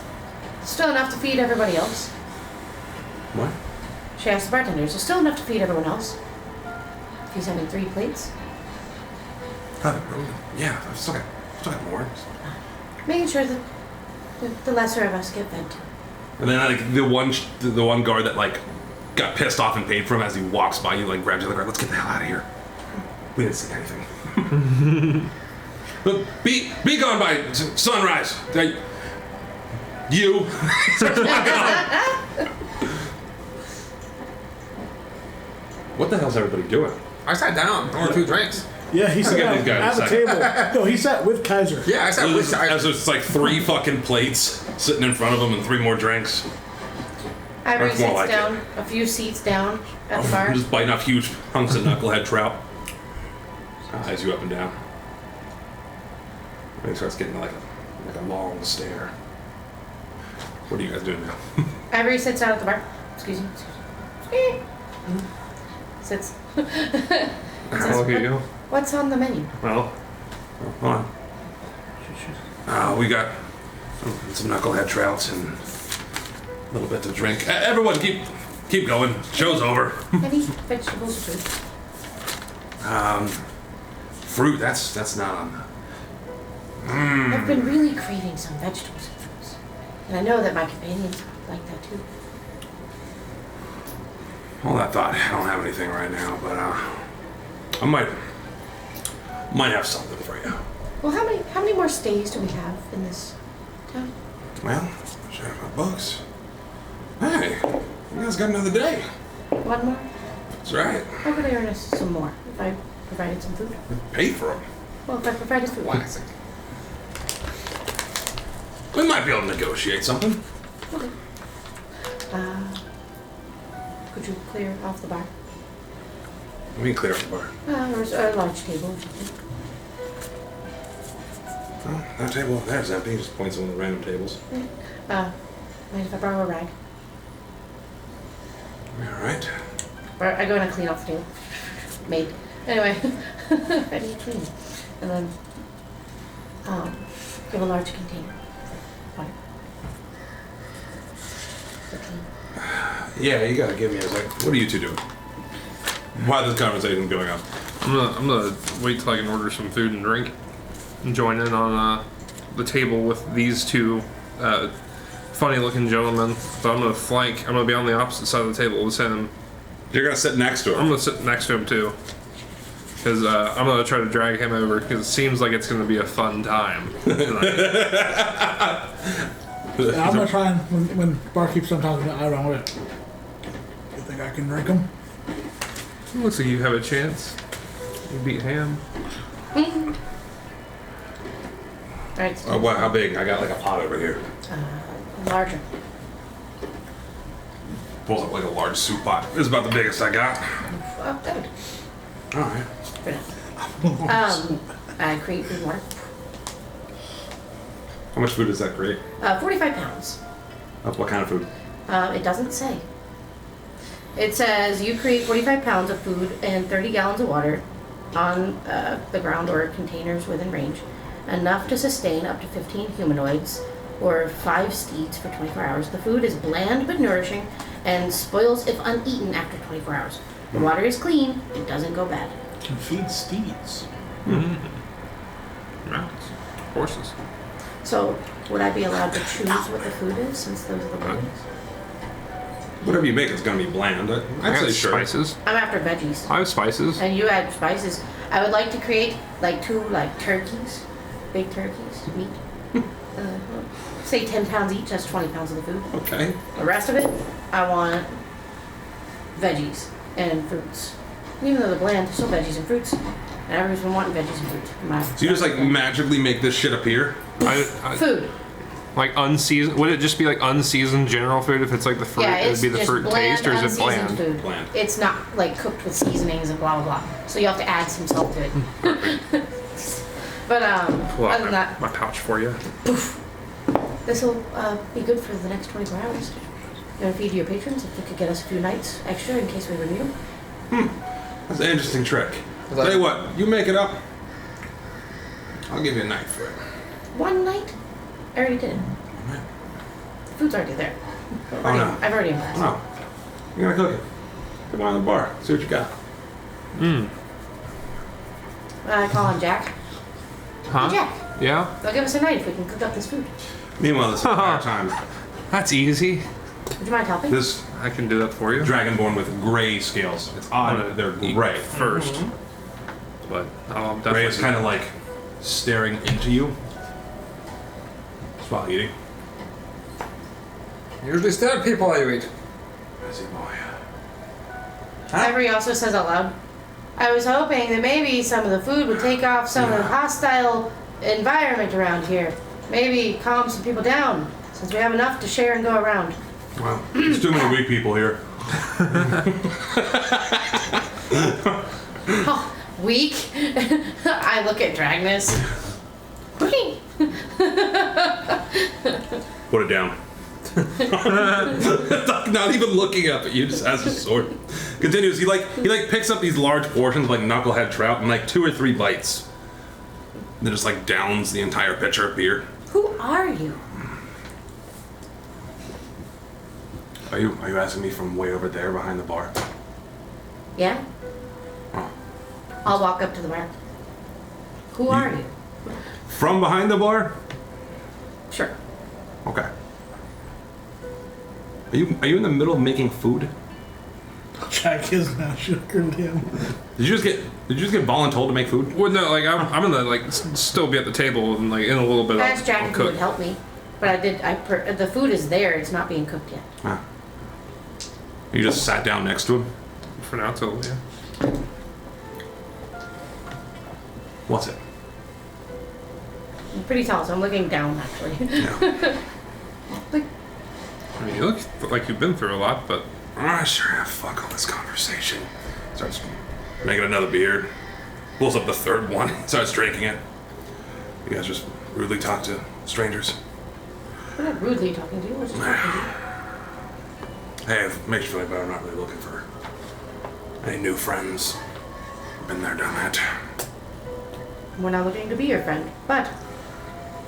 C: still enough to feed everybody else?
B: What?
C: She asked the bartender, is there still enough to feed everyone else? If he's having 3 plates?
B: Yeah, I've still got more.
C: Making sure that the lesser of us get fed too.
B: And then like the one guard that like got pissed off and paid for him as he walks by you, like grabs the other guard. Let's get the hell out of here. We didn't see anything. But be gone by sunrise. You. Starts walking off. What the hell's everybody doing?
D: I sat down, ordered 2 drinks.
E: Yeah, he sat
B: get these guys
E: at
B: in
E: the table. No, he sat with Kaiser.
D: Yeah, I sat with.
B: As there's like 3 fucking plates sitting in front of him and 3 more drinks.
C: Ivory
B: That's more
C: sits
B: like
C: down, a few seats down at the bar.
B: I'm just biting off huge hunks of knucklehead trout. Eyes you up and down. And he starts getting like a long stare. What are you guys doing now?
C: Ivory sits down at the bar. Excuse me. Sits.
A: I'll look at you.
C: What's on the menu?
A: Well,
B: Hold on. We got some knucklehead trouts and a little bit to drink. Everyone, keep going. Show's over.
C: Any vegetables or fruit?
B: Fruit. That's not on the.
C: I've been really craving some vegetables and fruits. And I know that my companions like that too.
B: Hold that thought. I don't have anything right now, but I might have something for you.
C: Well, how many more stays do we have in this town?
B: Well, check my books. Hey, you guys got another day.
C: One more?
B: That's right.
C: How could I earn us some more if I provided some food?
B: Pay for them.
C: Well, if I provided food.
D: Classic.
B: We might be able to negotiate something.
C: Okay. Could you clear off the bar?
B: We can clear up the bar.
C: Or a large table or something.
B: Oh, that table over there is empty. He just points to one of the random tables.
C: Mind if I borrow a rag?
B: All right.
C: Or I go in and clean off the table. Made. Anyway, I need to clean. And then give a large container for water. For clean.
B: Yeah, you gotta give me a sec. What are you two doing? Why this conversation going on?
A: I'm gonna wait till I can order some food and drink and join in on the table with these two funny-looking gentlemen. But I'm gonna be on the opposite side of the table with him.
B: You're gonna sit next to
A: I'm
B: him.
A: gonna sit next to him too, because I'm gonna try to drag him over because it seems like it's gonna be a fun time tonight.
E: Yeah, I'm gonna try and when barkeep's done talking to Ira, I'm gonna. You think I can drink them?
A: Looks like you have a chance. You beat Ham.
C: Alright,
B: Oh, wow, how big? I got like a pot over here.
C: larger.
B: Pulls up like a large soup pot. This is about the biggest I got.
C: Oh, good.
B: Alright.
C: For now. I create food and water.
B: How much food does that create?
C: 45 pounds.
B: What kind of food?
C: It doesn't say. It says you create 45 pounds of food and 30 gallons of water on the ground or containers within range, enough to sustain up to 15 humanoids or 5 steeds for 24 hours. The food is bland but nourishing and spoils if uneaten after 24 hours. The water is clean, it doesn't go bad.
E: Can feed steeds.
A: Mounts. Horses.
C: So, would I be allowed to choose what the food is since those are the blands?
B: Whatever you make, it's gonna be bland.
A: I
B: I'd
A: got
B: say sure.
A: spices.
C: I'm after veggies.
A: I have spices.
C: And you add spices. I would like to create like 2 like turkeys, big turkeys, meat. Say 10 pounds each, that's 20 pounds of the food.
B: Okay.
C: The rest of it, I want veggies and fruits. Even though they're bland, they're still veggies and fruits. And everyone's been wanting veggies and fruit.
B: So you just like magically make this shit appear?
C: Food.
A: Like unseasoned. Would it just be like unseasoned general food if it's like the fruit?
C: Yeah,
A: It
C: it's
A: would be the
C: just
A: fruit
C: bland,
A: taste, or is it
C: unseasoned
A: bland?
C: food.
B: Bland.
C: It's not like cooked with seasonings and blah blah blah. So you have to add some salt to it. But
A: Pull out
C: other than that,
A: my pouch for you.
C: this will be good for the next 24 hours. You want to feed your patrons if we could get us a few nights extra in case we would need them.
B: That's an interesting trick.
D: Was that-
B: Tell you what, you make it up. I'll give you a night for it.
C: 1 night? I already did it. The food's already there.
B: no.
C: I've already invested.
B: Oh, you're gonna cook it. Come on the bar. See what you got.
C: I call on Jack.
A: Huh?
C: Hey, Jack,
A: Yeah?
C: they'll give us a night if we can cook up this food.
B: Meanwhile, this entire time,
A: That's easy.
C: Would you mind helping?
B: this
A: I can do that for you.
B: dragonborn with gray scales. It's odd that they're
A: Eat
B: gray.
A: first. But I'll
B: Gray
A: definitely.
B: is kind of like staring into you. Just while eating.
D: Usually stab people while you eat.
B: Busy boy.
C: Ivory also says out loud, I was hoping that maybe some of the food would take off some of the hostile environment around here. Maybe calm some people down, since we have enough to share and go around.
B: Well, there's too many weak people here.
C: Oh, weak? I look at Dragnus.
B: Put it down. Not even looking up at you, just has his sword. Continues. He picks up these large portions like knucklehead trout in like 2 or 3 bites. Then just like downs the entire pitcher of beer.
C: Who are you?
B: Are you asking me from way over there behind the bar?
C: Yeah?
B: Oh.
C: I'll walk up to the bar. Who are you?
B: From behind the bar?
C: Sure.
B: Okay. Are you in the middle of making food?
E: Jack is now sugar at him.
B: Did you just get voluntold to make food?
A: Well, no, like I'm gonna like still be at the table and like in a little bit.
C: I asked Jack
A: I'll
C: if he would
A: cook.
C: help me, but the food is there, it's not being cooked yet.
B: Ah. You just sat down next to him?
A: For now, till yeah.
B: What's it?
C: I'm pretty tall, so I'm looking down actually.
B: Yeah.
C: Like,
A: I mean, you look like you've been through a lot, but
B: I sure have fuck on this conversation. Starts making another beer. Pulls up the 3rd one. Starts drinking it. You guys just rudely talk to strangers.
C: we're not rudely talking to you, we're just talking to you.
B: Hey, it makes you feel better. I'm not really looking for any new friends. Been there, done that.
C: We're not looking to be your friend, but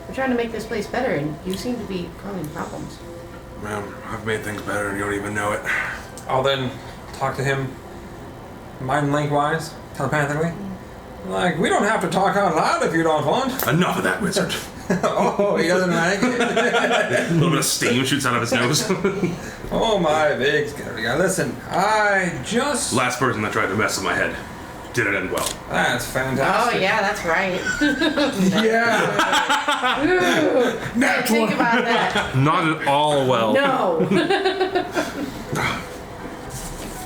C: we're trying to make this place better, and you seem to be causing problems.
B: Well, I've made things better and you don't even know it.
D: I'll then talk to him mind link-wise, telepathically. Like, we don't have to talk out loud if you don't want.
B: Enough of that, wizard.
D: Oh, he doesn't like it.
B: A little bit of steam shoots out of his nose.
D: Oh, my big scary guy. Listen, I just...
B: Last person that tried to mess with my head didn't end well.
D: That's
C: Oh,
D: fantastic.
C: yeah, that's right.
E: Yeah.
C: Ooh,
E: Nat
C: think
E: 20.
C: about that.
A: Not at all well.
C: No.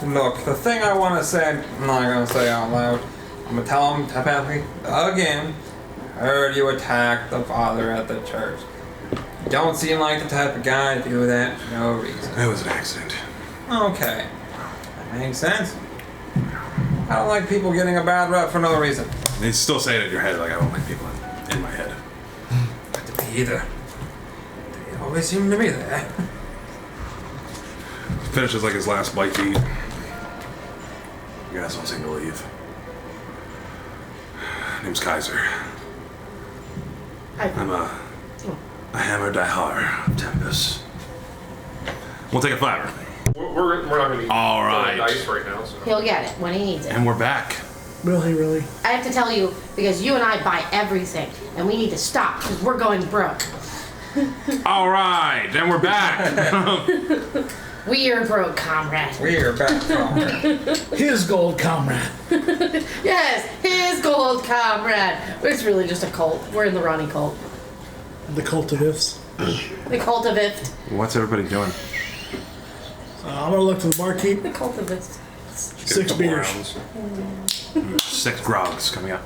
D: Look, the thing I want to say, I'm not going to say out loud. I'm going to tell him telepathically again. Heard you attacked the father at the church. Don't seem like the type of guy to do that for no reason.
B: It was an accident.
D: Okay. That makes sense. I don't like people getting a bad rep for no reason.
B: They still say it in your head, like I don't like people in my head.
D: Not to me either. They always seem to be there.
B: Finishes like his last bite to eat. You guys don't seem to leave. Name's Kaiser. I'm a hammer diehard of Tempest. We'll take a flavor.
A: We're not going to be
B: All right.
A: dice right now. So.
C: He'll get it when he needs it.
B: And we're back.
E: Really, really.
C: I have to tell you, because you and I buy everything, and we need to stop, because we're going broke.
B: All right, and we're back.
C: We are broke, comrade.
D: We're back from
E: His gold comrade.
C: Yes, his gold comrade. It's really just a cult. We're in the Ronnie cult.
E: The cultivists.
C: The cultivist.
B: What's everybody doing?
E: I'm gonna look to the barkeep.
C: The cultivist.
E: 6 beers.
B: 6 grogs coming up.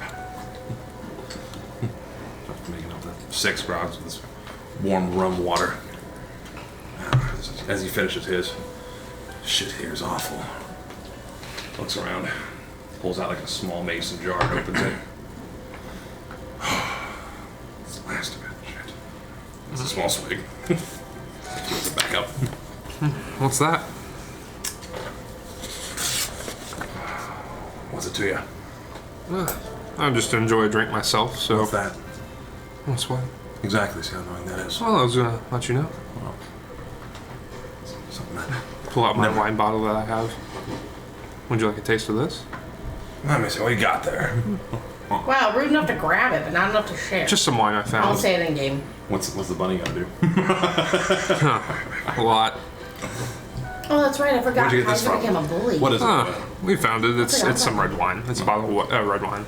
B: Making up the 6 grogs with this warm rum water. As he finishes his, shit here is awful. Looks around, pulls out like a small mason jar and opens it. It's the last of it. Shit. It's a small swig. Fills it back up.
A: What's that?
B: What's it to you?
A: I just enjoy a drink myself, so.
B: What's that?
A: What's what?
B: Exactly, see how annoying that is.
A: Well, I was gonna let you know.
B: Something that...
A: Pull out my
B: Never.
A: wine bottle that I have. Would you like a taste of this?
B: Let me see what you got there.
C: Wow, rude enough to grab it, but not enough to share.
A: Just some wine I
C: I'll
A: found.
C: say it in game.
B: What's the bunny gotta do?
A: A lot.
C: Oh, that's right. I forgot.
B: Where'd you get this
C: Kaiser
B: from?
C: became a bully.
B: What is it?
A: We found it. It's
C: forgot
A: some
C: about
A: red wine. It's a bottle of red wine.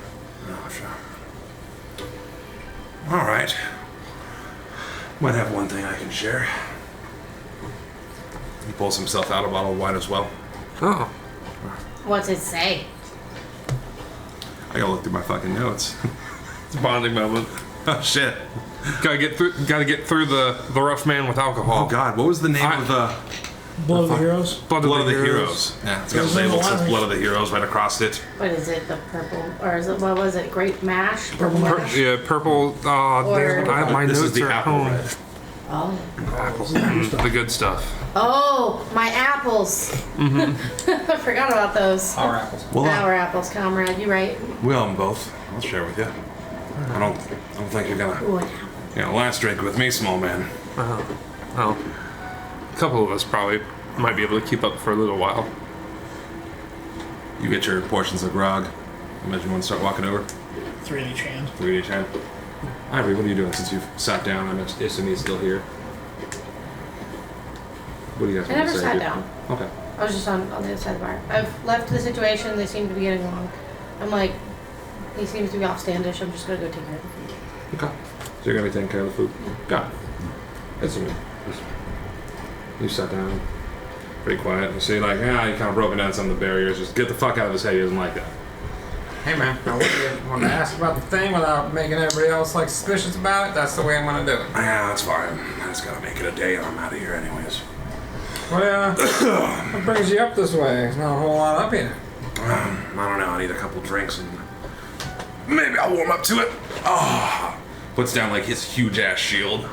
B: Oh, sure. All right. Might have one thing I can share. He pulls himself out a bottle of wine as well.
A: Oh,
C: What's it say?
B: I gotta look through my fucking notes.
A: it's a bonding moment.
B: Oh shit.
A: Gotta get through the rough man with alcohol.
B: Oh god, what was the name of the
E: Blood of the Heroes.
A: Blood
B: Blood of the Heroes? Yeah, it's got a
E: There's no
B: label that says
E: wine.
B: Blood of the Heroes right across it.
C: What is it? The purple, or is it what was it? Grape mash? Purple
A: Per-
C: mash?
A: yeah, purple.
C: Or-
A: My
B: This
A: notes
B: is the
A: are at
B: apple
A: home.
B: red.
C: Oh.
A: The good stuff.
C: Oh, my apples. I forgot about those.
D: our apples.
B: Well,
C: Our apples, comrade. You right?
B: we own them both. I'll share with you. I don't think you're gonna
C: Ooh, an apple.
B: last drink with me, small man.
A: Well, a couple of us probably might be able to keep up for a little while.
B: You get your portions of grog. Imagine you want to start walking over.
E: 3 in each hand.
B: 3 in each hand. Ivory, what are you doing since you've sat down? I'm assuming he's still here. What do you guys
C: I
B: want
C: never
B: to say?
C: sat
B: dude?
C: down.
B: Okay.
C: I was just on the other side of the bar. I've left the situation. They seem to be getting along. I'm like, he seems to be offstandish. I'm just gonna go take care of him.
B: Okay. So you're gonna be taking care of the food? Got it. It's me. You sat down, pretty quiet. You see, like, you kind of broken down some of the barriers. Just get the fuck out of his head. He doesn't like that.
D: Hey man, I want to ask about the thing without making everybody else like suspicious about it. That's the way I'm gonna do it.
B: Yeah, that's fine. I just gotta make it a day and I'm out of here anyways.
D: What brings you up this way? There's not a whole lot up here.
B: I don't know. I need a couple drinks and maybe I'll warm up to it. Oh. Puts down like his huge ass shield.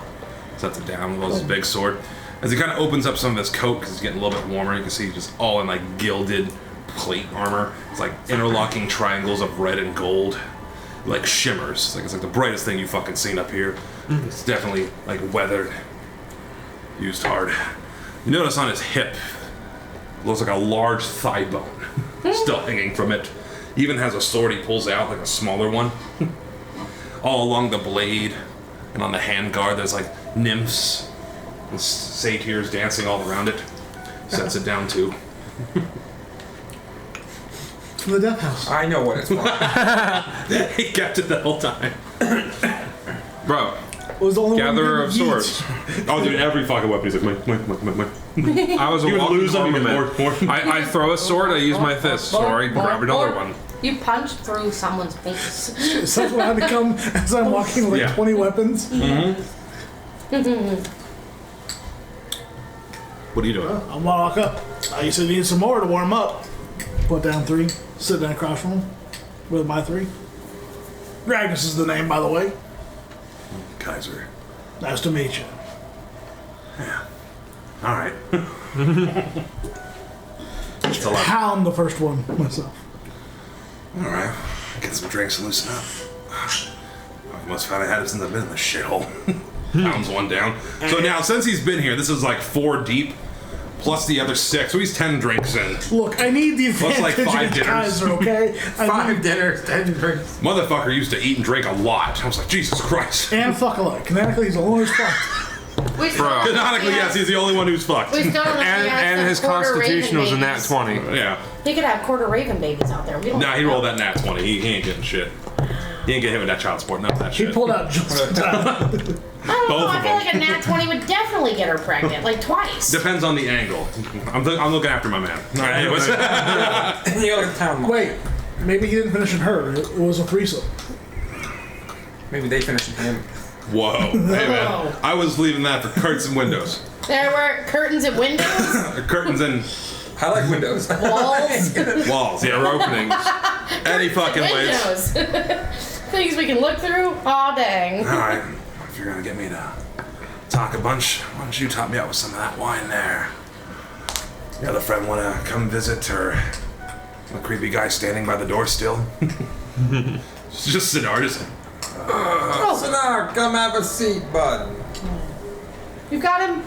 B: Sets it down with his big sword. As he kind of opens up some of his coat because it's getting a little bit warmer, you can see just all in like gilded plate armor. It's like interlocking triangles of red and gold, like shimmers. It's like the brightest thing you've fucking seen up here. It's definitely like weathered, used hard. You notice on his hip Looks like a large thigh bone still hanging from it. Even has a sword he pulls out, like a smaller one. All along the blade and on the handguard, there's like nymphs and satyrs dancing all around it. Sets it down too.
E: The death house.
D: I know what it's for.
B: He kept it the whole time.
A: Bro,
E: It was the only
A: gatherer
E: one
A: of
E: who didn't
A: swords.
B: Oh, dude, every fucking weapon he's like, mine.
A: I was a
B: You would
A: walking
B: lose them, you get
A: armament.
B: more.
A: I throw a sword, I use my fist, or I grab another one.
C: You punched through someone's face.
E: Is that what I become as I'm walking with like
B: Yeah.
E: 20 weapons?
B: What are you doing?
E: I'm gonna walk up. You said you need some more to warm up. Put down 3. Sit down across from him with my 3. Gragnus is the name, by the way.
B: Kaiser.
E: Nice to meet you.
B: All right. It's a lot.
E: Hound the first one myself.
B: All right. Get some drinks and loosen up. I must have had it since I've been in the shithole. Pounds one down. So now, since he's been here, this is like 4 deep, plus the other 6. So he's 10 drinks in.
E: Look, I need the
B: Plus, like,
E: advantage
B: 5
E: against
B: dinners.
E: Kaiser, okay? I
D: 5
E: need-
D: dinners, 10 drinks.
B: Motherfucker used to eat and drink a lot. I was like, Jesus Christ.
E: And fuck alike. Canonically, he's the only one who's fucked.
C: We still
A: Bro.
B: Canonically, yes, he's the only one who's fucked.
C: We still don't know if he has
A: And
C: some
A: his
C: quarter
A: constitution
C: raven
A: was a nat
C: babies.
A: 20.
B: Yeah.
C: He could have quarter raven babies out there. We don't
B: Nah, he
C: know.
B: rolled that nat 20. He ain't getting shit. He ain't getting hit with that child support. None of that
E: He
B: shit.
E: pulled out just in time.
C: I don't know.
B: Both
C: I
B: of
C: feel
B: them.
C: like a nat 20 would definitely get her pregnant, like twice.
B: Depends on the angle. I'm looking after my man. All right, anyways.
D: You gotta look at the town.
E: Wait, maybe he didn't finish in her. It was a threesome.
D: Maybe they finished him.
B: Whoa. Hey, man. I was leaving that for curtains and windows.
C: There were curtains and windows,
B: Curtains and
D: I like windows.
C: walls,
B: walls.
A: There
B: Yeah,
A: are openings.
B: any fucking ways.
C: windows. Things we can look through. Aw, dang.
B: All right. If you're gonna get me to talk a bunch, why don't you top me up with some of that wine there? Your other friend wanna come visit, or a creepy guy standing by the door still? It's just Sinar, just
D: So now, come have a seat, bud.
C: You got him?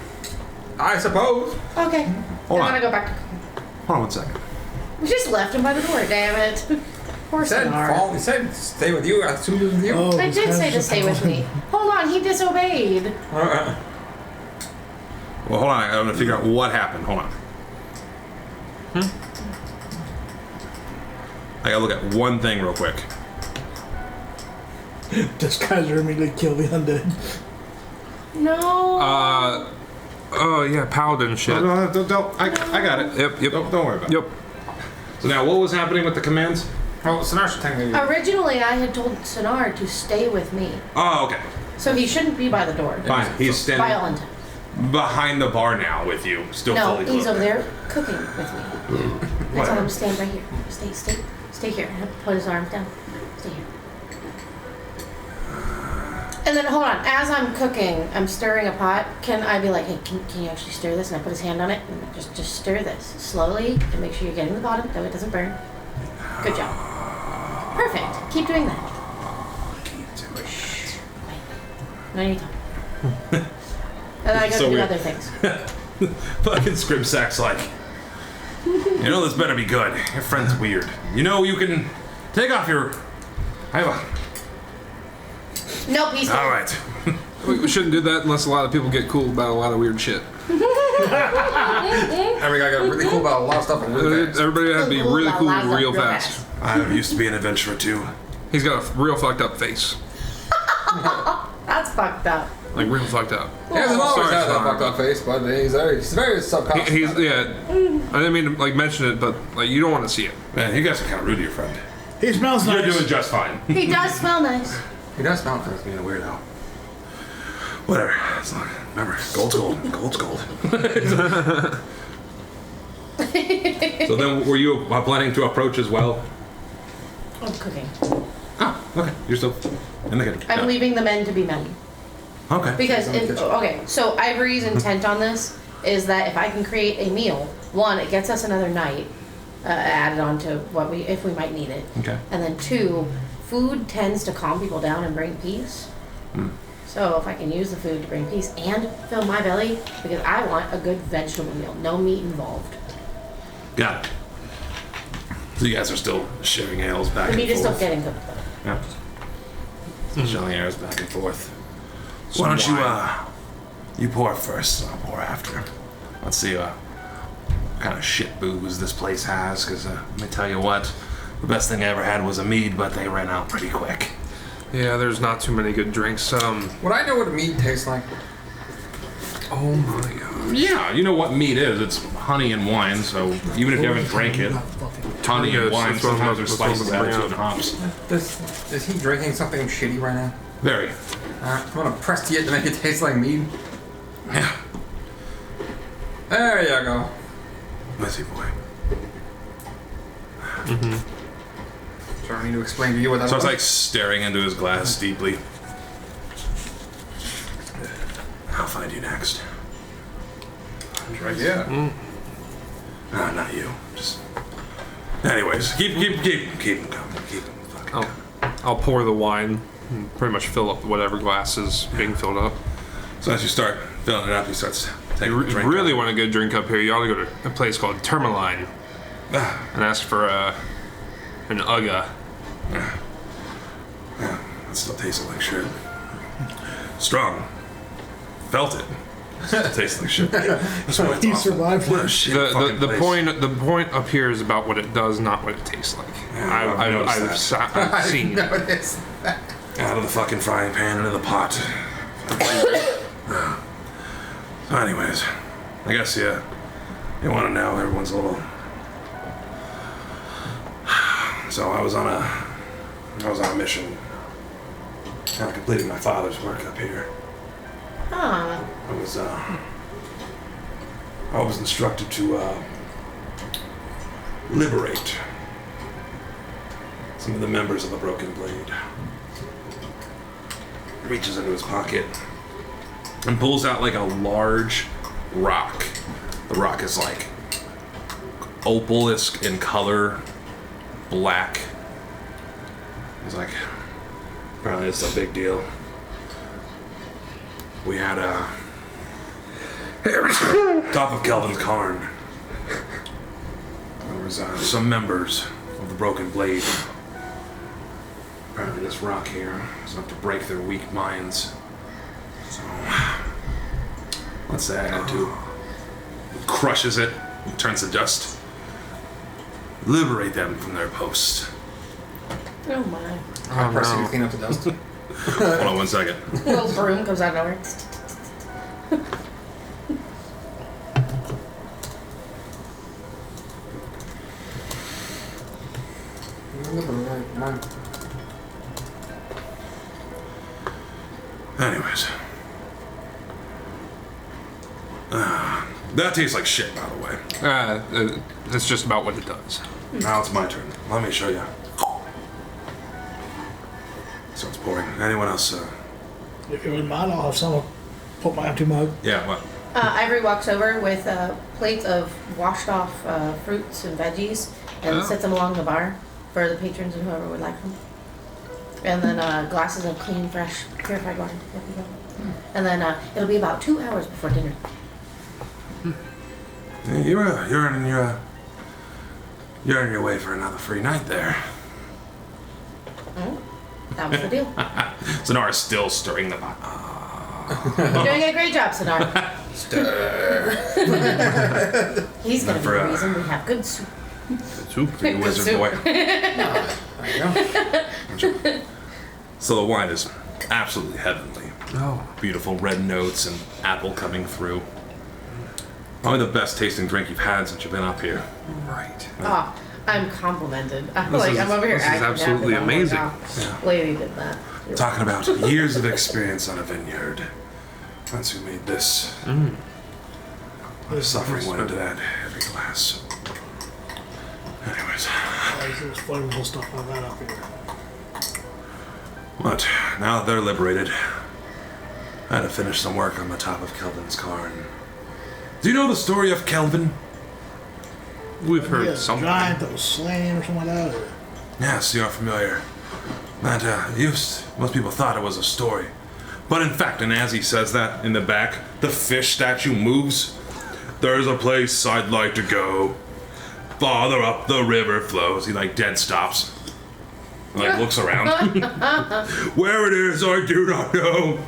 D: I suppose.
C: Okay.
B: Hold
C: I'm
B: on.
C: gonna go back to.
B: hold on 1 second.
C: We just left him by the door, damn it. Poor
D: He said,
C: Sinar.
D: he said, stay with you. I assumed it was you.
E: Oh,
C: I
E: this
C: did
E: guy's
C: say to
E: just
C: stay with me. Hold on, he disobeyed.
D: Uh-uh.
B: Well, hold on. I'm gonna figure out what happened. Hold on. I gotta look at one thing real quick.
E: Does Kaiser immediately kill the undead?
C: No.
A: Oh yeah, paladin shit.
B: Don't. I got it.
A: Yep.
B: Don't worry about it.
A: Yep.
B: So now, what was happening with the commands?
D: Well, Sonar should technically.
C: Originally, I had told Sinar to stay with me,
B: Oh, okay.
C: so he shouldn't be by the door.
B: Fine. He's
C: By all
B: standing
C: intents.
B: behind the bar now with you, still
C: No,
B: fully
C: he's
B: clothed.
C: over there cooking with me. I told him to stand right here. Stay here. Put his arms down. Stay here. And then hold on. As I'm cooking, I'm stirring a pot. Can I be like, hey, can you actually stir this? And I put his hand on it and just stir this slowly and make sure you're getting the bottom so it doesn't burn. Good job. Perfect. Keep doing that. Wait. No, you talk. And I go
B: So
C: to do
B: weird.
C: other things.
B: Fucking Scrimsack's like, you know this better be good. Your friend's weird. You know you can take off your. I have a.
C: Nope, he's
B: All right.
A: We shouldn't do that unless a lot of people get cool about a lot of weird shit.
D: Every guy got really cool about a lot of stuff and really fast.
A: Everybody had to be really cool
C: Lots of
A: real
C: real
A: fast.
B: I used to be an adventurer too.
A: He's got a real fucked up face.
C: That's fucked up.
A: Like real fucked up.
D: He hasn't always
A: Sorry,
D: had that
A: Sonar.
D: fucked up face, but he's very subconscious.
A: He's yeah. I didn't mean to like mention it, but like you don't want to see it.
B: Man, you guys are kind of rude to your friend.
E: He smells nice.
B: You're doing just fine.
C: He does smell nice.
D: He does smell
B: That's
D: nice.
B: being a weirdo. Whatever. It's not, remember, gold's gold. Gold's gold. So then, were you planning to approach as well?
C: I'm cooking.
B: Oh, okay. You're still in the kitchen.
C: I'm
B: Yeah.
C: leaving the men to be men.
B: Okay.
C: Because,
D: He's in the kitchen.
C: okay, so Ivory's intent on this is that if I can create a meal, one, it gets us another night added on to what we, if we might need it.
B: Okay.
C: And then two, food tends to calm people down and bring peace. So if I can use the food to bring peace and fill my belly, because I want a good vegetable meal, no meat involved.
B: Got it. So you guys are still sharing ales back
C: The
B: and
C: meat is still
B: forth.
C: getting cooked though.
B: Yeah. Sharing ales back and forth.
A: Some
B: Why don't
A: wine.
B: you pour first, I'll pour after. Let's see what kind of shit booze this place has, because let me tell you what, the best thing I ever had was a mead, but they ran out pretty quick.
A: Yeah, there's not too many good drinks.
D: Would I know what mead tastes like?
A: Oh my god.
B: Yeah, you know what mead is. It's honey and wine, so even if you haven't drank it, honey
A: Yeah,
B: and wine
A: that's what I'm
B: sometimes are
A: that's what I'm
B: spices
A: bringing
B: added to it
A: up.
B: and hops.
D: Is he drinking something shitty right now?
B: Very.
D: I'm gonna press it to make it taste like mead.
B: Yeah.
D: There you go.
B: Messy boy.
D: So I need to explain to you what that
B: So
D: was.
B: it's like staring into his glass deeply. I'll find you next.
D: Right, yeah.
B: No, not you. Just. Anyways, keep him coming. Keep him fucking coming.
A: I'll pour the wine and pretty much fill up whatever glass is being filled up.
B: So as you start filling it up, he starts taking
A: You
B: a drink.
A: really want a good drink up here, you ought to go to a place called Tourmaline
B: Ah,
A: and ask for an Ugga.
B: that still tasted like shit. Strong. Felt it. Still tastes like shit. That's why it's
E: He
B: awful.
E: survived
B: What a
E: it.
B: shit
A: The
B: fucking place.
A: point up here is about what it does, not what it tastes like.
B: Yeah, I've noticed that.
A: I've seen.
D: Notice that.
B: Out of the fucking frying pan into the pot. So anyways, I guess you want to know everyone's a little. So I was on a mission. Kind of completing my father's work up here.
C: Huh.
B: I was instructed to liberate some of the members of the Broken Blade. Reaches into his pocket and pulls out like a large rock. The rock is like opal-esque in color, black. He's like, apparently it's a big deal. We had top of Kelvin's Cairn. There was some members of the Broken Blade. Apparently this rock here is enough to break their weak minds. So, let's say I had to. Crushes it, turns to dust. Liberate them from their post.
C: Oh my.
D: I press you
A: no.
D: to clean up the dust.
B: Hold on 1 second.
C: A little broom comes out of nowhere.
B: Anyways. That tastes like shit, by the way.
A: That's just about what it does.
B: Now it's my turn. Let me show you. So it's pouring. Anyone else?
E: If you wouldn't mind, I'll have someone put my empty mug.
B: Yeah, what?
C: Ivory walks over with plates of washed off fruits and veggies and sets them along the bar for the patrons and whoever would like them. And then glasses of clean, fresh, purified water. There we go. And then it'll be about 2 hours before dinner.
B: You're in your way for another free night there.
C: That was the deal.
B: Sonara's still stirring the pot.
C: You're doing a great job, Sinar. He's gonna be
B: For,
C: the reason we have good soup.
A: Soup.
B: You wizard
C: soup.
B: boy.
D: There you go.
B: So the wine is absolutely heavenly.
A: Oh.
B: Beautiful red notes and apple coming through. Probably the best tasting drink you've had since you've been up here.
A: Right.
C: Oh, I'm complimented. I'm
A: This
C: like,
A: is-
C: I'm over here
A: this is
C: acting
A: absolutely
C: up, and I'm
A: amazing.
C: like, oh, lady did that.
B: Talking about years of experience on a vineyard. That's who made this. The suffering went into that every glass. Anyways,
E: There's flavorful stuff like that up here.
B: but now that they're liberated, I had to finish some work on the top of Kelvin's Cairn. Do you know the story of Kelvin?
A: We've heard
E: Yeah, the
A: something.
E: giant that was slain or something like that. Or,
B: Yes, you're familiar. That most people thought it was a story. But in fact, and as he says that in the back, the fish statue moves. There's a place I'd like to go. Farther up the river flows. He like dead stops. Like looks around. Where it is, I do not know.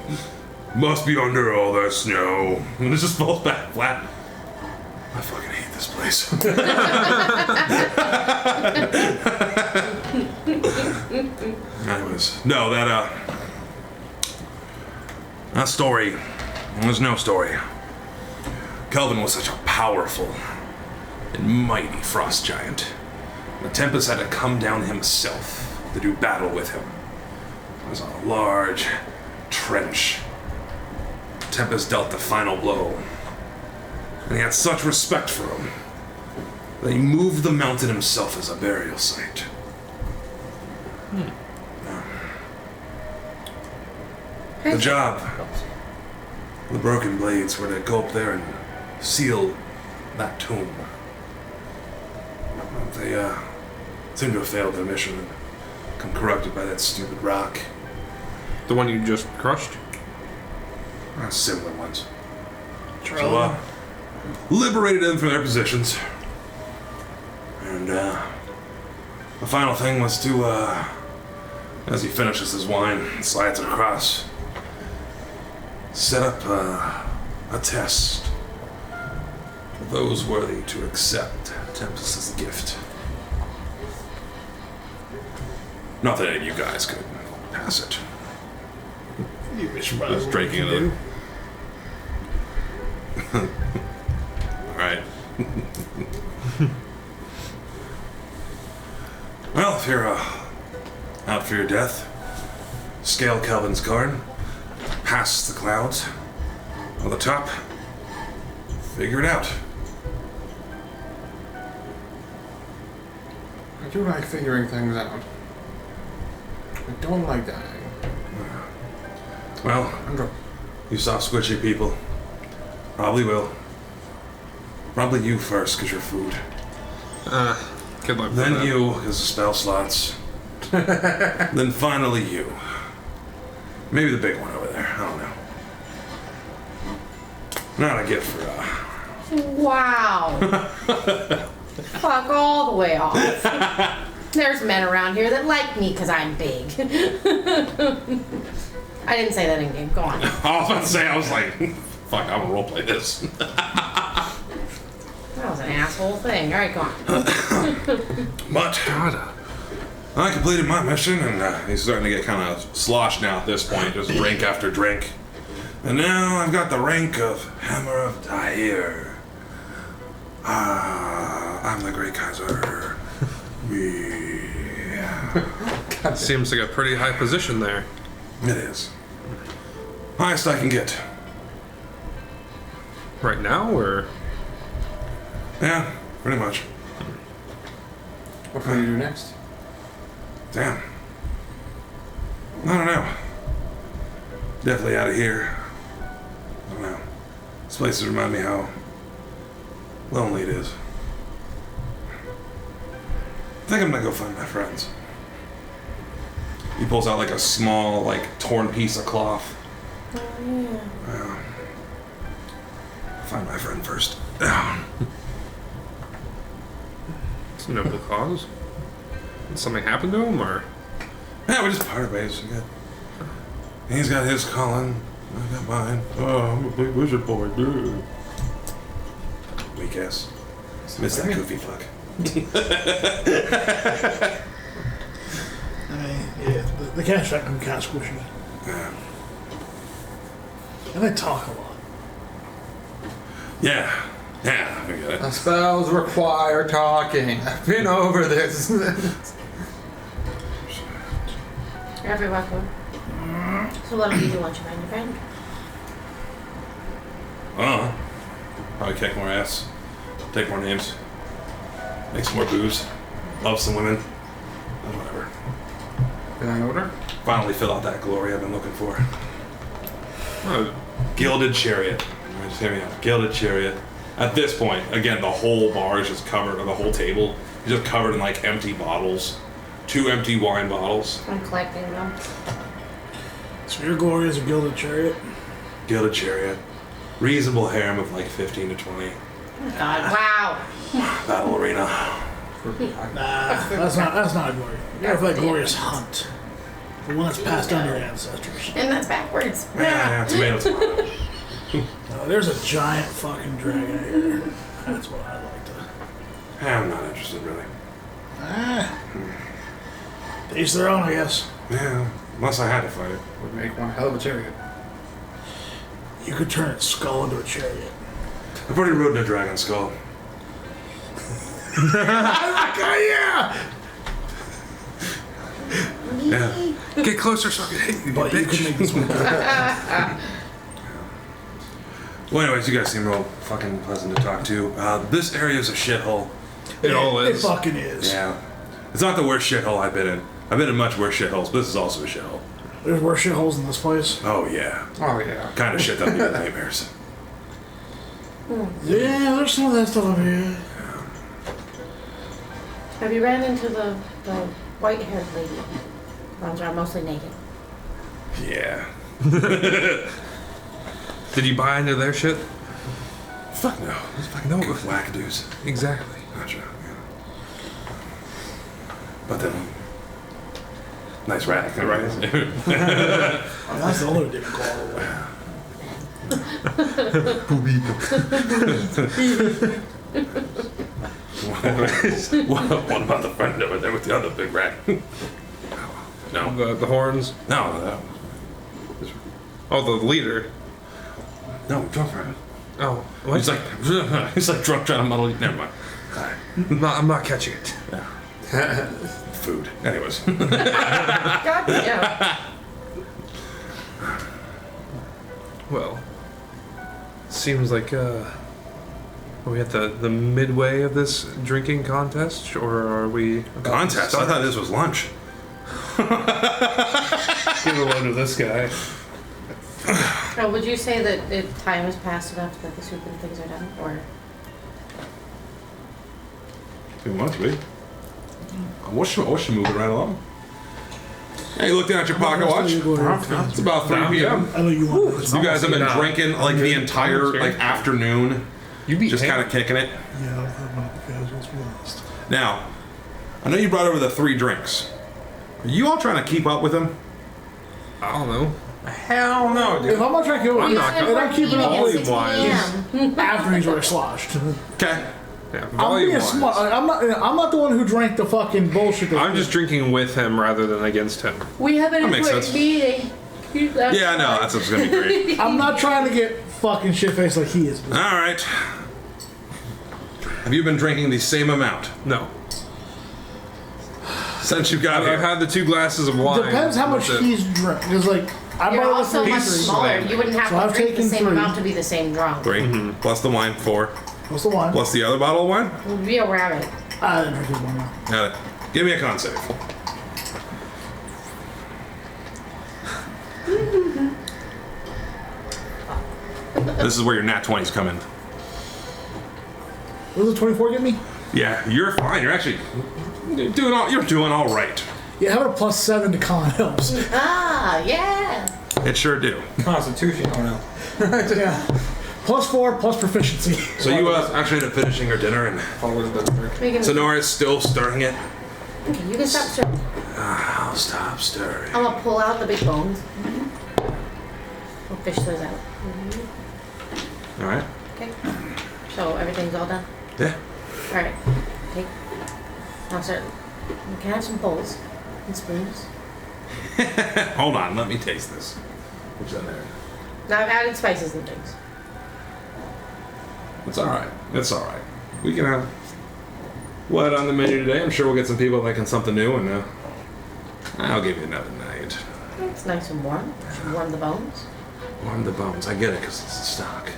B: Must be under all that snow. And it just falls back flat. I fucking hate this place. Anyways, no, that story was no story. Kelvin was such a powerful and mighty frost giant. The Tempest had to come down himself to do battle with him. It was a large trench. Tempest dealt the final blow. And he had such respect for him that he moved the mountain himself as a burial site. The job, the broken blades were to go up there and seal that tomb. They seem to have failed their mission and become corrupted by that stupid rock.
A: The one you just crushed?
B: Similar ones. So, liberated them from their positions. And the final thing was to, as he finishes his wine and slides it across, set up a test for those worthy to accept Tempest's gift. Not that any of you guys could pass it.
E: You wish
B: I was drinking it. Alright. Well, if you're out for your death, scale Kelvin's card, pass the clouds on the top, figure it out.
D: I do like figuring things out. I don't like dying.
B: Well, you soft squishy people probably will. Probably you first, because you're food.
A: Good luck with
B: Then
A: that.
B: you, because of spell slots. Then finally you. Maybe the big one over there. I don't know. Not a gift for,
C: Wow. Fuck all the way off. There's men around here that like me because I'm big. I didn't say that in game. Go on.
B: I was about to say, I was like, fuck, I'm gonna roleplay this.
C: That was an asshole thing. All right, go on.
B: But I completed my mission, and he's starting to get kind of sloshed now at this point, just drink after drink. And now I've got the rank of Hammer of Dair. I'm the Great Kaiser. Yeah.
A: Seems like a pretty high position there.
B: It is. Highest I can get.
A: Right now, or?
B: Yeah, pretty much.
D: What will you do next?
B: Damn. I don't know. Definitely out of here. I don't know. This place remind me how lonely it is. I think I'm gonna go find my friends. He pulls out like a small, like torn piece of cloth.
C: Oh, yeah.
B: Find my friend first.
A: It's a noble cause. Did something happen to him, or?
B: Yeah, we just parted ways. He's got his calling. I got mine. Oh, I'm a big wizard boy, dude. Weak ass. Miss that goofy fuck.
E: I mean, yeah, the cash can be kind of squishy.
B: Yeah.
E: And they talk a lot.
B: Yeah, I get it.
D: The spells require talking. I've been over this.
C: You're very welcome. So what do you do once you find your friend?
B: Probably kick more ass. Take more names. Make some more booze. Love some women. Whatever.
D: Did I order?
B: Finally fill out that glory I've been looking for.
A: Oh,
B: Gilded Chariot. Alright, just hear me out. Gilded Chariot. At this point, again, the whole bar is just covered, or the whole table is just covered in like empty bottles. 2 empty wine bottles.
C: I'm collecting them.
E: So your glory is a gilded chariot.
B: Gilded Chariot. Reasonable harem of like 15 to 20.
C: God, wow.
B: Battle arena.
E: Nah, that's not a glory. You gotta play Glorious Hunt. The one that's passed down to your ancestors.
C: And that's backwards.
B: Yeah, tomato, tomato.
E: There's a giant fucking dragon here. That's what I'd like to.
B: I'm not interested, really.
E: Each their own, I guess.
B: Yeah, unless I had to fight it.
D: Would make one hell of a chariot.
E: You could turn its skull into a chariot.
B: I've already ridden a dragon skull.
E: Yeah!
B: Yeah.
A: Get closer so I can hit you,
E: But you could
A: bitch.
E: make this one.
B: Well, anyways, you guys seem real fucking pleasant to talk to. This area is a shithole.
A: It all
E: It
A: is.
E: fucking is.
B: Yeah. It's not the worst shithole I've been in. I've been in much worse shitholes, but this is also a shithole.
E: There's worse shitholes in this place.
B: Oh, yeah.
D: Oh yeah.
B: Kind of shit that would be nightmares.
E: Yeah, there's some of that stuff over here.
C: Have you ran into the white-haired lady? Runs around mostly naked.
B: Yeah.
A: Did you buy into their shit?
B: Fuck no. Those fucking no whack dudes.
A: Exactly.
B: Gotcha. Yeah. But then, nice rack, right?
E: That's the only different
B: What about the friend over there with the other big rack? No.
A: The horns.
B: No.
A: Oh, the leader.
B: No, drunk friend.
A: Oh, what?
B: He's like drunk trying to muddle. Never mind.
A: I'm not catching it.
B: Food. Anyways.
C: God damn.
A: Well, seems like are we at the midway of this drinking contest, or are we about to
B: Contest? I
A: start?
B: thought this was lunch.
A: Give a load to this guy.
C: Oh, would you say that the time has passed enough that the soup and things are done? Or
B: Too much, babe. I should move it right along. Hey, you look down at your pocket watch. It's about 3 p.m.
E: I know you want this.
B: You guys have been
A: Nah.
B: drinking like the entire afternoon,
A: You beat
B: just
A: him.
B: kind of kicking it.
E: Yeah, I'll have one of the guys, let's be honest.
B: Now, I know you brought over the 3 drinks. Are you all trying to keep up with him?
A: I don't know.
D: Hell no, dude.
E: If I'm not trying to kill
A: I'm
E: him,
A: not
E: and I'm keeping up
A: Volume
E: with
C: Eating
A: wise.
C: at 6 p.m.
E: after he's already sloshed.
B: Okay.
A: Yeah,
E: I'm
A: volume
E: being
A: wise.
E: smart. I'm not the one who drank the fucking bullshit.
A: I'm just drinking with him rather than against him.
C: We have an
B: That makes
C: important
B: sense.
C: meeting.
B: Yeah, I know. That's what's gonna be great.
E: I'm not trying to get fucking shit faced like he is.
B: All right. Have you been drinking the same amount
A: No.
B: since you got
A: I've
B: here?
A: had the 2 glasses of wine.
E: Depends how much
A: That's it.
E: he's drunk. Because like I
C: You're
E: brought
C: also
E: the
C: much
A: He's
C: smaller.
A: slim.
C: You wouldn't have
E: So
C: to
E: I've
C: drink the
E: taken
C: same
E: 3.
C: amount to be the same drunk.
B: 3 plus the wine, 4
E: What's the one?
B: plus the other bottle of wine.
C: It would be a rabbit.
E: I didn't drink his one now.
B: Got it. Give me a con save. This is where your nat 20s come in.
E: What does the 24 give me?
B: Yeah, you're fine. You're actually doing all right.
E: Yeah, having a +7 to con helps.
C: Ah, yeah.
B: It sure do.
D: Constitution. Oh no.
E: Yeah. +4 plus proficiency.
B: So you actually ended up finishing your dinner, and
D: Always doesn't work.
C: We can,
B: Sonora's still stirring it.
C: okay, you can stop stirring.
B: I'll stop stirring.
C: I'm gonna pull out the big bones. We'll fish those out.
B: All right.
C: Okay. So everything's all done.
B: Yeah.
C: All right. Okay. Now start. You can have some bowls and spoons.
B: Hold on. Let me taste this. What's in there?
C: Now I've added spices and things.
B: It's all right. It's all right. We can have what on the menu today. I'm sure we'll get some people liking something new, and I'll give you another night.
C: It's nice and warm. Should warm the bones.
B: Warm the bones. I get it because it's stock.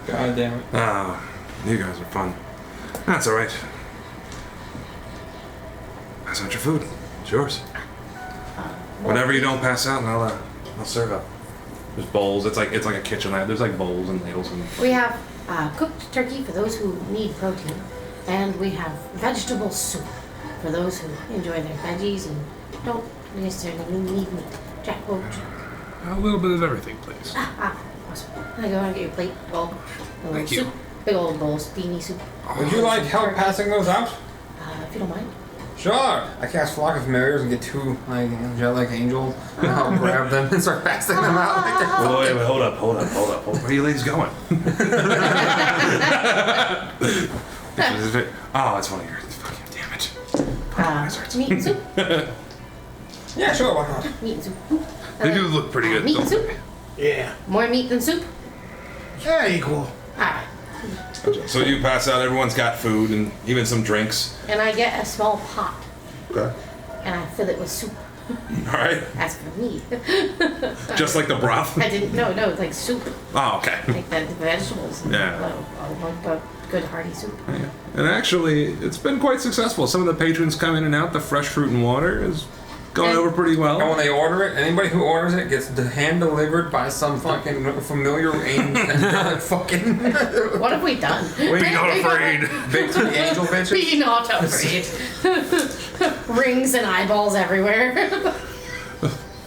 D: God damn it.
B: Oh, you guys are fun. That's all right. That's not your food. It's yours. Whenever you don't pass out, and I'll serve up. There's bowls. It's like a kitchen. There's like bowls and ladles and.
C: We have cooked turkey for those who need protein, and we have vegetable soup for those who enjoy their veggies and don't necessarily need meat. Jack Roach.
A: A little bit of everything, please.
C: Awesome. I go and get your plate. Well, a little
A: Thank you.
C: soup, big old bowl of steamy soup.
D: Would you like help passing those out?
C: If you don't mind.
D: Sure. I cast Flock of Familiars and get 2 like angelic angels. And I'll grab them and start passing them out. Like they're
B: Wait, hold up. Where are you ladies going? Oh, it's one of yours. Fucking damn it.
C: Meat and soup.
D: yeah, sure. Why not?
C: Meat and soup.
A: They do look pretty good.
C: Meat and soup.
E: Yeah.
C: More meat than soup.
E: Yeah, equal.
C: Alright.
B: So you pass out, everyone's got food and even some drinks.
C: And I get a small pot.
B: Okay.
C: And I fill it with soup.
B: Alright.
C: That's for me.
B: Just like the broth?
C: I didn't. No, it's like soup.
B: Oh, okay.
C: Like the vegetables.
B: Yeah.
C: I want a good hearty soup.
B: Yeah. And actually, it's been quite successful. Some of the patrons come in and out. The fresh fruit and water is going over pretty
D: And
B: well.
D: when they order it, anybody who orders it gets hand delivered by some fucking familiar fucking.
C: What have we done?
A: Be not afraid.
D: Big titty angel bitches.
C: Be not afraid. Rings and eyeballs everywhere.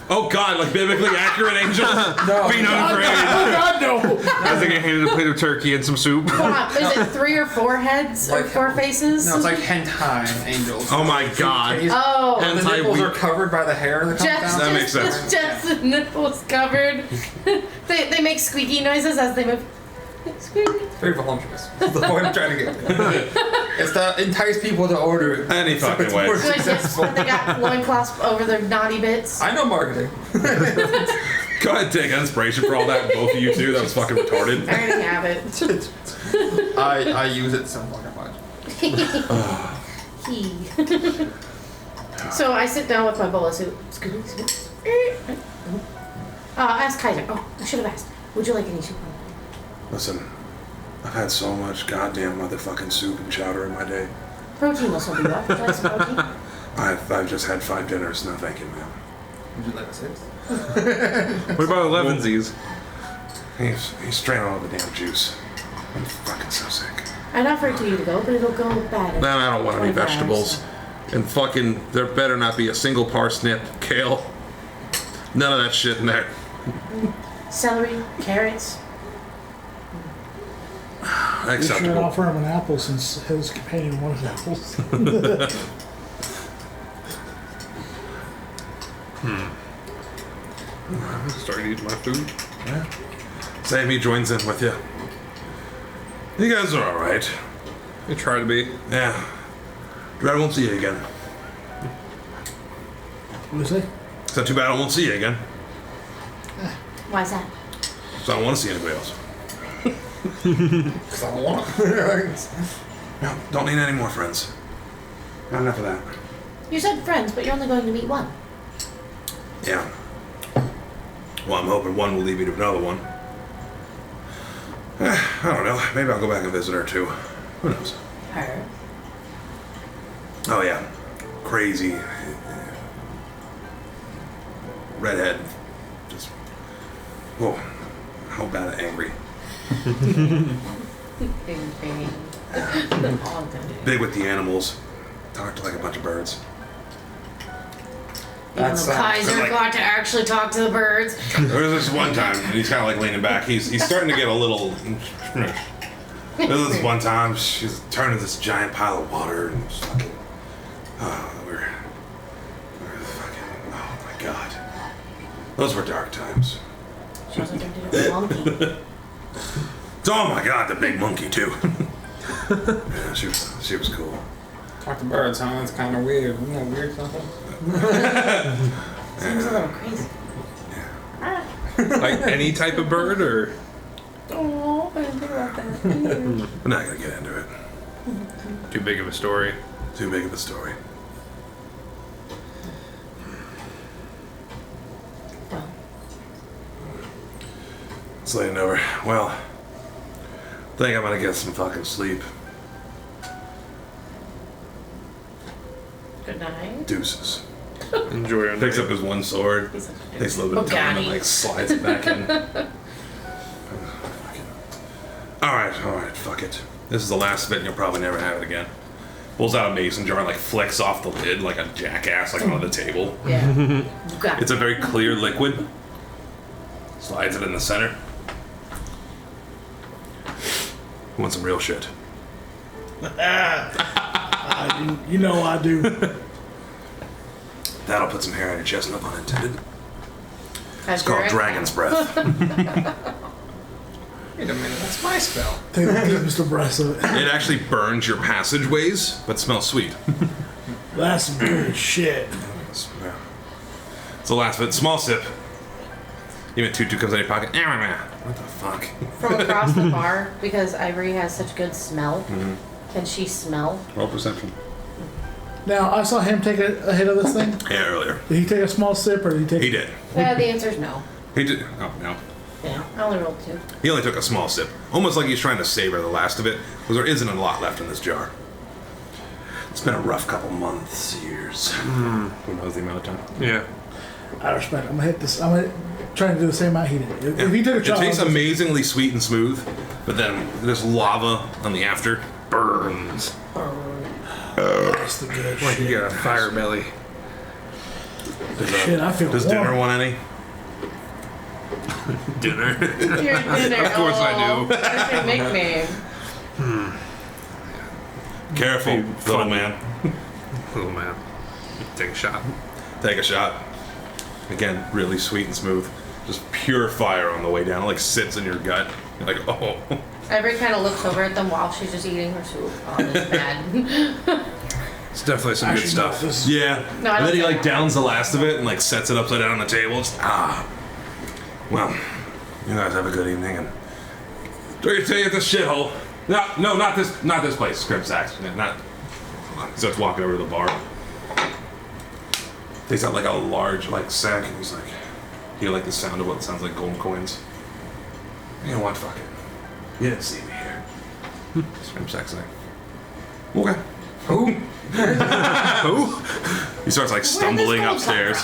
B: Oh god, like biblically accurate angels?
D: No.
A: Be not afraid.
E: Oh God, no!
A: As they get handed a plate of turkey and some soup.
C: Is it 3 or 4 heads or
D: Like-
C: 4 faces?
D: No, it's like hentai angels.
B: Oh my god.
C: Oh.
D: And the
B: hentai
D: nipples
B: we-
D: are covered by the hair that comes
C: Just,
D: down.
B: That makes sense.
C: Just the nipples covered. they make squeaky noises as they move. Squeak.
D: Very voluptuous. That's the point I'm trying to get. It's to entice people to order it.
B: Any
D: So
B: fucking
D: it's
B: way.
D: more
C: Good, yes,
D: successful.
C: but they got loincloths over their naughty bits.
D: I know marketing.
B: Go ahead, take inspiration for all that, both of you two. That was fucking retarded.
C: I already have it.
D: I use it so fucking much.
C: So I sit down with my bowl of soup. Ask Kaiser. Oh, I should have asked. Would you like any soup?
B: Listen, I've had so much goddamn motherfucking soup and chowder in my day.
C: Protein will still be up. Would you like some protein?
B: I've just had 5 dinners. No, thank you, ma'am.
D: Would you like a 6?
A: What about 11sies?
B: He's straining all the damn juice. I'm fucking so sick.
C: I'd offer it to you to go, but it'll go bad. in
A: Then I don't want any
C: 24 hours,
A: vegetables.
C: so.
A: And fucking, there better not be a single parsnip, kale. None of that shit in there.
C: Celery, carrots.
E: You should
B: Acceptable.
E: offer him an apple since his companion wanted apples.
A: I'm starting to eat my food.
B: Yeah. Sammy joins in with you. You guys are alright.
A: You try to be.
B: Yeah. Dread, I won't see you again.
E: What is it?
B: Is that too bad I won't see you again?
C: Why's that?
B: So I don't want to see anybody else.
D: Because I want.
B: No, don't need any more friends. Not enough of that.
C: You said friends, but you're only going to meet one.
B: Yeah. Well, I'm hoping one will lead me to another one. I don't know. Maybe I'll go back and visit her too. Who knows?
C: Her.
B: Oh yeah. Crazy. Redhead. Just. Whoa. How bad at angry. Big with the animals. Talked like a bunch of birds.
C: Even though Kaiser
B: like-
C: got to actually talk to the birds.
B: There was this one time, and he's kind of like leaning back. He's starting to get a little. There was this one time, she's turning this giant pile of water, and it's fucking. We're fucking. Oh my god. Those were dark times.
C: She was like, I did it with a monkey.
B: Oh my god, the big monkey too. Yeah, she was cool.
D: Talk to birds, huh? That's kind of weird. Isn't that weird something?
C: Seems a little crazy.
A: Like any type of bird, or
C: Oh, I didn't think about that.
B: We're not gonna get into it.
A: too big of a story?
B: Too big of a story.
C: Well,
B: It's late and over. Well, I think I'm gonna get some fucking sleep.
C: good night.
B: Deuces.
A: Enjoy your
B: Picks
A: night.
B: up his one sword,
C: He's such a
B: takes a little bit of time and
C: Bogani.
B: like slides it back in. Alright, fuck it. This is the last of it and you'll probably never have it again. Pulls out a mason jar and like flicks off the lid like a jackass like on the table.
C: Yeah. Bugatti.
B: It's a very clear liquid. Slides it in the center. You want some real shit?
E: You know I do.
B: That'll put some hair on your chest, no pun intended.
C: It's
B: Called Dragon's Breath.
D: Wait a minute, that's my spell.
E: Take Mr. Breath of it.
B: It actually burns your passageways, but smells sweet.
E: That's some good shit.
B: It's the last bit. Small sip. Even Tutu comes out of your pocket. What the fuck?
C: From across the bar, because Ivory has such good smell, can she smell?
B: Roll perception.
E: Now, I saw him take a hit of this thing.
B: Yeah, earlier.
E: Did he take a small sip or did he take...
B: He did.
C: The answer's no.
B: He did. Oh, no.
C: Yeah, I only rolled 2.
B: He only took a small sip. Almost like he's trying to savor the last of it, because there isn't a lot left in this jar. It's been a rough couple months, years. Who knows the amount of time?
A: Yeah.
E: I respect it. I'm gonna hit this. I'm gonna try to do the same amount he did. If he took a
B: It
E: shot...
B: tastes
E: I'll just-
B: amazingly sweet and smooth, but then this lava on the after burns.
E: That's the good
A: Like
E: shit.
A: you got a fire belly.
E: Shit, I feel
B: Does
E: warm.
B: dinner want any?
A: Dinner.
C: You're in there.
A: Of course I do.
C: That's your nickname.
B: Careful,
A: Hey,
B: little
A: fun.
B: man.
A: Little man. Take a shot.
B: Take a shot. Again, really sweet and smooth. Just pure fire on the way down. It like sits in your gut. You're like, oh.
C: Ivory kind of looks over at them while she's just eating her soup. Oh, this is bad.
A: It's definitely some
E: Actually,
A: good stuff.
E: no, this is-
B: Yeah.
C: No, I
B: And then
C: don't
B: he
C: think
B: like
C: I-
B: downs the last of it and like sets it upside down on the table. Just, well, you guys have a good evening and do you stay at this shithole? No, not this place. Scrim Sacks. Not. He starts walking over to the bar. Takes out like a large like sack and he's like, hear like the sound of what sounds like gold coins. You know what? Fuck it. You didn't see me here. Scrim Sacks like, okay.
D: Who?
A: Who?
B: He starts like stumbling
C: gold come
B: upstairs.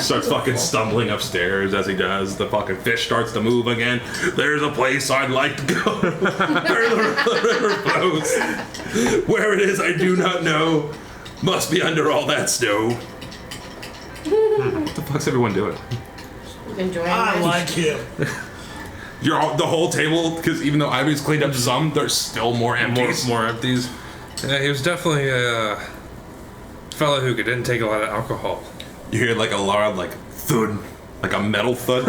B: Starts fucking stumbling upstairs as he does. The fucking fish starts to move again. There's a place I'd like to go. Where the river flows. Where it is I do not know. Must be under all that snow. What the fuck's everyone doing?
C: Enjoying
E: I
C: this.
E: like him.
B: The whole table, because even though Ivy's cleaned up some, there's still more empties.
A: More empties. Yeah, he was definitely a fellow who didn't take a lot of alcohol.
B: You hear like a loud like thud, like a metal thud.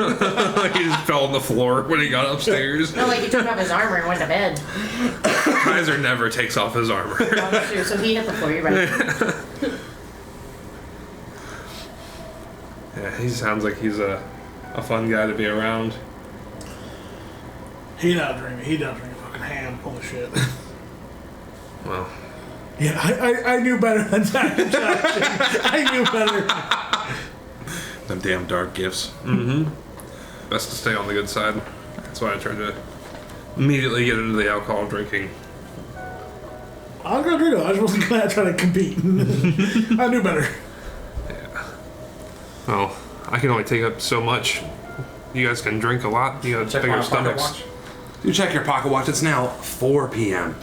A: Like he just fell on the floor when he got upstairs.
C: No, like he took off his armor and went to bed.
A: Kaiser never takes off his armor.
C: Oh, shoot, so he hit the floor, you're right.
A: Yeah, he sounds like he's a fun guy to be around.
E: He not drinking. He not drinking fucking ham. Holy shit.
A: Well,
E: Yeah, I knew better than that. I knew better.
B: Them damn dark gifts.
A: best to stay on the good side. That's why I tried to immediately get into the alcohol drinking.
E: I was gonna drink it. I just wasn't gonna try to compete. I knew better.
A: Well, I can only take up so much. You guys can drink a lot. You got
D: Check my
A: bigger
D: pocket
A: stomachs.
D: watch.
B: You check your pocket watch. It's now 4 p.m.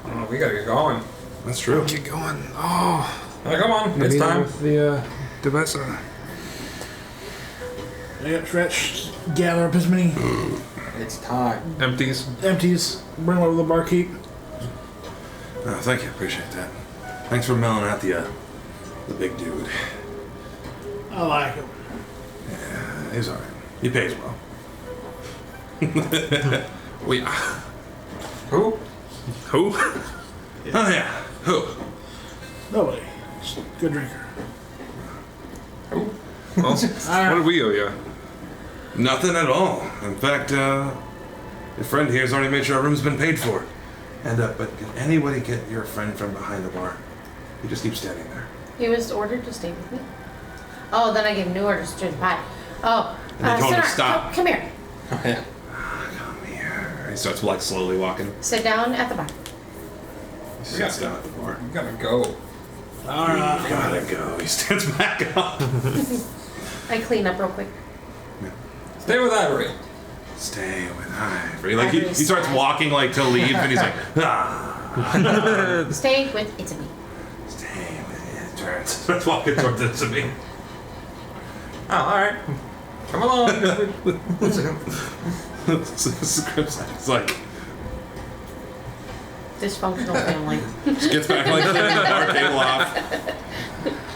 D: Oh, we gotta get going.
B: That's true.
A: Get going. Oh,
D: Come on, it's time.
A: with the Devessa.
E: Yeah, stretch, gather up as many
D: It's time.
A: Empties.
E: empties, bring them over to the barkeep.
B: Oh, thank you. Appreciate that. Thanks for mailing out the big dude.
E: I like him.
B: He's alright. He pays well.
A: We.
D: Who?
A: Who?
B: Oh yeah. Who?
E: Nobody. Just a good drinker.
A: Well, what do we owe you?
B: Nothing at all. In fact, your friend here has already made sure our room's been paid for. And but can anybody get your friend from behind the bar? He just keeps standing there.
C: He was ordered to stay with me. Oh, then I gave new orders to the pie. Oh,
B: And they told him to
C: Sonar,
B: stop.
C: Come here.
D: Oh, yeah.
B: Come here. He starts like slowly walking.
C: Sit down at the bar.
B: He sits down at the bar.
D: We gotta go.
E: Alright.
B: Gotta go. He stands back up.
C: I clean up real quick.
D: Stay with Ivory.
B: Stay with Ivory. Like he
C: Ivory's
B: starts
C: fine.
B: walking like to leave, and he's like, ah.
C: Stay with It's Me.
B: Stay with his turns. Starts walking towards it to me.
D: Oh, alright. Come along.
B: It's like,
C: Dysfunctional family.
B: Gets back like the bar table off.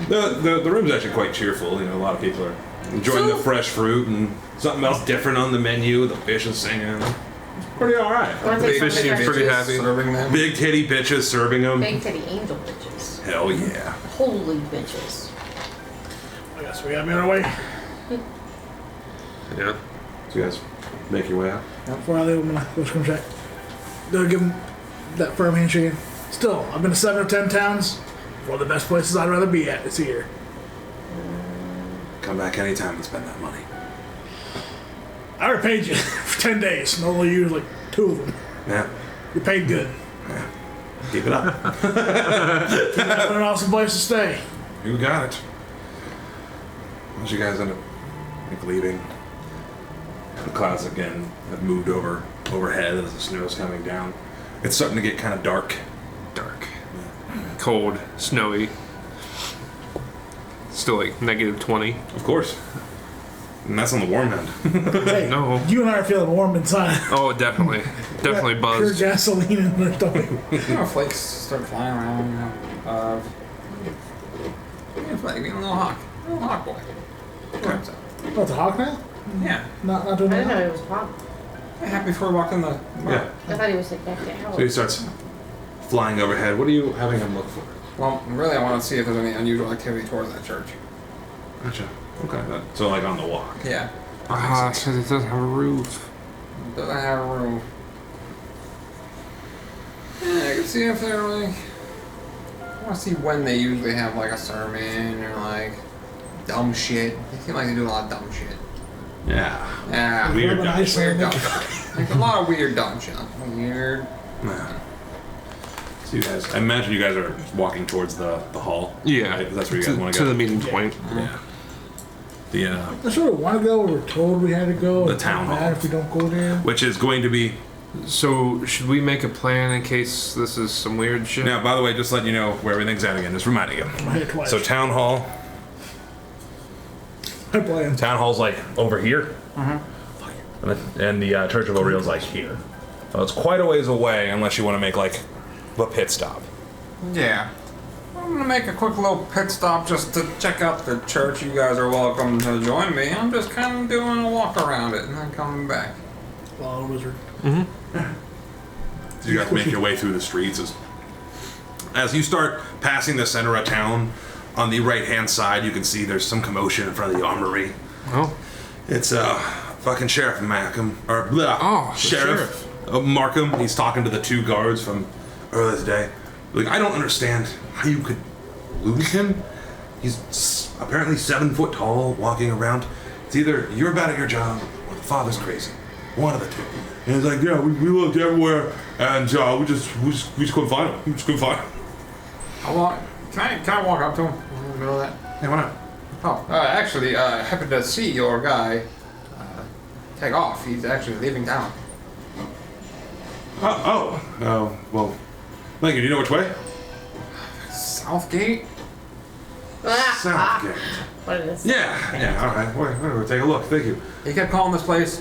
B: The room's actually quite cheerful. You know, a lot of people are enjoying the fresh fruit and something else different on the menu. The fish is singing. It's pretty all right.
A: The fish seems pretty happy.
D: Serving them.
B: Big titty bitches serving them.
C: Big titty angel bitches.
B: Hell yeah.
C: Holy bitches.
E: I guess we gotta be on our way.
A: Yeah.
B: So you guys make your way out.
E: Before I leave, I'm gonna go scrum check. They'll give him that firm handshake. Still, I've been to 7 or 10 towns. One of the best places I'd rather be at is here.
B: Come back anytime and spend that money.
E: I already paid you for 10 days. And only used like 2 of them.
B: Yeah.
E: You paid good.
B: Yeah. Keep it up.
E: It's an awesome place to stay.
B: You got it. Once you guys end up leaving, the clouds again have moved overhead as the snow's coming down. It's starting to get kind of dark.
A: Dark. Cold. Snowy. Still like -20.
B: Of course. And that's on the warm end.
E: Hey,
A: No.
E: you and I are feeling warm inside.
A: Oh, definitely. Definitely
E: Pure
A: buzzed.
E: gasoline in their stomach.
D: Flakes start flying around. Flake, being a little hawk. A little hawk boy. Turns out.
E: Oh, it's a hawk now?
D: Yeah.
E: Not
C: I
E: doing
C: didn't know
E: that.
C: he was a pop.
D: Happy before we walked in the bar.
B: Yeah.
C: I thought he was like back there.
B: So he starts flying overhead. What are you having him look for?
D: Well, really, I want to see if there's any unusual activity towards that church.
B: Gotcha. Okay. So like on the walk.
D: Yeah.
A: Ah, because it doesn't have a roof.
D: Doesn't have a room. Yeah, I can see if they're like. I want to see when they usually have like a sermon or like dumb shit. They seem like they do a lot of dumb shit.
B: Yeah.
D: Yeah.
B: Weird
E: Urban
B: dumb
E: Ice
D: Weird
E: Lake.
D: dumb shit. Like a lot of weird dumb shit. Weird.
B: Yeah. So you guys, I imagine you guys are walking towards the hall.
A: Yeah.
B: Right? That's where you guys want
A: to
B: to
A: the
B: go.
A: meeting point.
B: Yeah. The
E: I sort of want to go. We're told we had to go.
B: The
E: It's
B: town
E: not
B: hall.
E: bad if we don't go there.
B: which is going to be.
A: So, should we make a plan in case this is some weird shit?
B: Now, by the way, just letting you know where everything's at again. Just reminding you.
E: My head twice.
B: So town hall.
E: I plan.
F: Town hall's like over here, and the Church of O'Reilly's like here.
B: So it's quite a ways away, unless you want to make like a pit stop.
D: Yeah. I'm gonna make a quick little pit stop just to check out the church. You guys are welcome to join me. I'm just kind of doing a walk around it and then coming back.
E: Follow the wizard.
B: So you guys make your way through the streets as you start passing the center of town. On the right-hand side, you can see there's some commotion in front of the armory.
A: Oh.
B: It's fucking Sheriff Markham, or
A: Oh, the
B: Sheriff Markham. He's talking to the 2 guards from earlier today. Like, I don't understand how you could lose him. He's apparently 7 foot tall, walking around. It's either you're bad at your job or the father's crazy. One of the 2. And he's like, yeah, we looked everywhere, and we just couldn't find him. We just couldn't find him.
D: Can I walk up to him in the middle of that?
B: Hey, why not?
D: Oh, actually, happy to see your guy take off. He's actually leaving town.
B: Well, thank you. Do you know which way?
D: Southgate?
B: Southgate.
C: What it is?
B: Yeah, all right. Whatever, take a look. Thank you.
D: He kept calling this place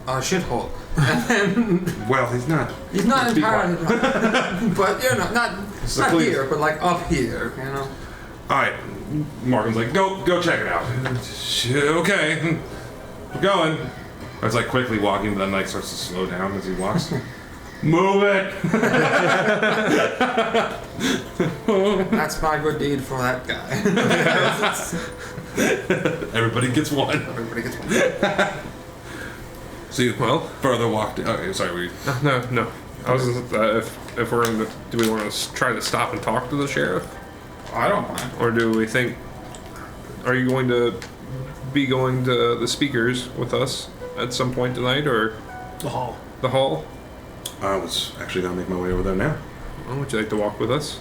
D: a shithole.
B: Well, he's not.
D: He's not
B: Let's be
D: entirely, but you know, not
B: please.
D: here, but like up here, you know.
B: All right. Markham's like, go check it out. Okay, we're going. I was like quickly walking, but then like starts to slow down as he walks. Move it.
D: That's my good deed for that guy.
B: Everybody gets one.
D: Everybody gets one.
B: So you further walked. Okay, sorry.
A: No. I was just, if we're going to, do we want to try to stop and talk to the sheriff?
D: I don't mind.
A: Or do we think, are you going to be going to the speakers with us at some point tonight, or
E: The hall.
A: the hall?
B: I was actually gonna make my way over there now.
A: Oh, would you like to walk with us?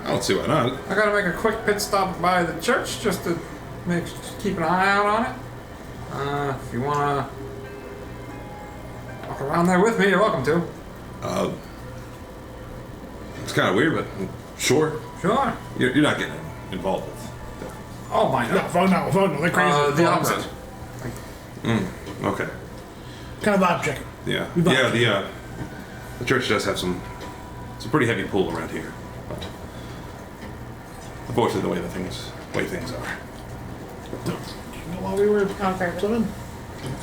B: I don't see why not.
D: I gotta make a quick pit stop by the church just to keep an eye out on it. If you wanna walk around there with me, you're welcome to.
B: It's kind of weird, but sure.
D: Sure.
B: You're not getting involved with.
D: Oh my
E: No,
D: god.
E: fuck no, they're crazy.
D: The opposite.
B: Okay.
E: Kind of vibe checking.
B: Yeah.
E: We bought
B: Yeah. The church does have some pretty heavy pull around here, but unfortunately, the way things are.
E: You know, while we were
C: On purpose.
E: swimming.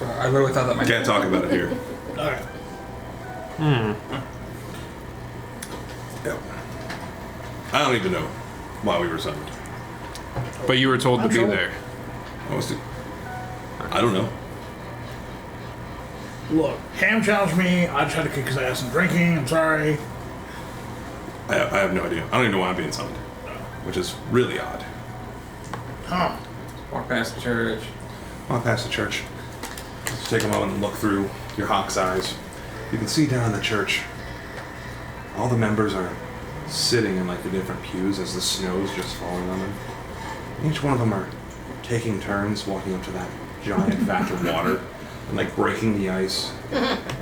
D: I literally thought that might.
B: Can't talk about it here.
E: Okay.
B: Yeah. I don't even know why we were summoned.
A: But you were told to
E: I'm
A: be
E: sure.
A: there.
B: I don't know.
E: Look, Ham challenged me. I just had to kick his ass in drinking. I'm sorry.
B: I have no idea. I don't even know why I'm being summoned, which is really odd.
E: Huh.
D: Walk past the church.
B: Walk past the church. Just take a moment and look through your hawk's eyes. You can see down in the church, all the members are sitting in like the different pews as the snow's just falling on them. Each one of them are taking turns walking up to that giant vat of water and like breaking the ice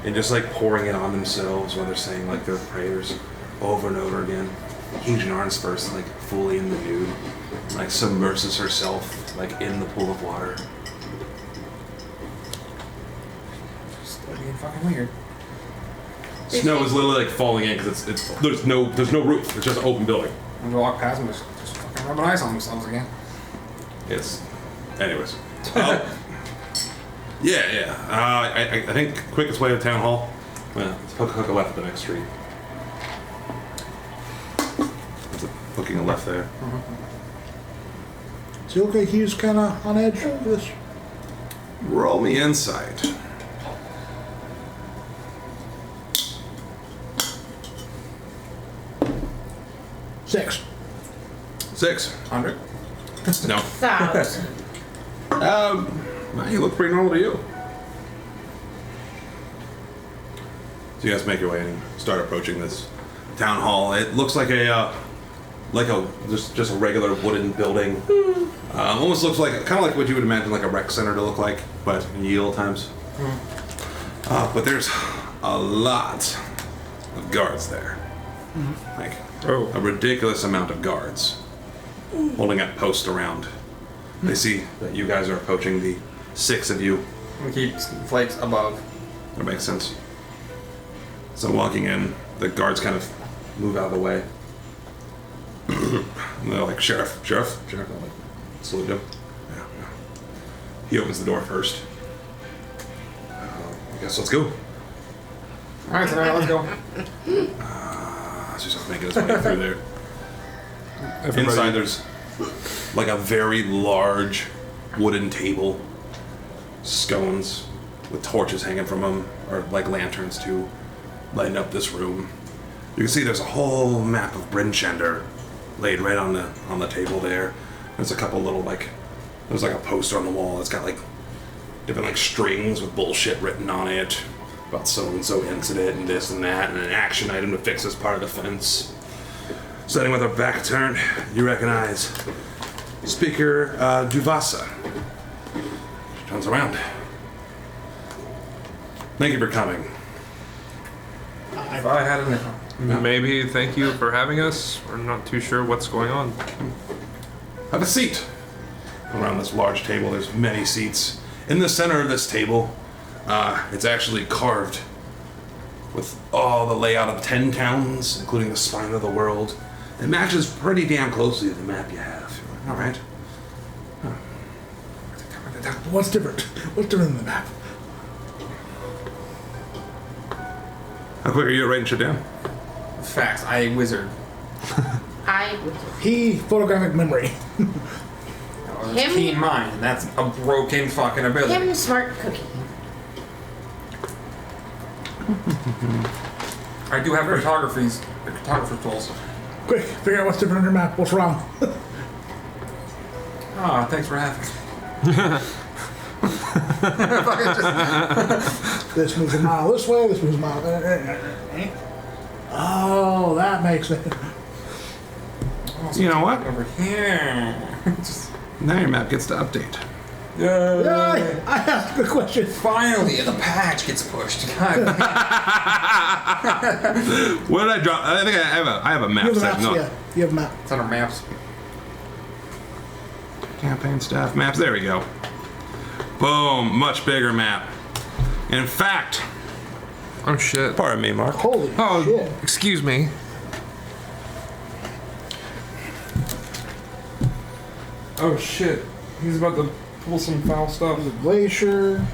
B: and just like pouring it on themselves while they're saying like their prayers over and over again. Heejnarn's first like fully in the nude, like submerses herself like in the pool of water.
D: Just being fucking weird.
B: Snow is literally like falling in because it's there's no roof. It's just an open building.
D: And we walk past them, just fucking rubbing ice on themselves again.
B: It's, anyways. Yeah. I think quickest way to town hall. Well, let's hook a left at the next street. That's hooking a left there.
E: Is he okay? He's kind of on edge for this.
B: Roll me insight.
E: Six.
D: 100.
B: No.
C: 1,000.
B: Well, you look pretty normal to you. So you guys make your way and start approaching this town hall. It looks like just a regular wooden building. Almost looks like kind of like what you would imagine like a rec center to look like, but in ye olde times. But there's a lot of guards there, like a ridiculous amount of guards holding up posts around. They see that you guys are approaching, the 6 of you.
D: We keep Flakes above.
B: That makes sense. So walking in, the guards kind of move out of the way. And they're like, Sheriff. I'm like, salute him. Yeah. He opens the door first. I guess let's go.
D: Alright, so now let's go.
B: So he's making his way through there. Inside there's like a very large wooden table, scones with torches hanging from them, or like lanterns to lighten up this room. You can see there's a whole map of Brinchender laid right on the table there. There's a couple little there's like a poster on the wall that's got like different like strings with bullshit written on it about so-and-so incident and this and that, and an action item to fix this part of the fence. Sitting with her back turned, you recognize Speaker Duvasa. She turns around. Thank you for coming.
D: If I had a nickel.
A: Maybe thank you for having us. We're not too sure what's going on.
B: Have a seat. Around this large table, there's many seats. In the center of this table, it's actually carved with all the layout of 10 towns, including the spine of the world. It matches pretty damn closely to the map you have. All right.
E: What's different? What's different than the map?
B: How quick are you at writing shit down?
D: Facts. I wizard.
E: He photographic memory.
C: Him?
D: Keen mind. That's a broken fucking ability.
C: Him smart cookie.
D: I do have photographer's tools.
E: Quick, figure out what's different on your map. What's wrong?
D: Ah, thanks for having me.
E: This moves a mile this way. This moves a mile. Oh, that makes it.
B: You know what?
D: Over here.
B: Now your map gets to update.
E: Yeah, I asked a good question.
D: Finally, the patch gets pushed. God.
B: What did I drop? I think I have a map
E: You have a
B: section.
E: map. Yeah, you have a map.
D: It's on our maps.
B: Campaign staff maps. There we go. Boom. Much bigger map. In fact,
A: Oh shit.
B: Pardon me, Mark.
E: Holy
A: Oh,
E: shit.
A: excuse me. Oh shit. He's about to pull some foul stuff.
E: The glacier.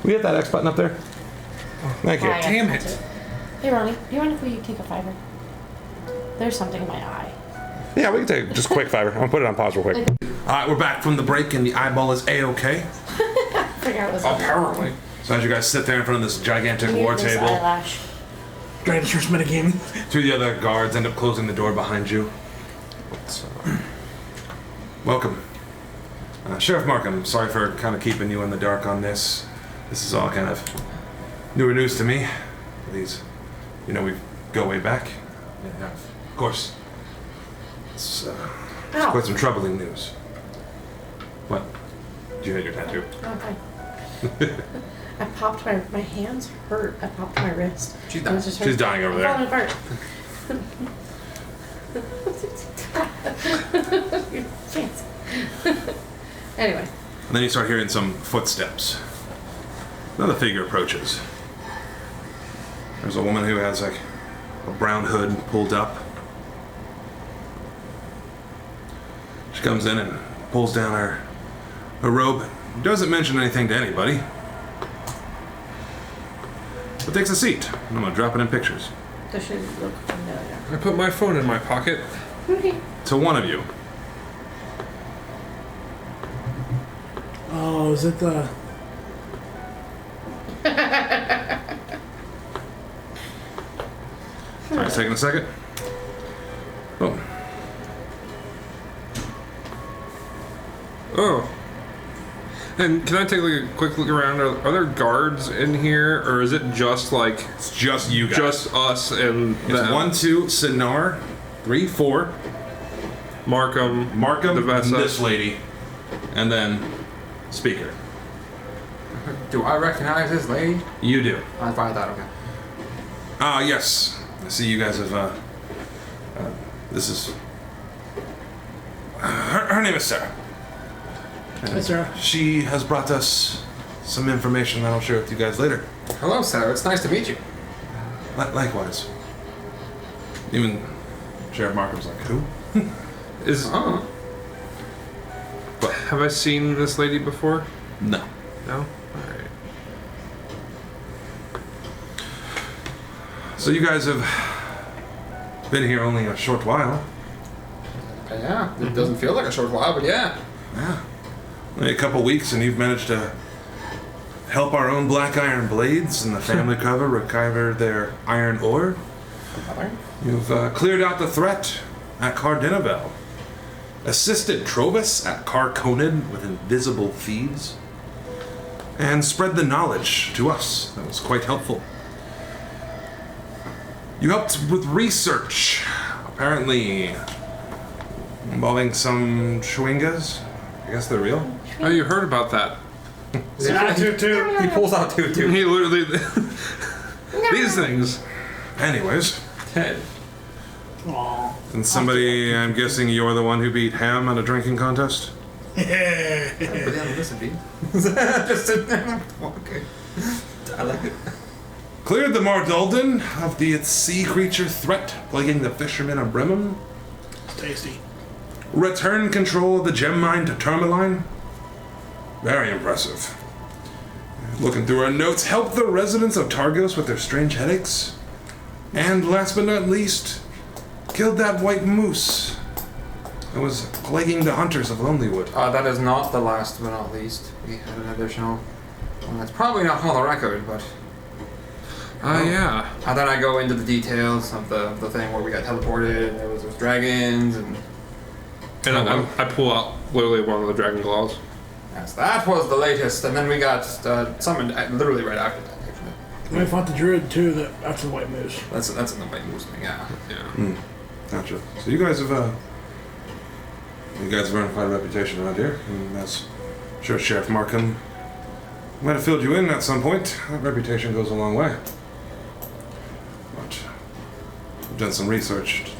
B: We get that X button up there? Thank you.
C: Hi, I
A: Damn
C: felt
A: it.
C: Hey, Ronnie, do you mind if we take a fiver? There's something in my eye.
B: Yeah, we can take just a quick fiver. I'm gonna put it on pause real quick. Alright, we're back from the break and the eyeball is A-OK.
C: Figure out what's
A: Apparently.
B: So as you guys sit there in front of this gigantic war
C: This
B: table,
C: eyelash.
E: Tyrannosaurus again.
B: two of the other guards end up closing the door behind you. Welcome. Sheriff Markham, sorry for kind of keeping you in the dark on this. This is all kind of newer news to me. These, we go way back. Yeah, of course. It's
C: Ow.
B: quite some troubling news. What? Did you hit your tattoo?
C: Okay. I popped my hands hurt. I popped my wrist.
D: She's
C: It was
D: dying.
C: just
B: She's dying over there.
C: falling apart. Chance. Anyway.
B: And then you start hearing some footsteps. Another figure approaches. There's a woman who has like a brown hood pulled up. She comes in and pulls down her robe. Doesn't mention anything to anybody. But takes a seat. I'm gonna drop it in pictures.
C: Does she look familiar?
A: I put my phone in my pocket.
C: Okay.
B: To one of you.
E: Oh, is it the...
B: Sorry, taking a second. Oh.
A: Oh. And can I take like a quick look around? Are there guards in here, or is it just like
B: It's just you guys.
A: just us and
B: it's
A: them?
B: 1, 2, Sinar, 3, 4,
A: Markham,
B: Markham,
A: Devessa.
B: this lady, and then Speaker.
D: Do I recognize this lady?
B: You do.
D: I find that okay.
B: Yes. I see you guys have, this is... her name is Sarah.
E: That's right.
B: She has brought us some information that I'll share with you guys later.
D: Hello, Sarah. It's nice to meet you.
B: Likewise. Even Sheriff Markham's like, who?
A: Is
D: Oh.
A: have I seen this lady before?
B: No.
A: No. All right.
B: So you guys have been here only a short while.
D: Yeah. It doesn't feel like a short while, but yeah.
B: Yeah. Only a couple weeks and you've managed to help our own Black Iron Blades and the family cover recover their iron ore. You've cleared out the threat at Cardinavel, assisted Trovus at Carconid with invisible thieves, and spread the knowledge to us. That was quite helpful. You helped with research, apparently involving some Chewingas. I guess they're real.
A: Oh, you heard about that?
E: Yeah, toot.
D: He pulls out two.
A: He literally these things.
B: Anyways,
D: Ted.
E: Aw.
B: and somebody, I'm guessing you're the one who beat Ham at a drinking contest?
D: But yeah, listen, Pete. Just sit there. Okay. I like it.
B: Cleared the Mardolden of the sea creature threat plaguing the fishermen of Bremen.
E: It's tasty.
B: Return control of the gem mine to Tourmaline. Very impressive. Looking through our notes, helped the residents of Targos with their strange headaches. And last but not least, killed that white moose that was plaguing the hunters of Lonelywood.
D: That is not the last but not least. We had an additional one that's probably not on the record, but...
A: Yeah.
D: And then I go into the details of the thing where we got teleported and there was those dragons and...
A: And I pull out literally one of the dragon claws.
D: Yes, that was the latest. And then we got summoned literally right after that, actually.
E: We fought the druid too. That's the white moose.
D: That's in the white moose thing, yeah.
A: Yeah.
B: Gotcha. So you guys have earned quite a reputation around here, and that's sure Sheriff Markham might have filled you in at some point. That reputation goes a long way. But I've done some research.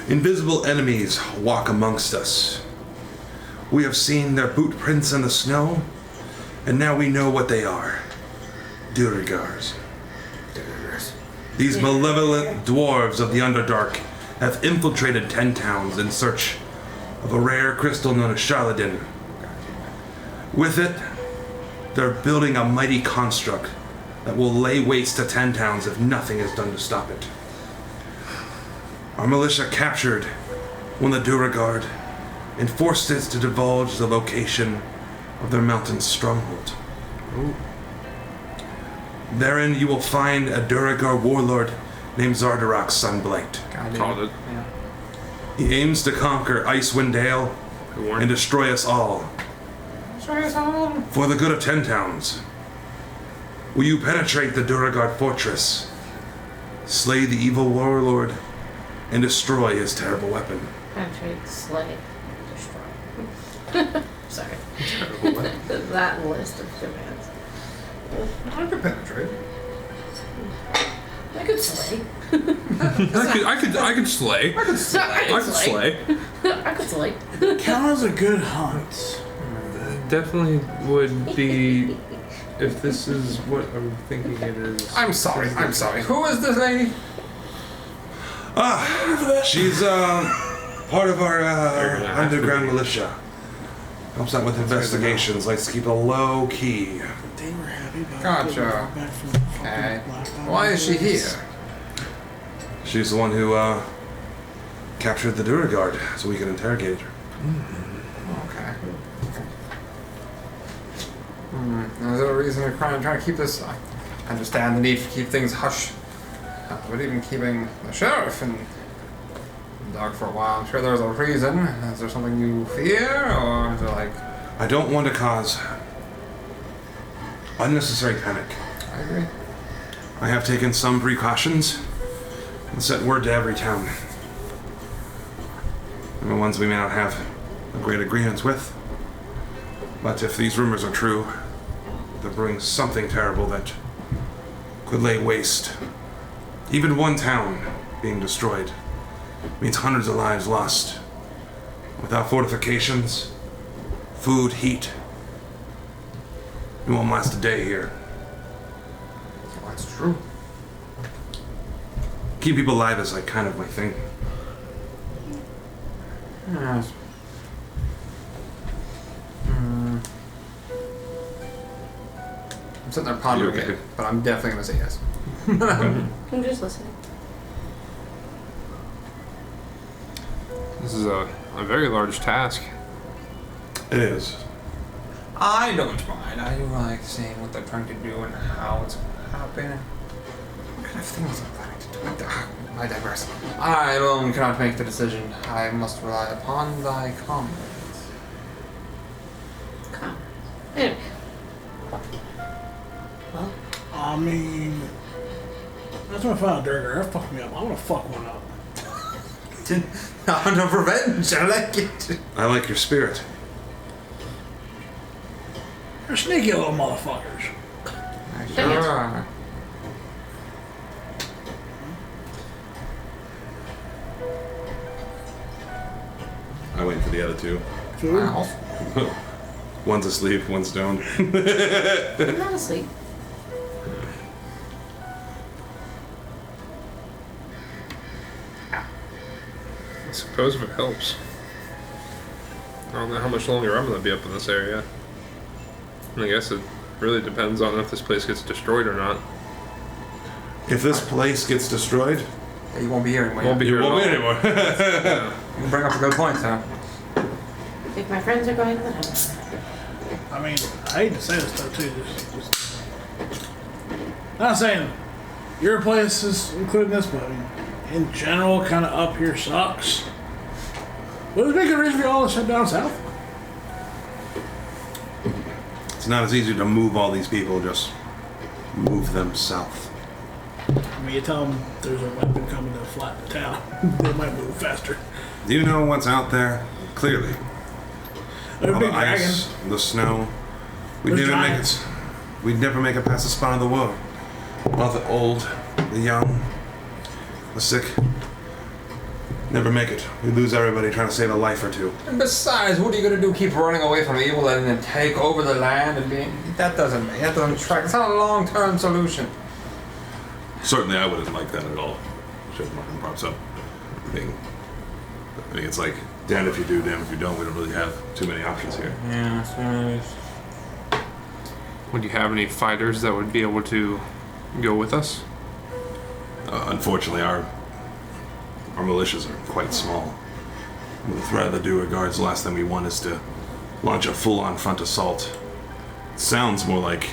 B: Invisible enemies walk amongst us. We have seen their boot prints in the snow, and now we know what they are. Durigars. These malevolent dwarves of the Underdark have infiltrated 10 towns in search of a rare crystal known as Charlatan. With it, they're building a mighty construct that will lay waste to 10 towns if nothing is done to stop it. Our militia captured one of the Durigard and forced it to divulge the location of their mountain stronghold.
A: Ooh.
B: Therein you will find a Duragar warlord named Zardarak Sunblight.
A: Called it.
D: Yeah.
B: He aims to conquer Icewind Dale
A: Who warned?
B: and destroy us all for the good of 10 towns. Will you penetrate the Duragard fortress, slay the evil warlord, and destroy his terrible weapon?
C: Penetrate, slay, destroy. Sorry. That list of demands.
D: I could penetrate.
C: I could slay.
A: I could slay.
C: I could slay. I could slay.
E: Count as a good hunt.
A: Definitely would be if this is what I'm thinking it is.
D: I'm sorry. Who is this lady?
B: She's part of our
A: They're gonna have to
B: underground
A: be.
B: militia. Helps out with investigations, likes to keep it low key.
E: They were happy about
D: Gotcha.
E: getting brought back from the fucking
D: Okay.
E: Black
D: Why is she
E: Isles.
D: here?
B: She's the one who captured the Duragard so we can interrogate her.
D: Okay. Is there a reason you're trying to keep this? I understand the need to keep things hush. But even keeping the sheriff in the dark for a while, I'm sure there's a reason. Is there something you fear, or is it like...
B: I don't want to cause unnecessary panic.
D: I agree.
B: I have taken some precautions and sent word to every town. And the ones we may not have a great agreement with. But if these rumors are true, they'll bring something terrible that could lay waste. Even one town being destroyed means hundreds of lives lost. Without fortifications, food, heat, we won't last a day here.
D: Well, that's true.
B: Keep people alive is like kind of my thing.
D: Yes. I'm sitting there pondering
B: You okay?
D: it, but I'm definitely going to say yes.
C: I'm just listening.
A: This is a very large task.
B: It is.
D: I don't mind. I like seeing what they're trying to do and how it's happening. What kind of things I'm planning to do? I digress. I alone cannot make the decision. I must rely upon thy comrades.
C: Come. Anyway. Well,
E: I mean, that's when I found Durgar. That fucked me up. I want to fuck one up.
D: Hunt of revenge. I like it.
B: I like your spirit.
E: They're sneaky little motherfuckers.
D: I
C: Dang
D: sure
C: it.
D: are.
B: I wait for the other two.
E: Food?
D: Wow.
B: One's asleep, one's stoned.
C: I'm not asleep.
A: I suppose if it helps. I don't know how much longer I'm gonna be up in this area. And I guess it really depends on if this place gets destroyed or not.
B: If this place gets destroyed,
D: Yeah, you won't be here anymore.
A: Won't be
B: you
A: here
B: won't be
A: at all.
B: anymore.
A: Yeah.
D: You bring up a good point, huh?
C: I think my friends are going to the house.
E: I mean, I hate to say this stuff too. Just not saying your place is including this, but I mean, in general, kind of up here sucks. Would it make a reason for y'all to shut down south?
B: It's not as easy to move all these people, just move them south.
E: I mean, you tell them there's a weapon coming to flatten the town, they might move faster.
B: Do you know what's out there? Clearly.
E: There's a
B: All the
E: big dragon.
B: ice, the snow. We'd
E: There's
B: never make
E: giants.
B: it. We'd never make it past the spawn of the war. All the old, the young, the sick. never make it. We lose everybody trying to save a life or two.
D: And besides, what are you gonna do? Keep running away from evil and then take over the land and being that doesn't track. It's not a long-term solution.
B: Certainly, I wouldn't like that at all. Shit, Martin props up. I think it's like, damned if you do, damned if you don't. We don't really have too many options here.
D: Yeah,
A: Would you have any fighters that would be able to go with us?
B: Unfortunately, our militias are quite small. The threat of the Dewar Guards, the last thing we want is to launch a full-on front assault. It sounds more like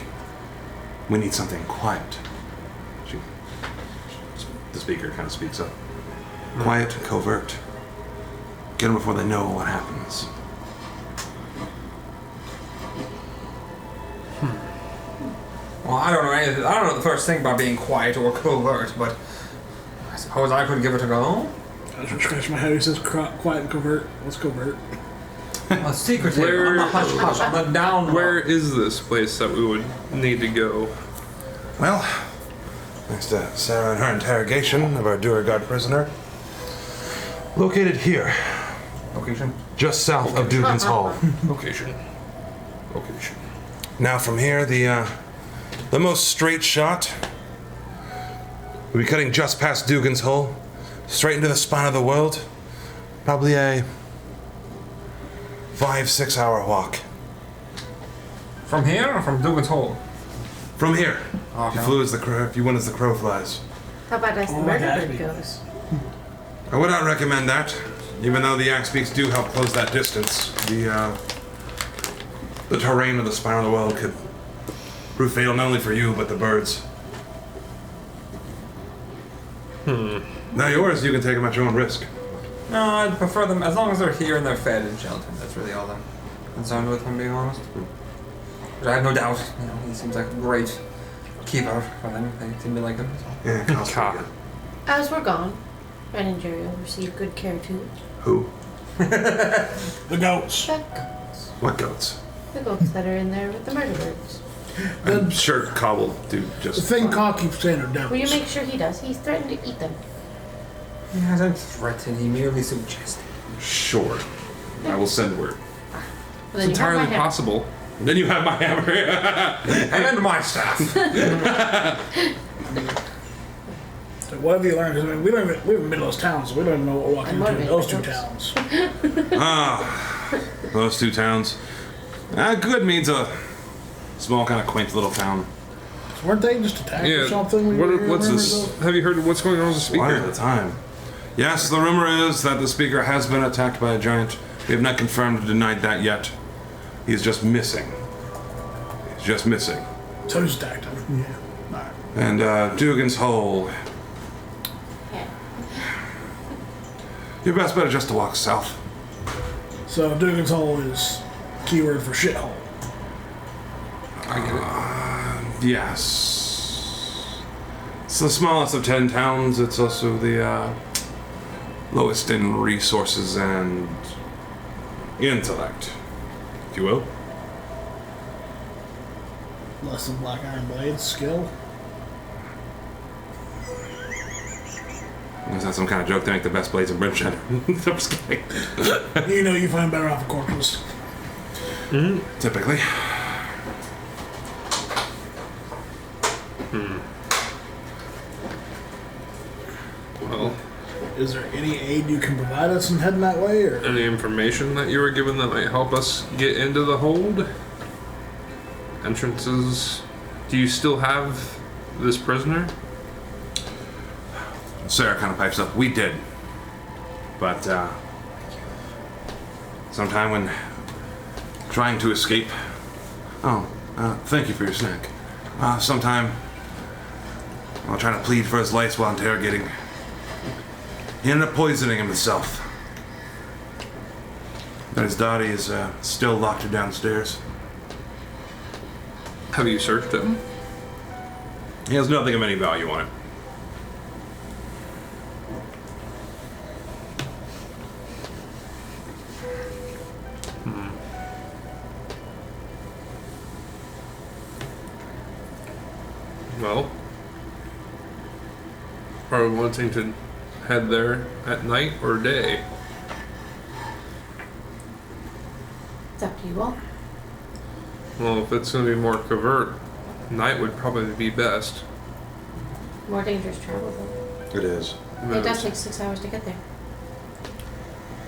B: we need something quiet. The speaker kind of speaks up. Quiet, covert. Get them before they know what happens.
D: Well, I don't know anything. I don't know the first thing about being quiet or covert, but I suppose I could give it a go.
E: I just scratch my head. He says quiet and covert. What's covert?
D: A secretive.
A: Where-
D: I'm a hush hush. I'm a down.
A: Where is this place that we would need to go?
B: Well, thanks to Sarah and her interrogation of our Dewar Guard prisoner, located here,
D: location?
B: just south of Dugan's Hall.
A: Location.
B: Now from here, the most straight shot will be cutting just past Dugan's Hole, straight into the spine of the world. Probably a 5-6 hour walk.
D: From here or from Dugan's Hole?
B: From here.
D: Okay.
B: If you win as the crow flies.
C: How about as the murder bird goes?
B: I would not recommend that, even though the axe beaks do help close that distance. The terrain of the spine of the world could prove fatal not only for you, but the birds. Now yours, you can take them at your own risk.
D: No, I'd prefer them as long as they're here and they're fed and sheltered. That's really all I'm concerned with, if I'm being honest. But I have no doubt, he seems like a great keeper for them. They seem to like him. So.
B: Yeah, constantly.
C: As we're gone, Ren and Jerry will receive good care too.
B: Who?
E: The goats.
C: The goats.
B: What goats?
C: The goats that are in there with the murder birds.
B: I'm sure Cobb will do
E: The
B: just
E: thing Cock keeps saying are devils.
C: Will you make sure he does? He's threatened to eat them.
D: He hasn't threatened, he merely suggested.
B: sure. I will send word.
C: Well,
A: It's
C: then you have my
A: entirely
C: hammer.
A: possible.
B: And then you have my hammer.
D: And my staff.
E: So what have you learned? 'Cause I mean, we haven't been to those towns, so we don't even know what we're walking
C: I'm
E: into in those two
C: motivated by
E: towns.
B: Those two towns. Good means a small, kind of quaint little town.
E: Weren't they just attacked
A: Yeah.
E: or something? when you were
A: What's
E: here,
A: this?
E: remember
A: Have you heard of what's going on with the
B: One
A: speaker?
B: at a time. Yes, the rumor is that the speaker has been attacked by a giant. We have not confirmed or denied that yet. He is just missing. He's just missing.
E: those? So who's attacked him? Yeah. Alright.
B: And Dugan's Hole.
C: Yeah.
B: Your best bet is just to walk south.
E: So Dugan's Hole is keyword for shithole.
A: I get it.
B: Yes. It's the smallest of 10 towns. It's also the lowest in resources and intellect, if you will.
E: Less than Black Iron Blades skill.
B: Is that some kind of joke to make the best blades in British? I'm just kidding.
E: You know you find better off of corpses.
B: Typically.
A: Well,
E: Is there any aid you can provide us in heading that way, or
A: any information that you were given that might help us get into the hold? Entrances. Do you still have this prisoner?
B: Sarah kind of pipes up. We did. But, sometime when trying to escape. Oh, thank you for your snack. Sometime while trying to plead for his life while interrogating, he ended up poisoning himself. And his body is still locked downstairs.
A: Have you searched him?
B: He has nothing of any value on it.
A: Well, are we wanting to head there at night or day?
C: It's up to you all.
A: Well, if it's going to be more covert, night would probably be best.
C: More dangerous travel though.
G: It is.
C: It does take 6 hours to get there.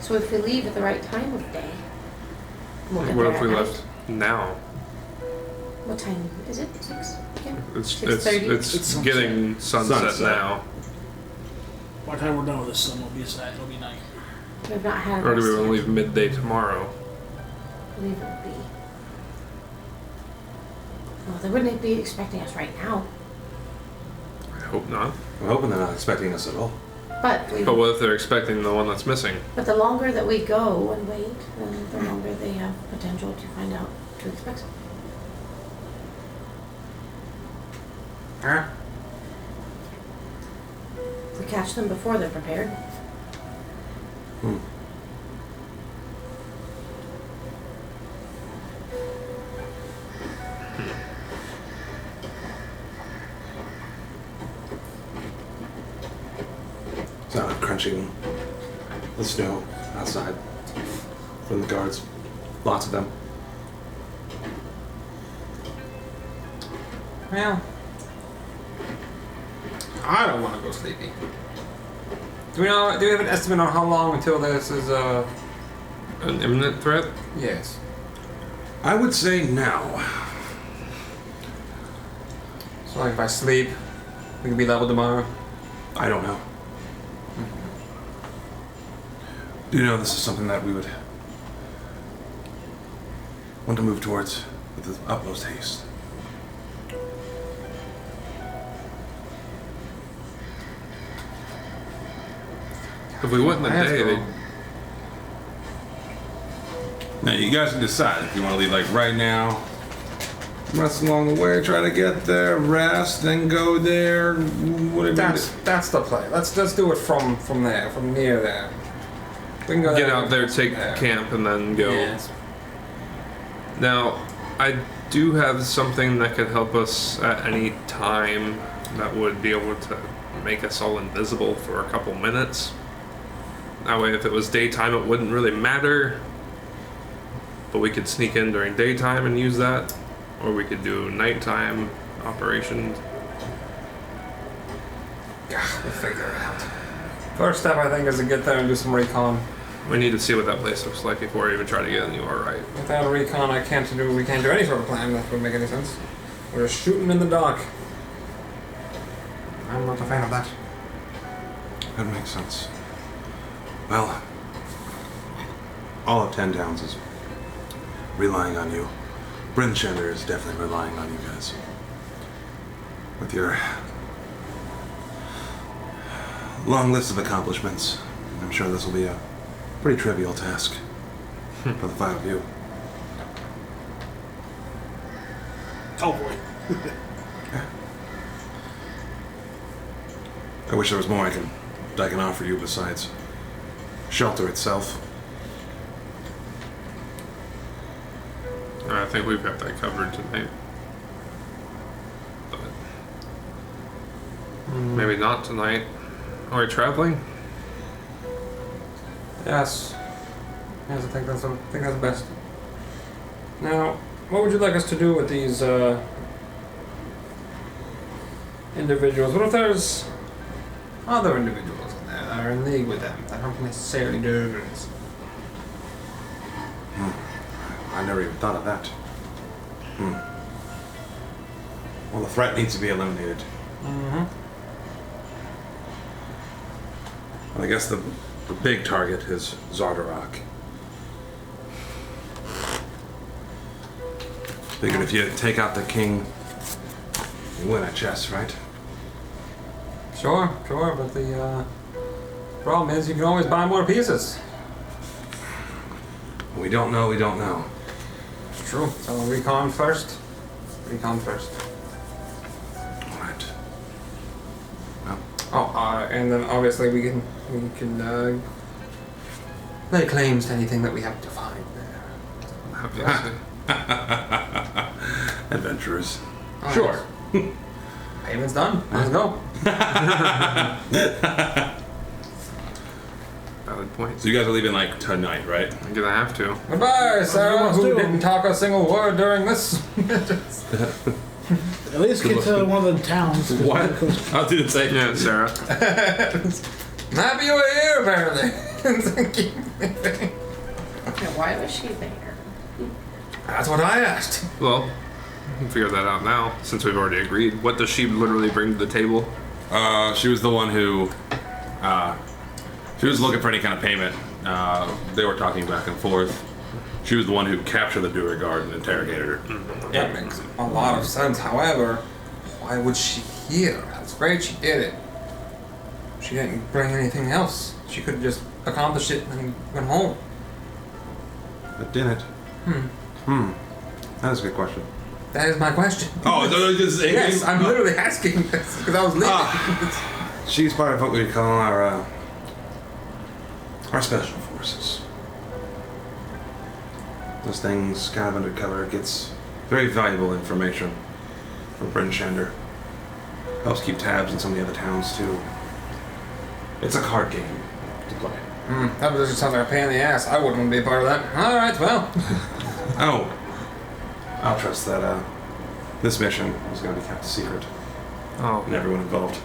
C: So if we leave at the right time of day, we'll get
A: What
C: there
A: if
C: at
A: we
C: night.
A: left now?
C: What time is it? 6 again?
A: It's
C: 6:30?
A: it's getting sunset now.
E: By the time we're done with this, sun will be set. It'll be night.
C: We've not had
A: Or do we
C: rest
A: want to
C: yet.
A: leave midday tomorrow?
C: I believe it would be. Well, they wouldn't be expecting us right now.
A: I hope not.
G: I'm hoping they're not expecting us at all.
C: But
A: But what if they're expecting the one that's missing?
C: But the longer that we go and wait, then the longer they have potential to find out to expect something.
D: Huh?
C: If we catch them before they're prepared,
G: Sound of crunching the snow outside from the guards. Lots of them.
D: Well, I don't want to go sleepy. Do we know? Do we have an estimate on how long until this is?
A: An imminent threat?
D: Yes.
G: I would say now.
D: So like if I sleep, we can be level tomorrow.
G: I don't know. Do you know this is something that we would want to move towards with the utmost haste?
A: If we went in the day, they'd
B: Now you guys can decide if you want to leave like right now, rest along the way, try to get there, rest, then go there. Whatever.
D: That's the play. Let's do it from there, from near there. We can go
A: get out there, take camp, and then go.
D: Yes.
A: Now, I do have something that could help us at any time that would be able to make us all invisible for a couple minutes. That way, if it was daytime, it wouldn't really matter. But we could sneak in during daytime and use that. Or we could do nighttime operations.
D: We'll figure it out. First step, I think, is to get there and do some recon.
A: We need to see what that place looks like before we even try to get in. You are right.
D: Without a recon, we can't do any sort of plan that would make any sense. We're just shooting in the dark. I'm not a fan of that.
G: That makes sense. Well, all of 10 Towns is relying on you. Bryn Chandler is definitely relying on you guys. With your long list of accomplishments, I'm sure this will be a pretty trivial task for the 5 of you.
E: Oh boy.
G: I wish there was more I can offer you besides shelter itself.
A: I think we've got that covered tonight. But maybe not tonight. Are we traveling?
D: Yes. Yes, I think that's best. Now, what would you like us to do with these individuals? What if there's other individuals in there that are in league with them that aren't necessarily Durgans?
G: I never even thought of that. Well, the threat needs to be eliminated.
D: Mm-hmm.
G: Well, I guess the big target is Zardarok. Figured if you take out the king, you win at chess, right?
D: Sure, but the problem is you can always buy more pieces.
G: We don't know, we don't know.
D: It's true. So recon first. Recon first.
G: Alright. Well,
D: Oh, and then obviously we can lay claims to anything that we happen to find there.
A: Obviously.
G: adventurers.
D: Oh,
G: Sure.
D: yes. Payment's done. Let's go.
A: point.
B: So you guys are leaving like tonight, right?
A: I'm gonna have to.
D: Goodbye, Sarah, who
E: do.
D: didn't talk a single word during this.
E: At least get to one of the towns.
B: What? I didn't say.
A: Yeah, Sarah.
D: I'm happy you were here, apparently.
C: Yeah, why was she there?
D: That's what I asked.
A: Well, we can figure that out now since we've already agreed. What does she literally bring to the table?
B: She was the one who, she was looking for any kind of payment. They were talking back and forth. She was the one who captured the Dewar guard and interrogated her.
D: That makes a lot of sense. However, why would she here? That's great she did it. She didn't bring anything else. She could have just accomplished it and went home.
G: But didn't. That is a good question.
D: That is my question.
B: Oh, just
D: Yes, I'm literally asking this because I was leaving.
G: She's part of what we call our special forces. Those things kind of undercover gets very valuable information from Bryn Shander. Helps keep tabs in some of the other towns too. It's a card game to play.
D: That just sounds like a pain in the ass. I wouldn't want to be a part of that. All right, well.
G: Oh, I'll trust that this mission is going to be kept a secret
A: Oh,
G: and everyone involved.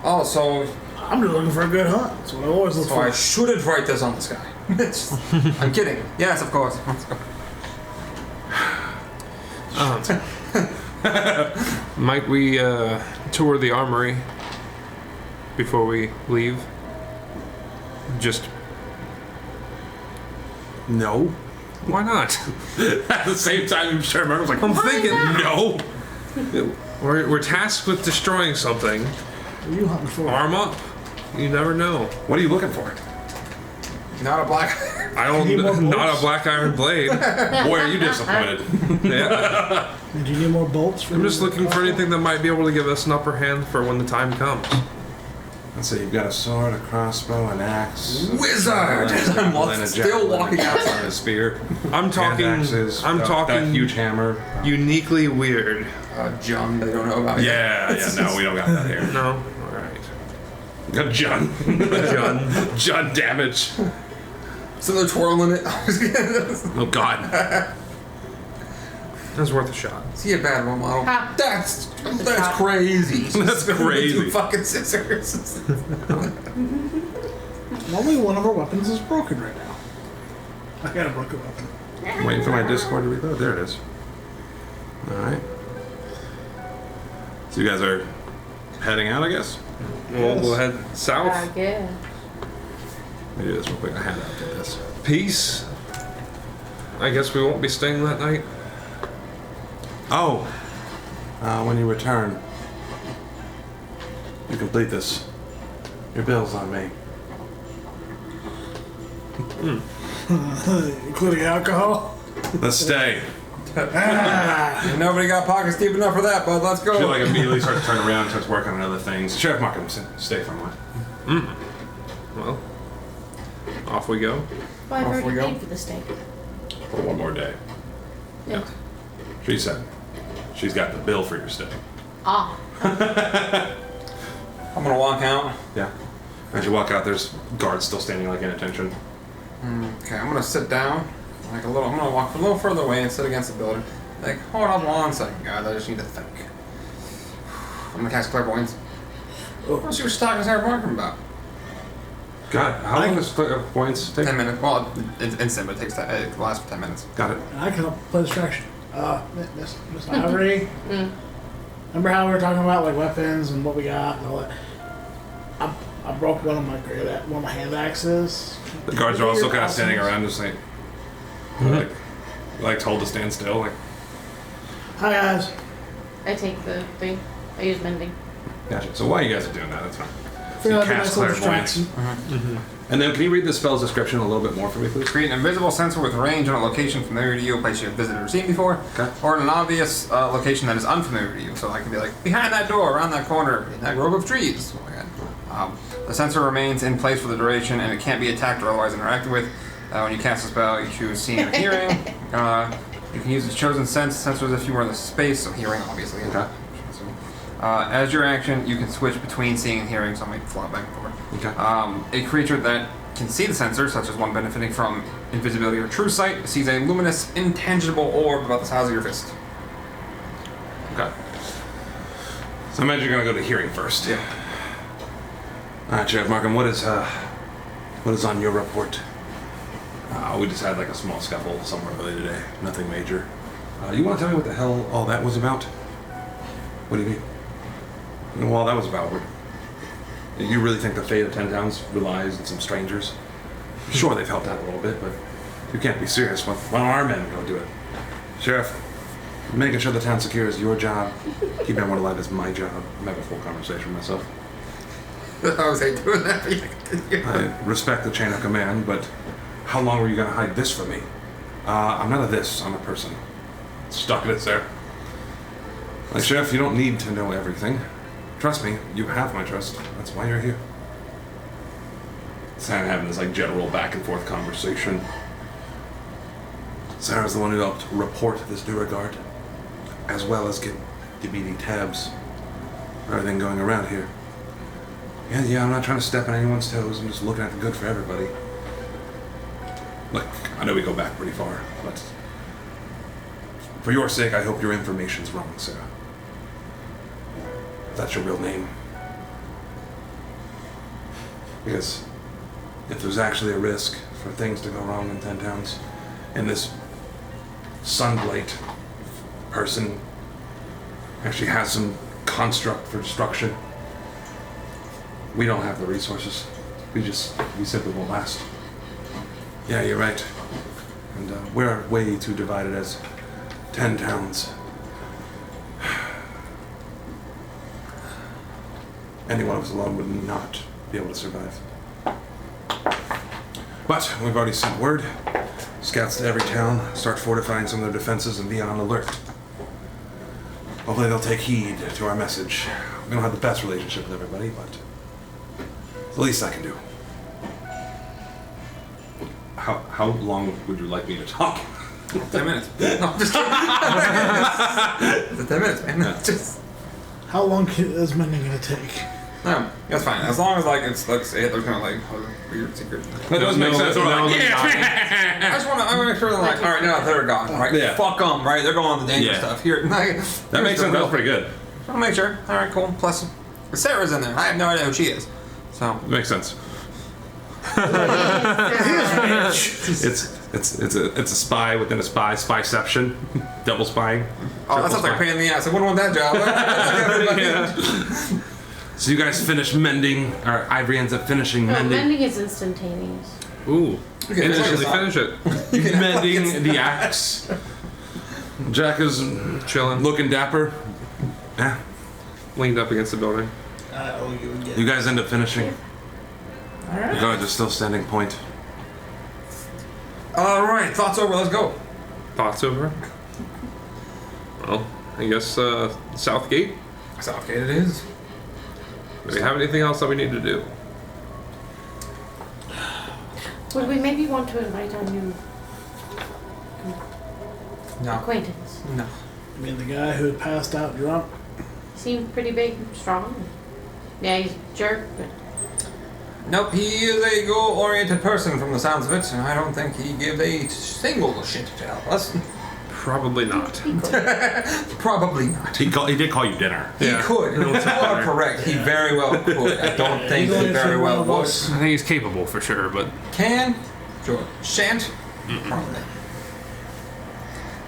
D: Oh, so
E: I'm just looking for a good hunt. That's what I always look for.
D: I shouldn't write this on the sky. I'm kidding. Yes, of course.
A: might we tour the armory before we leave? Just
G: No.
A: why not?
B: at the same time, Sherman was like,
A: I'm thinking.
B: no.
A: We're tasked with destroying something.
E: What are you hunting for?
A: Arm up. You never know.
G: What are you looking for?
D: Not a black.
A: I don't.
E: Need more
A: Not
E: bolts?
A: a black iron blade.
B: Boy, are you disappointed.
A: Yeah.
E: And do you need more bolts? For
A: I'm just looking for anything that might be able to give us an upper hand for when the time comes.
G: Let's see, you've got a sword, a crossbow, an axe.
D: Wizard!
G: I'm
D: I'm still walking outside.
G: A spear.
A: I'm talking.
G: Axes,
A: I'm
G: that
A: talking
G: huge hammer.
A: uniquely weird.
D: John, they don't know about
B: Yeah, no, we don't got that here.
A: No. All right.
B: John.
A: John.
B: John damage.
D: So they're twirling it.
B: Oh, God.
A: That's worth a shot.
D: See a bad role model.
C: Ha.
D: That's
C: shot.
D: crazy.
B: That's crazy.
D: Two fucking scissors.
E: Only one of our weapons is broken right now. I got a broken weapon.
G: I'm waiting for my Discord to reload. There it is. Alright.
B: So you guys are heading out, I guess?
A: We'll head south.
C: Yeah.
B: Let me do this real quick. I had to update this.
A: Peace. I guess we won't be staying that night.
G: Oh! When you return, you complete this. Your bill's on me.
E: Including alcohol.
B: Let's stay.
D: Nobody got pockets deep enough for that, bud. Let's
B: She
D: go.
B: like immediately starts turning around and starts working on other things. Sheriff Markham, stay for a moment.
A: Well, off we go.
C: Well, I've
D: Off we
C: already
D: go.
C: paid for the steak.
B: For one more day.
C: Yeah.
B: She said she's got the bill for your stay.
C: Ah.
D: I'm gonna walk out.
B: Yeah. As you walk out, there's guards still standing like in attention.
D: Okay, I'm gonna sit down. I'm gonna walk a little further away and sit against the building. Like, hold on 1 second, guys. I just need to think. I'm gonna cast clairvoyance. Let's see what she's talking to Sarah Markham about.
B: God, how long does points take?
D: 10 minutes. Well, it's instant, but it lasts for 10 minutes.
B: Got it.
E: And I can play distraction. Miss Ivory. Remember how we were talking about like weapons and what we got and all that? I broke one of my hand axes.
B: The guards are also kind of standing around, just like told to stand still. Like,
E: Hi guys.
C: I take the thing. I use mending.
B: gotcha. So while you guys are doing that, that's fine.
E: Feel like a
B: cast
E: nice little
B: clairvoyance.
E: distraction.
B: And then, can you read the spell's description a little bit more for me, please?
D: Create an invisible sensor with range on a location familiar to you, a place you have visited or seen before,
B: Okay.
D: or in an obvious location that is unfamiliar to you. So I can be like, behind that door, around that corner, in that grove of trees. Oh my god. The sensor remains in place for the duration, and it can't be attacked or otherwise interacted with. When you cast a spell, you choose seeing or hearing. You can use the chosen sensors if you were in the space, so hearing, obviously.
B: Okay.
D: As your action, you can switch between seeing and hearing, so I might flop back and forth.
B: Okay.
D: A creature that can see the sensors, such as one benefiting from invisibility or true sight, sees a luminous, intangible orb about the size of your fist.
B: Okay. So I imagine you're gonna go to hearing first.
D: Yeah.
B: All right, Sheriff Markham, what is on your report? We just had like a small scuffle somewhere early today. Nothing major. You want to tell me what the hell all that was about? What do you mean? Well, that was about. You really think the fate of 10 towns relies on some strangers? Sure, they've helped out a little bit, but you can't be serious. Why don't our men go do it? Sheriff, making sure the town's secure is your job. Keeping everyone alive is my job. I'm having a full conversation with myself.
D: How was I doing that?
B: I respect the chain of command, but how long were you going to hide this from me? I'm not a this, I'm a person. Stuck it, sir. Like, Sheriff, you don't need to know everything. Trust me, you have my trust. That's why you're here. Sam having this like general back and forth conversation. Sarah's the one who helped report this due regard, as well as give me tabs for everything going around here. Yeah, I'm not trying to step on anyone's toes. I'm just looking at the good for everybody. Look, I know we go back pretty far, but for your sake, I hope your information's wrong, Sarah. If that's your real name. Because if there's actually a risk for things to go wrong in 10 towns, and this Sunblight person actually has some construct for destruction, we don't have the resources. We simply won't last. Yeah, you're right. And we're way too divided as 10 towns. Any one of us alone would not be able to survive. But we've already sent word. Scouts to every town, start fortifying some of their defenses and be on alert. Hopefully they'll take heed to our message. We don't have the best relationship with everybody, but it's the least I can do. How long would you like me to talk?
D: 10 minutes. No, I'm just kidding. It's 10 minutes, man.
B: Yeah.
E: How long is mending gonna take?
D: No, that's fine. As long as like it's like Hitler's kind of like weird secret.
B: That doesn't make sense.
A: no,
B: We're like,
A: no,
B: yeah.
D: I just want to make sure they're like, all right, now they're gone, right?
B: Yeah.
D: Fuck them, right? They're going on the dangerous
B: Yeah.
D: stuff here. Like,
B: That makes sense. That was pretty good.
D: I'll make sure. All right, cool. Plus, Sarah's in there. I have no idea who she is. So
B: Makes sense. It's a spy within a spy, spyception, double spying.
D: oh, that sounds like a pain in the ass. I wouldn't want that job.
B: Yeah. So you guys finish mending, or Ivory ends up finishing
C: No,
B: mending,
C: mending is instantaneous.
A: Ooh.
D: Okay,
A: Instantly
D: finish
A: finish it.
B: mending the axe. Jack is
A: Chilling.
B: looking dapper. Yeah.
A: Leaned up against the building.
E: I owe you again.
B: You guys end up finishing. The guards are still standing point.
D: All right, thoughts over. Let's go.
A: Thoughts over? Well, I guess Southgate.
D: Southgate it is.
A: Do we have anything else that we need to do?
C: Would we maybe want to invite our new
D: No.
C: acquaintance?
D: No.
E: I mean, the guy who had passed out drunk.
C: Seemed pretty big and strong. Yeah, he's a jerk, but
D: Nope, he is a goal-oriented person from the sounds of it, and I don't think he gives a single shit to help us.
A: Probably not.
C: he could.
D: Probably not.
B: He did call you dinner.
D: He
A: Yeah.
D: could. You are correct. He very well could. I don't think he very well would.
A: I think he's capable for sure, but
D: Can? Sure. Shan't? Probably.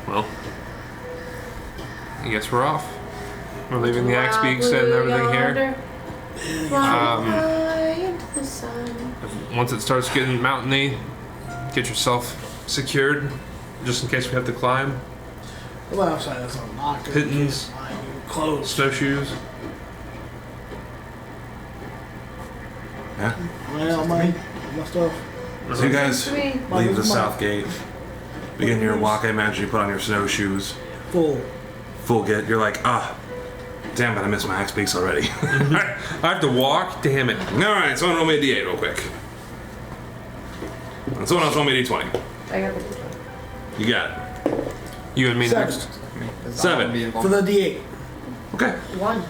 A: well, I guess we're off. We're leaving the Axe Peaks and everything here.
C: Fly into the sun.
A: Once it starts getting mountainy, get yourself secured, just in case we have to climb.
E: Well, outside that's not good.
A: Pittance.
E: Close.
A: Snowshoes.
B: Yeah.
E: Well, my stuff.
B: So you guys
C: Sweet.
B: leave the south gate, begin your walk. I imagine you put on your snowshoes, full get. You're like, damn it, I missed my axe peaks already.
A: I have to walk? Damn it.
B: All right, someone roll me a d8 real quick. And someone else roll me a d20.
C: I got it.
B: You got it.
A: You and me
E: Seven.
A: next.
B: 7.
E: For the D8.
B: Okay.
C: 1.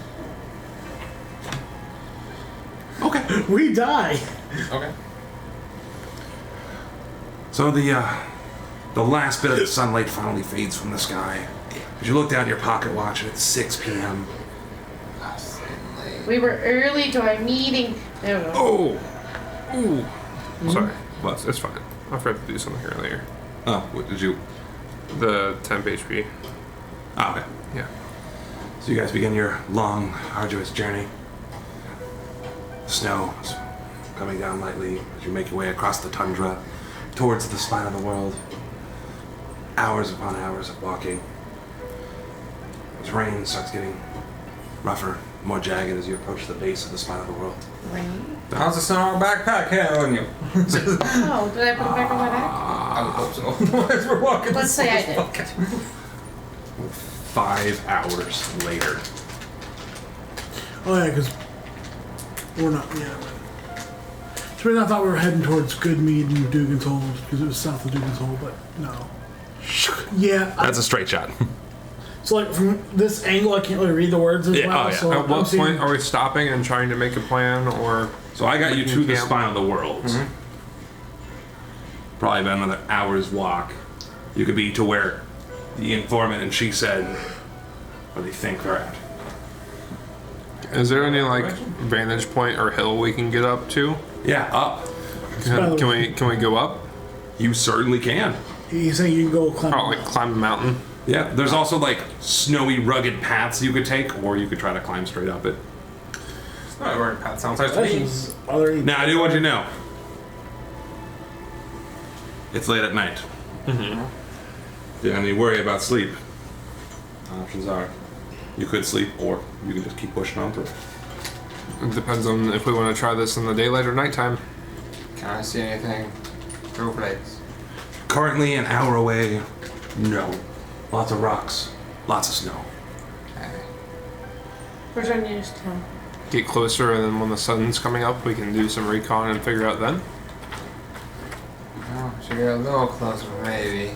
E: We die.
D: Okay.
B: So the last bit of the sunlight finally fades from the sky. As you look down at your pocket watch and it's 6 p.m.
C: We were early to our meeting. There we go.
A: Oh! Ooh. Sorry. Well, it's fine. I forgot to do something earlier.
B: Oh, what did you?
A: The temp HP.
B: Oh, okay.
A: Yeah.
B: So you guys begin your long, arduous journey. Snow is coming down lightly as you make your way across the tundra towards the spine of the world. Hours upon hours of walking. As rain starts getting rougher, more jagged as you approach the base of the spine of the world.
C: Rain.
D: How's the snow on our backpack handling you?
C: Oh, did I put it back on my back?
D: I would hope so. Otherwise we're walking.
C: Let's say I did.
B: 5 hours later.
E: Oh yeah, because we're not. Yeah. So I thought we were heading totowards Goodmead and Dugan's Hole because it was south of Dugan's Hole, but no. Yeah.
F: That's a straight shot.
E: So like from this angle, I can't really read the words as
F: Yeah,
E: well.
F: oh, yeah.
E: So
A: At what
E: I'm seeing-
A: point are we stopping and trying to make a plan, or...
B: So I got you to the
A: Camp.
B: spine of the world. Probably about another hour's walk. You could be to where the informant and she said where they think they're at.
A: Is there any, like, vantage point or hill we can get up to?
B: Yeah, up.
A: Can we go up?
B: You certainly can.
E: He's saying you can go climb.
A: Oh, like climb a mountain?
B: Yeah, there's also like snowy, rugged paths you could take, or you could try to climb straight up it.
D: It's not a very bad sound size to me.
E: Questions? Are there any-
B: Now, I do want you to know. It's late at night. Mm-hmm. If you have any worry about sleep, options are you could sleep, or you can just keep pushing on through.
A: It depends on if we want to try this in the daylight or nighttime.
D: Can I see anything? Through place.
B: Currently, an hour away, no. Lots of rocks, lots of snow.
D: Okay.
C: We're trying to just
A: Get closer, and then when the sun's coming up, we can do some recon and figure out then.
D: Oh, should get a little closer, maybe.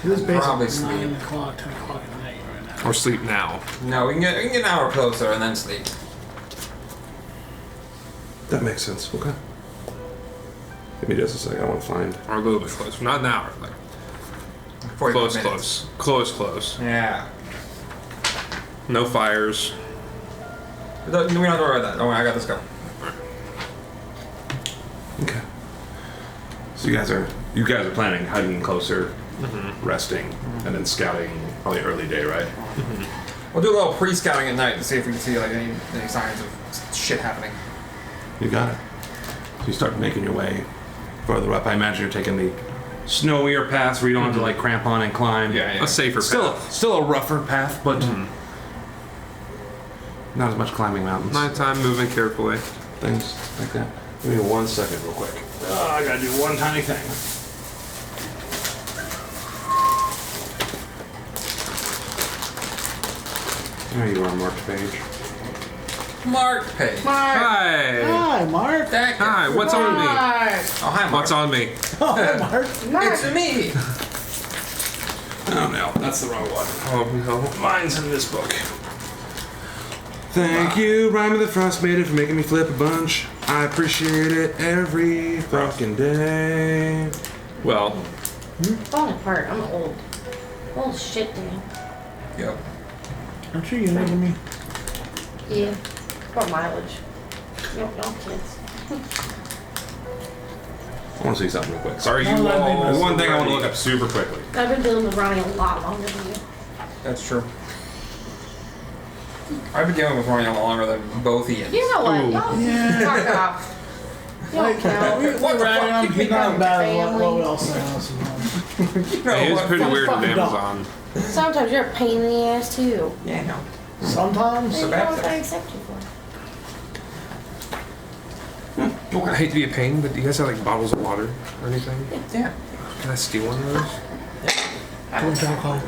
E: This is
D: Probably
E: basically
D: sleep.
E: 9 o'clock, 10 o'clock at night right now.
A: Or sleep now.
D: No, we can get an hour closer and then sleep.
B: That makes sense. Okay. Give me just a second. I want to find.
A: Or a little bit closer. Not an hour. Like
D: 45
A: close,
D: minutes.
A: close.
D: Yeah.
A: No fires.
D: We don't have to worry about that. Don't worry, I got this going.
B: Okay. So you guys are planning hiding closer, resting, and then scouting. Probably early day, right?
D: We'll do a little pre-scouting at night to see if we can see like any signs of shit happening.
B: You got it. So you start making your way further up. I imagine you're taking the snowier paths where you don't have to like cramp on and climb.
A: A safer path.
B: Still a rougher path, but not as much climbing mountains.
A: Nighttime, moving carefully.
B: Things like that. Give me 1 second, real quick. I gotta do one tiny thing. There you are, marked page.
D: Mark page.
A: Hi.
E: Hi, Mark.
D: Thank you.
A: Hi. What's on me?
C: Mark.
D: Oh, hi, Mark.
A: What's on me?
E: Oh, hi, Mark.
D: It's me.
B: Oh no, that's the wrong one.
A: Oh no.
B: Mine's in this book. Thank you, Rhyme of the Frost Maiden, for making me flip a bunch. I appreciate it every fucking day.
A: Well,
C: falling apart. I'm old. Old shit, dude.
D: Yep.
E: Aren't you younger than me?
C: Yeah. What mileage? Y'all kids.
B: I want to see something real quick.
A: are you
E: No, that'd be
A: all...
B: There's one thing I want to
A: ready?
B: look up super quickly.
C: I've been dealing with Ronnie a lot longer than you.
D: That's true. I've been dealing with Ronnie longer than both Ians.
C: You know what?
A: Ooh.
C: Y'all fuck off. Y'all
E: Like,
C: count.
D: What the fuck?
E: I'm
D: Keep me
E: getting
D: down,
E: bad what
C: family.
E: else sometimes.
D: You know
A: It is
D: what?
A: pretty weird with
E: fucking dog.
A: Amazon.
C: Sometimes you're a pain in the ass too.
D: Yeah, no.
E: Sometimes.
C: You know
D: bad
C: what
D: thing.
C: I accept you for?
A: I hate to be a pain, but do you guys have like bottles of water or anything?
D: Yeah.
A: Can I steal one of those?
E: Too much alcohol.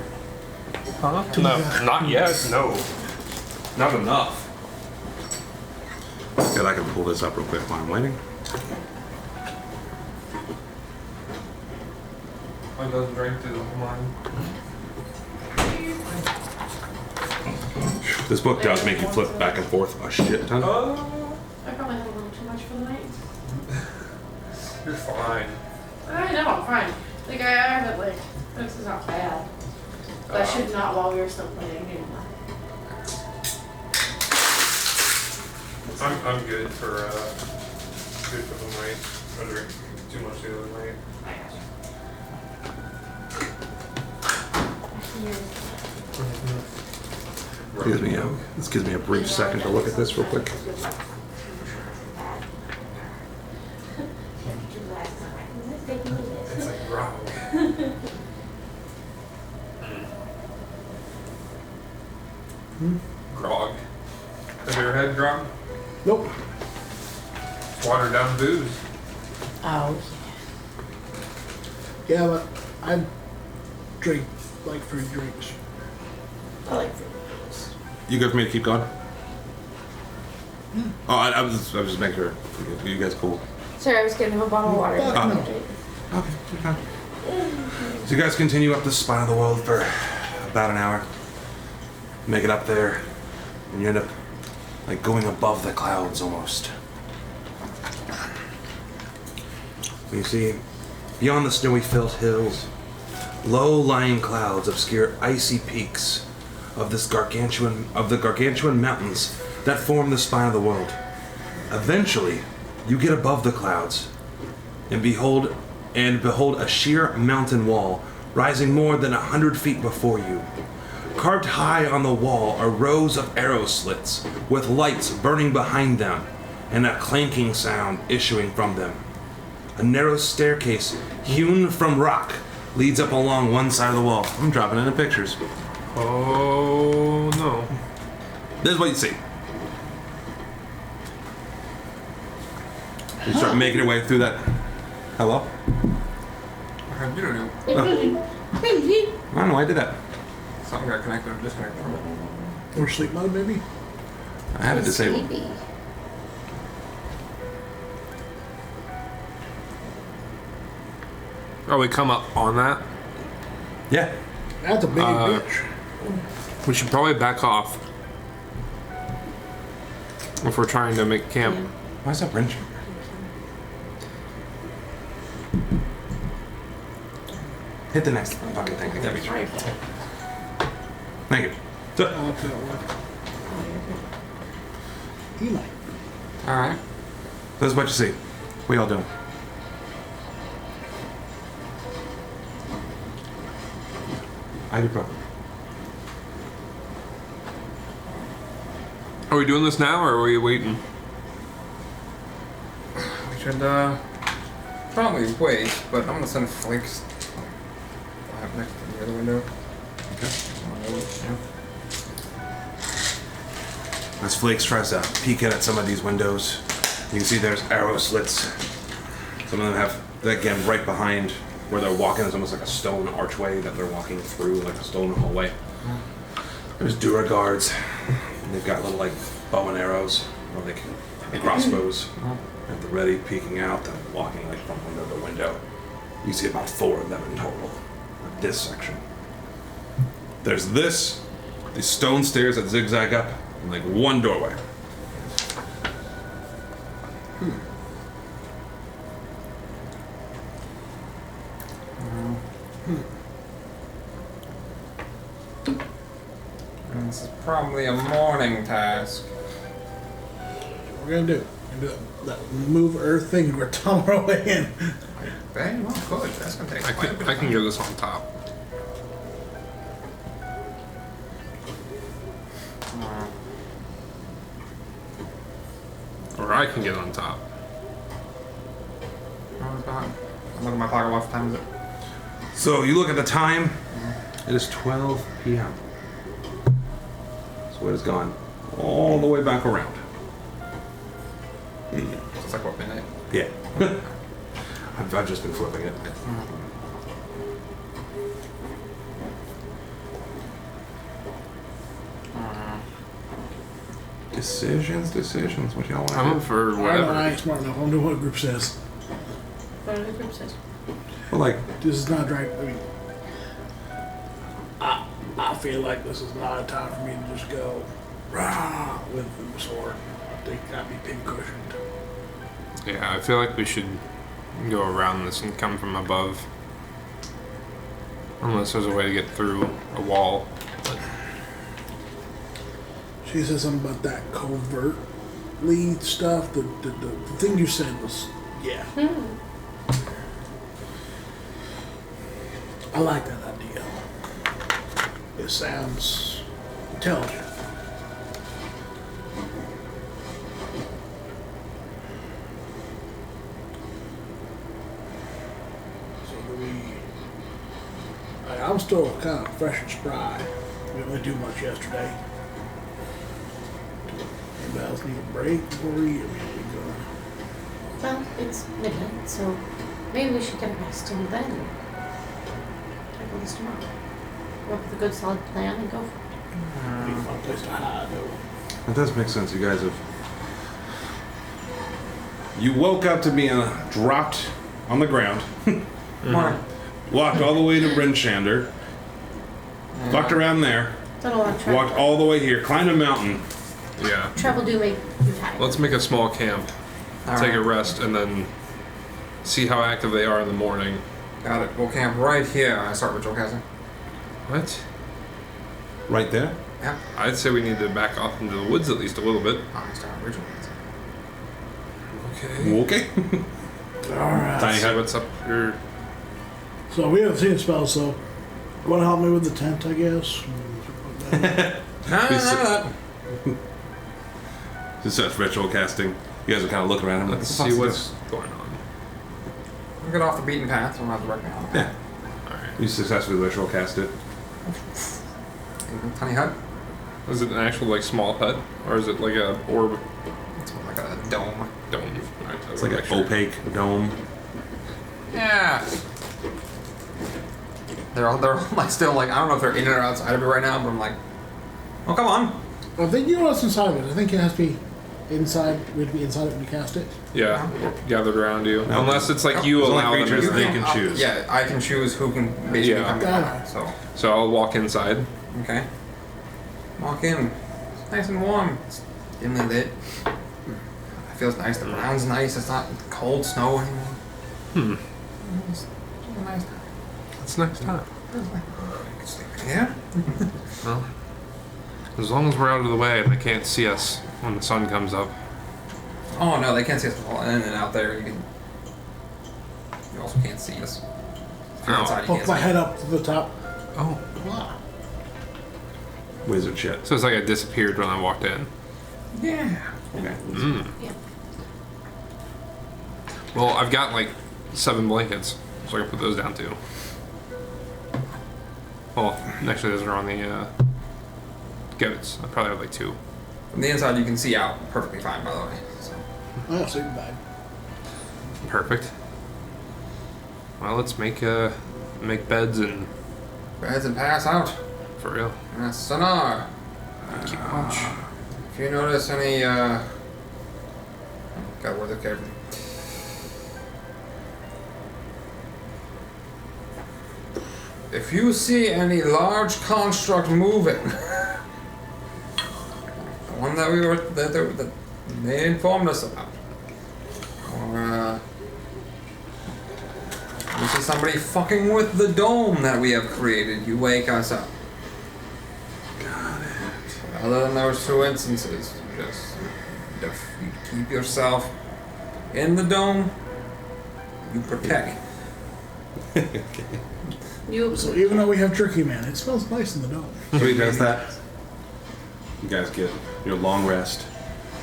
A: Huh? No, not yet. No. Not enough.
B: Good, I can pull this up real quick while I'm waiting.
A: I doesn't drink to the wine.
B: This book does make you flip back and forth a shit ton.
C: I probably had a little too much for the night.
A: You're fine.
C: I no, I'm fine. Like, I haven't, like, this is not bad. But I should not while we were still playing anymore.
A: I'm good for the night. I drank too much the other night.
C: I got you.
B: This gives me a brief second to look at this real quick.
A: It's like grog. Grog. Have you ever had grog?
E: Nope.
A: It's watered down booze.
C: Oh,
E: Yeah, but I drink like fruit drinks.
C: I like fruit.
B: You good for me to keep going? Oh, I was just making sure. You guys cool?
C: Sorry, I was getting him a bottle of water.
B: Okay, you're fine. So you guys continue up the spine of the world for about an hour. Make it up there, and you end up like going above the clouds almost. You see, beyond the snowy-filled hills, low-lying clouds obscure icy peaks of the gargantuan mountains that form the spine of the world. Eventually, you get above the clouds and behold a sheer mountain wall rising more than 100 feet before you. Carved high on the wall are rows of arrow slits with lights burning behind them and a clanking sound issuing from them. A narrow staircase hewn from rock leads up along one side of the wall. I'm dropping into pictures.
A: Oh no.
B: This is what you see. You start making your way through that. Hello?
D: I heard you don't know.
B: I don't know why I did that.
D: Something got connected or disconnected from it.
E: Or sleep mode, maybe?
B: I had it disabled.
C: Sleepy.
A: Oh, we come up on that?
B: Yeah.
E: That's a big bitch.
A: We should probably back off. If we're trying to make camp.
B: Why is that wrenching? Hit the next fucking thing. That'd be right. Thank you. So,
E: I'll have to work. Eli.
D: Alright.
B: this is what you see. We all doing. I do problem.
A: Are we doing this now or are we waiting?
D: We should probably wait, but I'm gonna send Flakes next to the other window.
B: As Flakes tries to peek in at some of these windows, you can see there's arrow slits. Some of them have, again, right behind where they're walking, is almost like a stone archway that they're walking through, like a stone hallway. There's Dura guards. They've got little like bow and arrows, or like crossbows at the ready, peeking out and walking like from window to window. You see about 4 of them in total. This section. There's these stone stairs that zigzag up, and like one doorway.
D: And this is probably a morning task.
E: We're gonna do. We're gonna do that move earth thing and we're tumbling our way in.
D: Very well, good. That's gonna take
A: I
D: quite a bit
A: can, I
D: of
A: can
D: time.
A: get this on top. Or I can get on top.
D: Oh, it's behind. I'm looking at my pocket. What time is it?
B: So you look at the time, it is 12 p.m. So it has gone all the way back around.
D: It's like what, midnight?
B: Yeah. I've just been flipping it. Decisions. What y'all
A: I'm
B: want
A: up for
E: I don't know, I
A: whatever.
E: ain't smart enough. I'm doing what the group says.
C: What the group says.
B: Well, like,
E: This is not right. I mean, I feel like this is not a time for me to just go rah with the sword. I think that'd be pin cushioned.
A: Yeah, I feel like we should go around this and come from above. Unless there's a way to get through a wall. But
E: She said something about that covertly stuff. The thing you said was, yeah. I like that idea. It sounds intelligent. So do we... I'm still kind of fresh and spry. We didn't really do much yesterday. Anybody else need a break before we eat?
C: Well, it's midnight, so maybe we should get a rest and then tackle this tomorrow. Come up with a good solid plan and go for it.
E: We need one place to hide, though.
G: That does make sense. You guys have. You woke up to being dropped on the ground,
D: Morning.
G: walked all the way to Brinshander, walked around there,
C: Done a lot of travel.
G: walked all the way here, climbed a mountain.
A: yeah.
C: Travel do make you tired.
A: Let's make a small camp, take a rest, and then see how active they are in the morning.
D: Got it. We'll camp right here. I start ritual casting.
A: What?
G: Right there.
D: Yeah.
A: I'd say we need to back off into the woods at least a little bit.
D: I start ritual casting.
A: Okay.
G: Okay.
E: Alright.
G: Tiny
A: See
G: hut.
A: what's up here.
E: So we haven't seen spells, so you want to help me with the tent, I guess?
D: No.
G: Just such ritual casting. You guys are kind of looking around him.
A: Let's
G: Like,
A: see what's going on.
D: We'll get off the beaten path, so we'll have to work now.
G: yeah.
A: Alright.
G: You successfully ritual cast it.
D: Tiny hut.
A: Is it an actual like small hut? Or is it like a orb
D: It's more like a dome.
A: dome? Alright,
G: It's like an opaque dome.
D: Yeah. They're like still like, I don't know if they're in or outside of it right now, but I'm like, oh come on.
E: I think you know what's inside of it. I think it has to be inside. We have to be inside it when you cast it.
A: Yeah, gathered around you.
G: No.
A: Unless it's like you
G: There's only
A: allow them
G: creatures
A: to.
G: they can choose.
D: Yeah, I can choose who can basically
A: Yeah.
D: come in. So,
A: So I'll walk inside.
D: okay. Walk in. It's nice and warm. It's dimly lit. It feels nice. The ground's nice. It's not cold snow anymore. It's a nice time.
A: It's next time.
D: Yeah?
A: Well, as long as we're out of the way and they can't see us when the sun comes up.
D: Oh no, they can't see us all in and out there. You also can't see us. If you're
A: Oh.
D: outside, you
E: Poke
D: can't
E: my
D: see.
E: head up to the top.
A: Oh.
E: Wow.
G: Wizard shit.
A: So it's like I disappeared when I walked in.
D: Yeah.
G: Okay.
C: Yeah.
A: Well, I've got like 7 blankets, so I can put those down too. Well, actually, those are on the goats. I probably have like 2.
D: From the inside, you can see out perfectly fine, by the way. So.
E: Oh, sleeping bag.
A: Perfect. Well, let's make beds and
D: Beds and pass out.
A: for real.
D: And that's sonar.
A: Keep watch.
D: If you notice any, gotta word it carefully. If you see any large construct moving, the one that that they informed us about, or you see somebody fucking with the dome that we have created, you wake us up.
G: Got it.
D: Other than those 2 instances, just you keep yourself in the dome. You protect.
C: You.
E: So even though we have Jerky Man, it smells nice in the dome.
G: Sweet, does that. You guys get your long rest.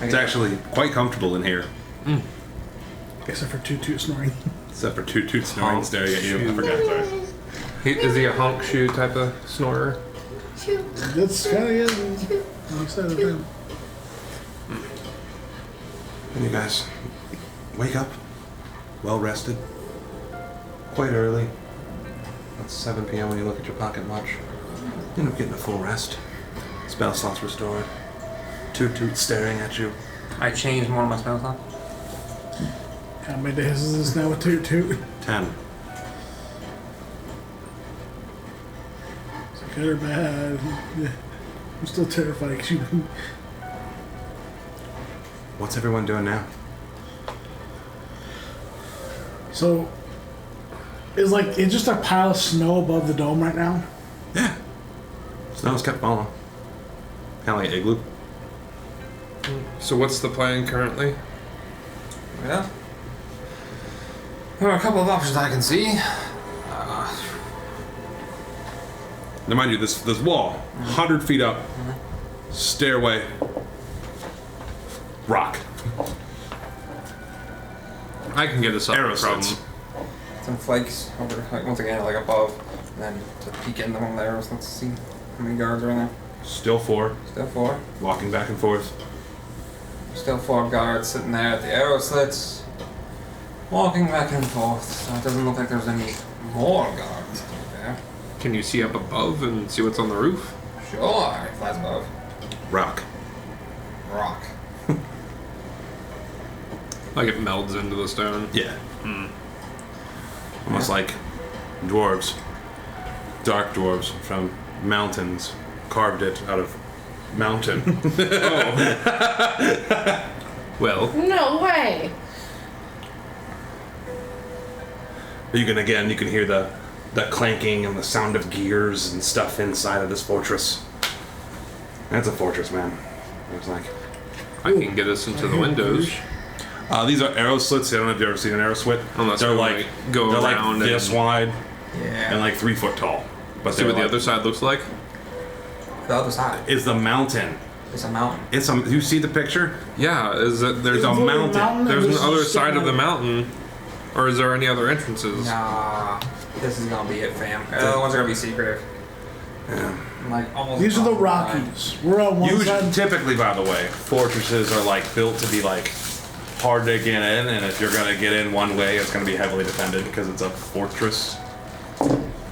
G: It's actually quite comfortable in here,
E: Except for Toot snoring.
G: except for Toot snoring
A: Honk
G: staring at you. I
A: shoe.
G: forgot, sorry.
A: Is he a honk shoe type of snorer?
E: That's kind of it. I'm excited about him.
G: And you guys wake up, well rested, quite early. It's 7 p.m. when you look at your pocket watch. You end up getting a full rest. Spell slots restored. Toot staring at you.
D: I changed one of my spells now.
E: How many days is this now with Toot?
G: 10.
E: Is it good or bad? Yeah. I'm still terrified because you.
G: What's everyone doing now?
E: So, it's just a pile of snow above the dome right now?
B: Yeah. Snow's kept falling. Kind of like igloo.
A: So what's the plan currently?
D: Yeah. There are a couple of options I can see.
B: Now, mind you, this wall, 100 feet up, stairway, rock,
A: I can get us up.
B: arrow
A: No problem.
B: slits.
D: Some flakes over, like once again, like above, and then to peek into one of the arrows. Let's see how many guards are in there.
B: Still 4,
D: Still 4.
B: walking back and forth.
D: Still 4 guards sitting there at the arrow slits, walking back and forth. So it doesn't look like there's any more guards out there.
A: Can you see up above and see what's on the roof?
D: Sure, it flies above.
B: Rock.
D: Rock.
A: Like it melds into the stone.
B: Yeah. Almost like dwarves. Dark dwarves from mountains carved it out of mountain.
A: Well,
C: No way.
B: You can hear the clanking and the sound of gears and stuff inside of this fortress. That's a fortress, man. It was like,
A: I can get us into the windows.
B: these are arrow slits. I don't know if you've ever seen an arrow slit.
A: Unless
B: they're
A: we,
B: like
A: go
B: they're
A: around
B: like this
A: and
B: wide
D: Yeah.
B: and like 3 foot tall. But
A: see
B: they're
A: what the
B: like-
A: other side looks like.
D: The other side
B: is the mountain.
D: is a mountain.
B: It's you see the picture?
A: Yeah, is that there's
B: It's a mountain.
A: there's an
E: This is
A: other
E: just
A: side of the
E: sticking out.
A: mountain, or is there any other entrances?
D: Nah, this is gonna be it, fam. The other ones are gonna be secretive.
B: Yeah.
D: Like almost.
E: These are the
D: all time.
E: Rockies. We're on one
B: Usually,
E: side.
B: typically, by the way, fortresses are like built to be like hard to get in, and if you're gonna get in one way, it's gonna be heavily defended because it's a fortress.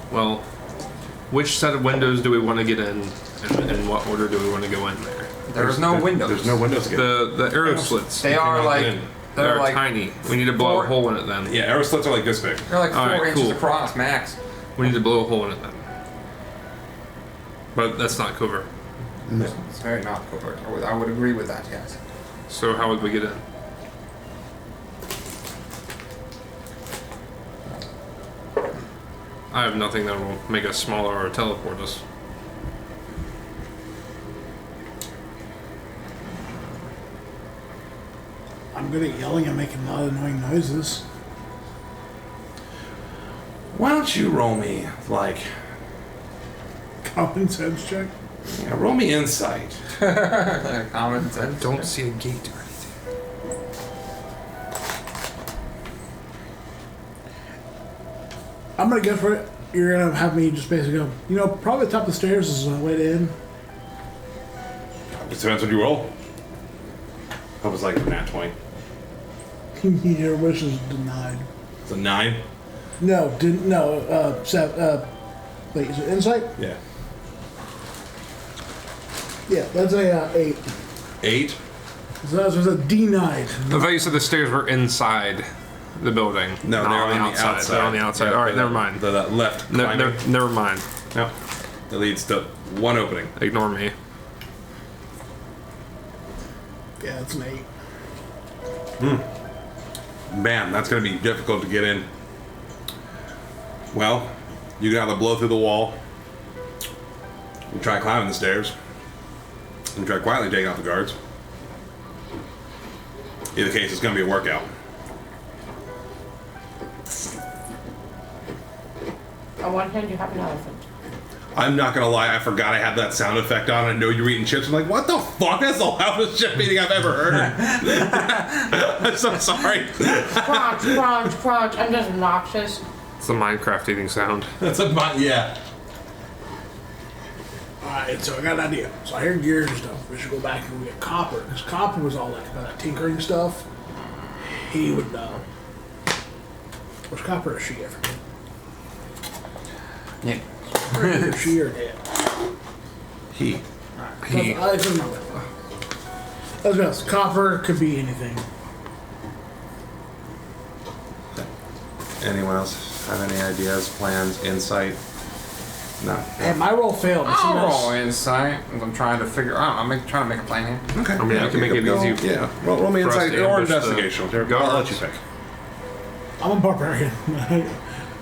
A: Well, which set of windows do we want to get in, and in what order do we want to go in there?
D: There's no windows.
B: There's no windows to get in.
A: The arrow slits.
D: They are
B: cannot
D: like.
B: get in.
A: They're
D: They're like.
A: tiny. We need to blow a
D: 4
A: hole in it then.
B: Yeah, arrow slits are like this big.
D: They're like 4
A: Alright,
D: inches
A: cool.
D: across, max.
A: We need to blow a hole in it then. But that's not covert.
B: No.
D: It's very not covert. I would agree with that. Yes.
A: So how would we get in? I have nothing that will make us smaller or teleport us.
E: I'm good at yelling and making loud, annoying noises.
B: Why don't you roll me like
E: Common sense check.
B: roll me insight?
D: Like common sense.
A: Don't see a gate or anything.
E: I'm gonna go for it. You're gonna have me just basically go, probably the top of the stairs is the way to in.
B: It depends what you roll. I was like a nat 20.
E: Your wish is denied.
B: It's a 9.
E: No, didn't. No, wait, is it insight?
B: Yeah.
E: Yeah, that's a 8.
B: 8.
E: So that was a D9.
A: I thought you said the stairs were inside the building.
B: No,
A: not
B: they're on the outside.
A: They're on the outside.
B: Yeah,
A: All right,
B: the-
A: never mind.
B: The left
A: No,
B: climbing.
A: never mind.
B: No. That leads to one opening.
A: Ignore me.
E: Yeah, it's an 8.
B: Man, that's going to be difficult to get in. Well, you can either blow through the wall, and try climbing the stairs, and try quietly taking out the guards. Either case, it's going to be a workout.
C: On one hand, you have an elephant.
B: I'm not going to lie, I forgot I had that sound effect on. I know you're eating chips. I'm like, what the fuck? That's the loudest chip eating I've ever heard. I'm so sorry.
C: Crunch, crunch, crunch. I'm just obnoxious.
A: It's the Minecraft eating sound.
B: That's a yeah.
E: Alright, so I got an idea. So I hear gears and stuff. We should go back and get Copper. Because Copper was all like about that tinkering stuff. He would know. Was Copper or she? I forget.
D: Yeah.
E: Either she or dad.
B: He.
A: He.
E: I don't know. Let's be honest. Copper could be anything.
B: Anyone else have any ideas, plans, insight? No.
E: And my roll failed.
D: I'll roll insight. I'm trying to figure. I'm trying to make a plan here.
B: Okay.
A: I mean, I can make it easy.
B: Yeah. Roll me
A: for us
B: insight
A: to
B: or
A: ambush the
B: investigation. I'll let
A: guards.
B: you pick.
E: I'm a barbarian.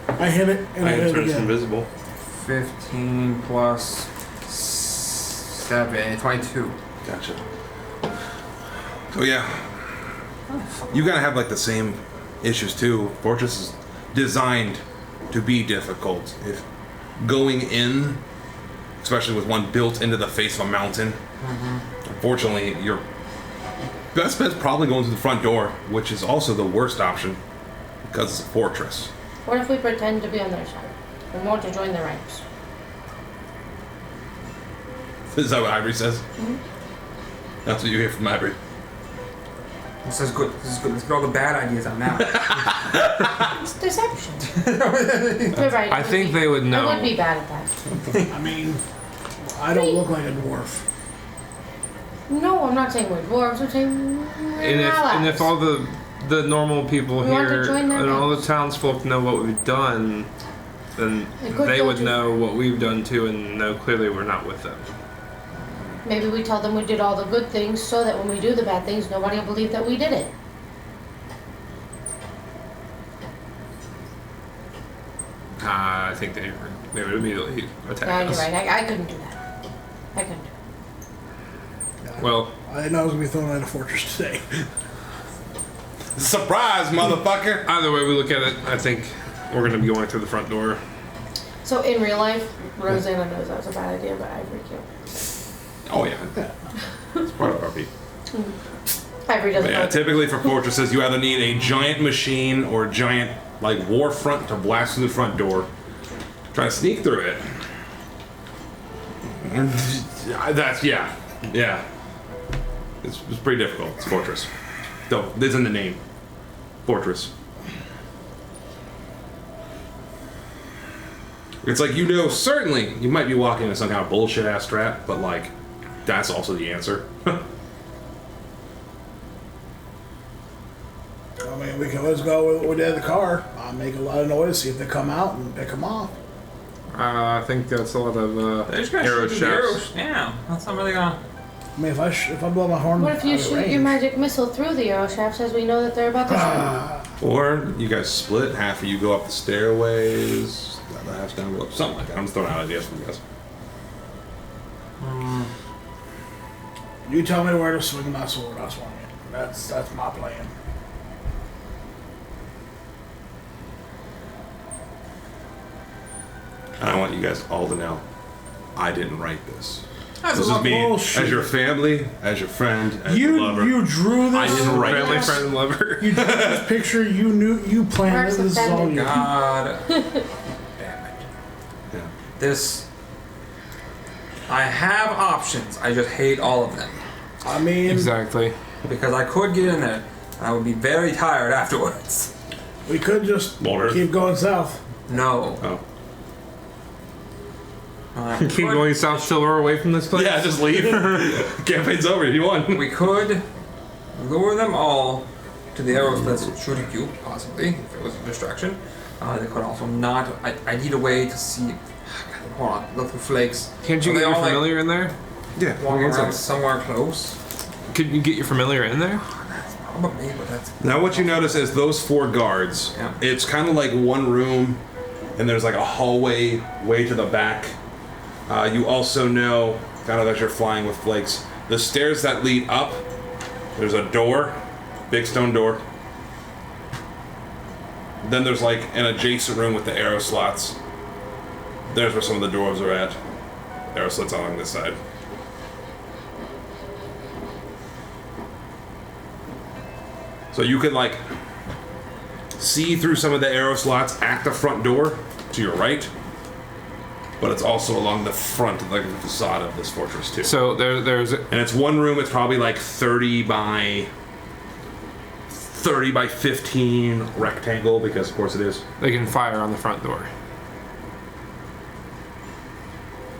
E: I hit it and I hit it
A: turn
E: again.
A: invisible.
D: 15 plus 7, 22.
G: Gotcha. So yeah, you gotta have like the same issues too. Fortress is designed to be difficult. If going in, especially with one built into the face of a mountain, unfortunately, your best bet's probably going through the front door, which is also the worst option because it's a fortress.
C: What if we pretend to be on their side? We want to join the ranks.
G: Is that what Ivory says? That's what you hear from Ivory.
D: This is good. This is good. Let's get all the bad ideas out now.
C: It's deception. You're right.
A: I think they would know.
C: I would be bad at that.
E: I mean, I don't look like a dwarf.
C: No, I'm not saying we're dwarves. I'm saying we're allies.
A: And if all the normal people
C: We want to
A: here
C: join their
A: and all the
C: ranks.
A: townsfolk know what we've done, then
C: It could
A: they
C: go
A: would
C: to-
A: know what we've done too and know clearly we're not with them.
C: Maybe we tell them we did all the good things so that when we do the bad things, nobody will believe that we did it.
A: I think they would immediately attack
C: Yeah, you're
A: us.
C: right. I couldn't do that. I couldn't.
A: Well,
E: I didn't know I was gonna be thrown out of fortress today.
G: Surprise, motherfucker!
A: either way we look at it, I think we're going to be going through the front door.
C: So in real life, Rosanna knows that was a bad idea, but Ivory can't.
G: Oh yeah, it's part of RP.
C: Ivory doesn't
G: But yeah,
C: know.
G: typically for fortresses, you either need a giant machine or a giant like war front to blast through the front door. Try to sneak through it. That's yeah. It's pretty difficult. It's fortress. Though it's in the name. Fortress. It's like certainly you might be walking into some kind of bullshit ass trap, but like that's also the answer.
E: I mean, we can always go with what we did in the car. Make a lot of noise, see if they come out and pick them off.
A: I think that's a lot of
D: They're just gonna
A: arrow
D: shoot the
A: shafts.
D: arrows. Yeah, that's not really gonna.
E: I mean, if I blow my horn,
C: What if you
E: out of
C: shoot
E: range,
C: your magic missile through the arrow shafts as we know that they're about to shoot?
G: Or you guys split, half of you go up the stairways, the other half's gonna go up, something like that. I'm just throwing out ideas for you guys.
E: You tell me where to swing my sword, I'll swing it. That's my plan.
G: And I want you guys all to know, I didn't write this.
D: That's
G: This
D: a
G: is
D: lot
G: me
E: bullshit.
G: as your family, as your friend, as your lover.
E: You drew this.
G: I didn't write
A: Family,
G: this.
A: friend, and lover.
E: You drew this picture. You knew. You planned
C: Mark's
E: it. This is all
C: offended.
E: you.
D: God damn it.
G: Yeah.
D: This. I have options. I just hate all of them
E: I mean,
A: Exactly.
D: because I could get in there and I would be very tired afterwards.
E: we could just
G: Walter.
E: keep going south.
D: No.
G: Oh.
A: Keep going south till we're away from this place.
G: Yeah, just leave. Campaign's over if you want.
D: We could lure them all to the arrow slits shooting you, possibly, if it was a distraction. They could also not. I need a way to see. Hold on, look through flakes.
A: Can't you
D: Are
A: get
D: they
A: your
D: all, like,
A: familiar in there?
G: Yeah.
D: walking around somewhere close?
A: Could you get your familiar in there?
D: Probably, but that's.
G: Now what you notice is those 4 guards,
D: Yeah.
G: it's kind of like one room, and there's like a hallway way to the back. You also know, kind of as you're flying with flakes, the stairs that lead up, there's a door, big stone door. Then there's like an adjacent room with the arrow slots. There's where some of the dwarves are at. Arrow slits along this side. So you can like see through some of the arrow slots at the front door to your right, but it's also along the front, like the facade of this fortress too.
A: So there's
G: And it's one room. It's probably like 30 by 15 rectangle, because of course it is.
A: they can fire on the front door.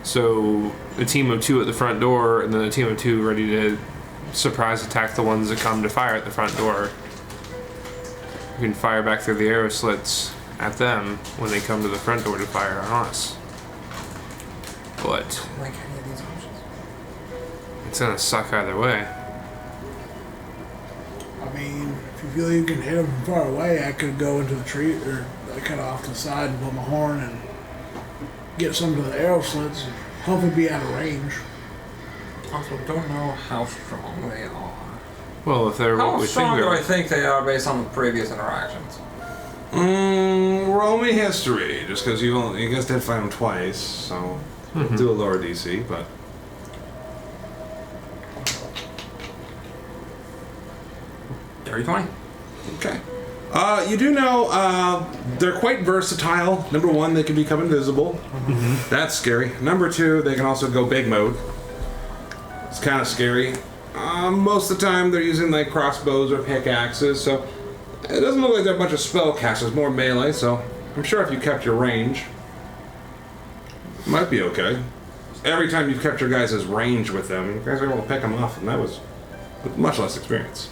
A: So a team of 2 at the front door, and then a team of 2 ready to surprise attack the ones that come to fire at the front door. You can fire back through the arrow slits at them when they come to the front door to fire on us. But
D: Like any of these options.
A: it's gonna suck either way.
E: I mean, if you feel you can hit them from far away, I could go into the tree or cut off to the side and blow my horn and get some to the arrow slits and hopefully be out of range.
D: Also, don't know how strong they are.
A: Well, if they're what
D: How
A: we think
D: strong
A: they
D: do I
A: are.
D: think they are based on the previous interactions?
G: Roll me history, just because you guys did fight him twice, so we'll do a lower DC, but.
D: Dirty 20.
G: Okay. You do know they're quite versatile. Number one, they can become invisible. That's scary. Number two, they can also go big mode. It's kind of scary. Most of the time, they're using like crossbows or pickaxes, so it doesn't look like they're a bunch of spellcasters, more melee. So I'm sure if you kept your range, it might be okay. Every time you've kept your guys' range with them, you guys are able to pick them off, and that was with much less experience,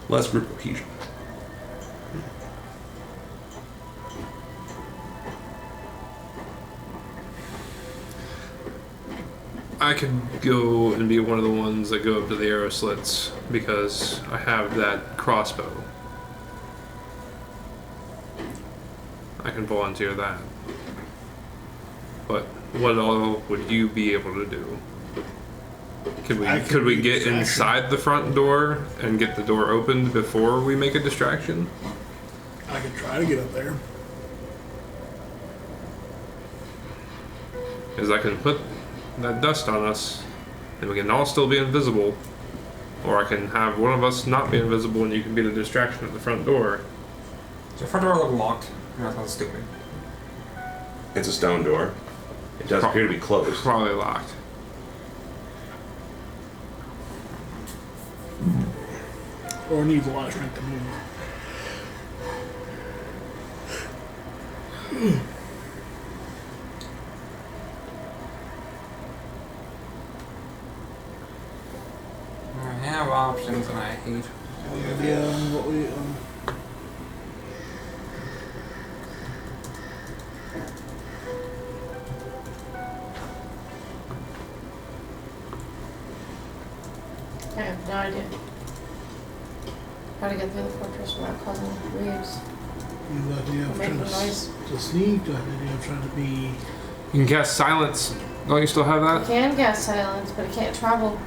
G: less group cohesion.
A: I could go and be one of the ones that go up to the arrow slits because I have that crossbow. I can volunteer that. But what all would you be able to do? Could we get inside the front door and get the door opened before we make a distraction?
E: I could try to get up there.
A: Because I can put that dust on us and we can all still be invisible. Or I can have one of us not be invisible and you can be the distraction at the front door.
D: Does the front door look locked? That sounds stupid.
G: It's a stone door. It does appear to be closed.
A: Probably locked.
E: Or needs a lot of strength to move.
D: I have options and I hate.
E: Any idea on what we
C: I have no idea. How to get through the fortress without causing waves.
E: You have the idea of
C: Making
E: trying
C: noise.
E: to sneak? You have the idea of trying to be...
A: You can cast silence. Don't you still have
C: You
A: that?
C: can cast silence, but it can't travel.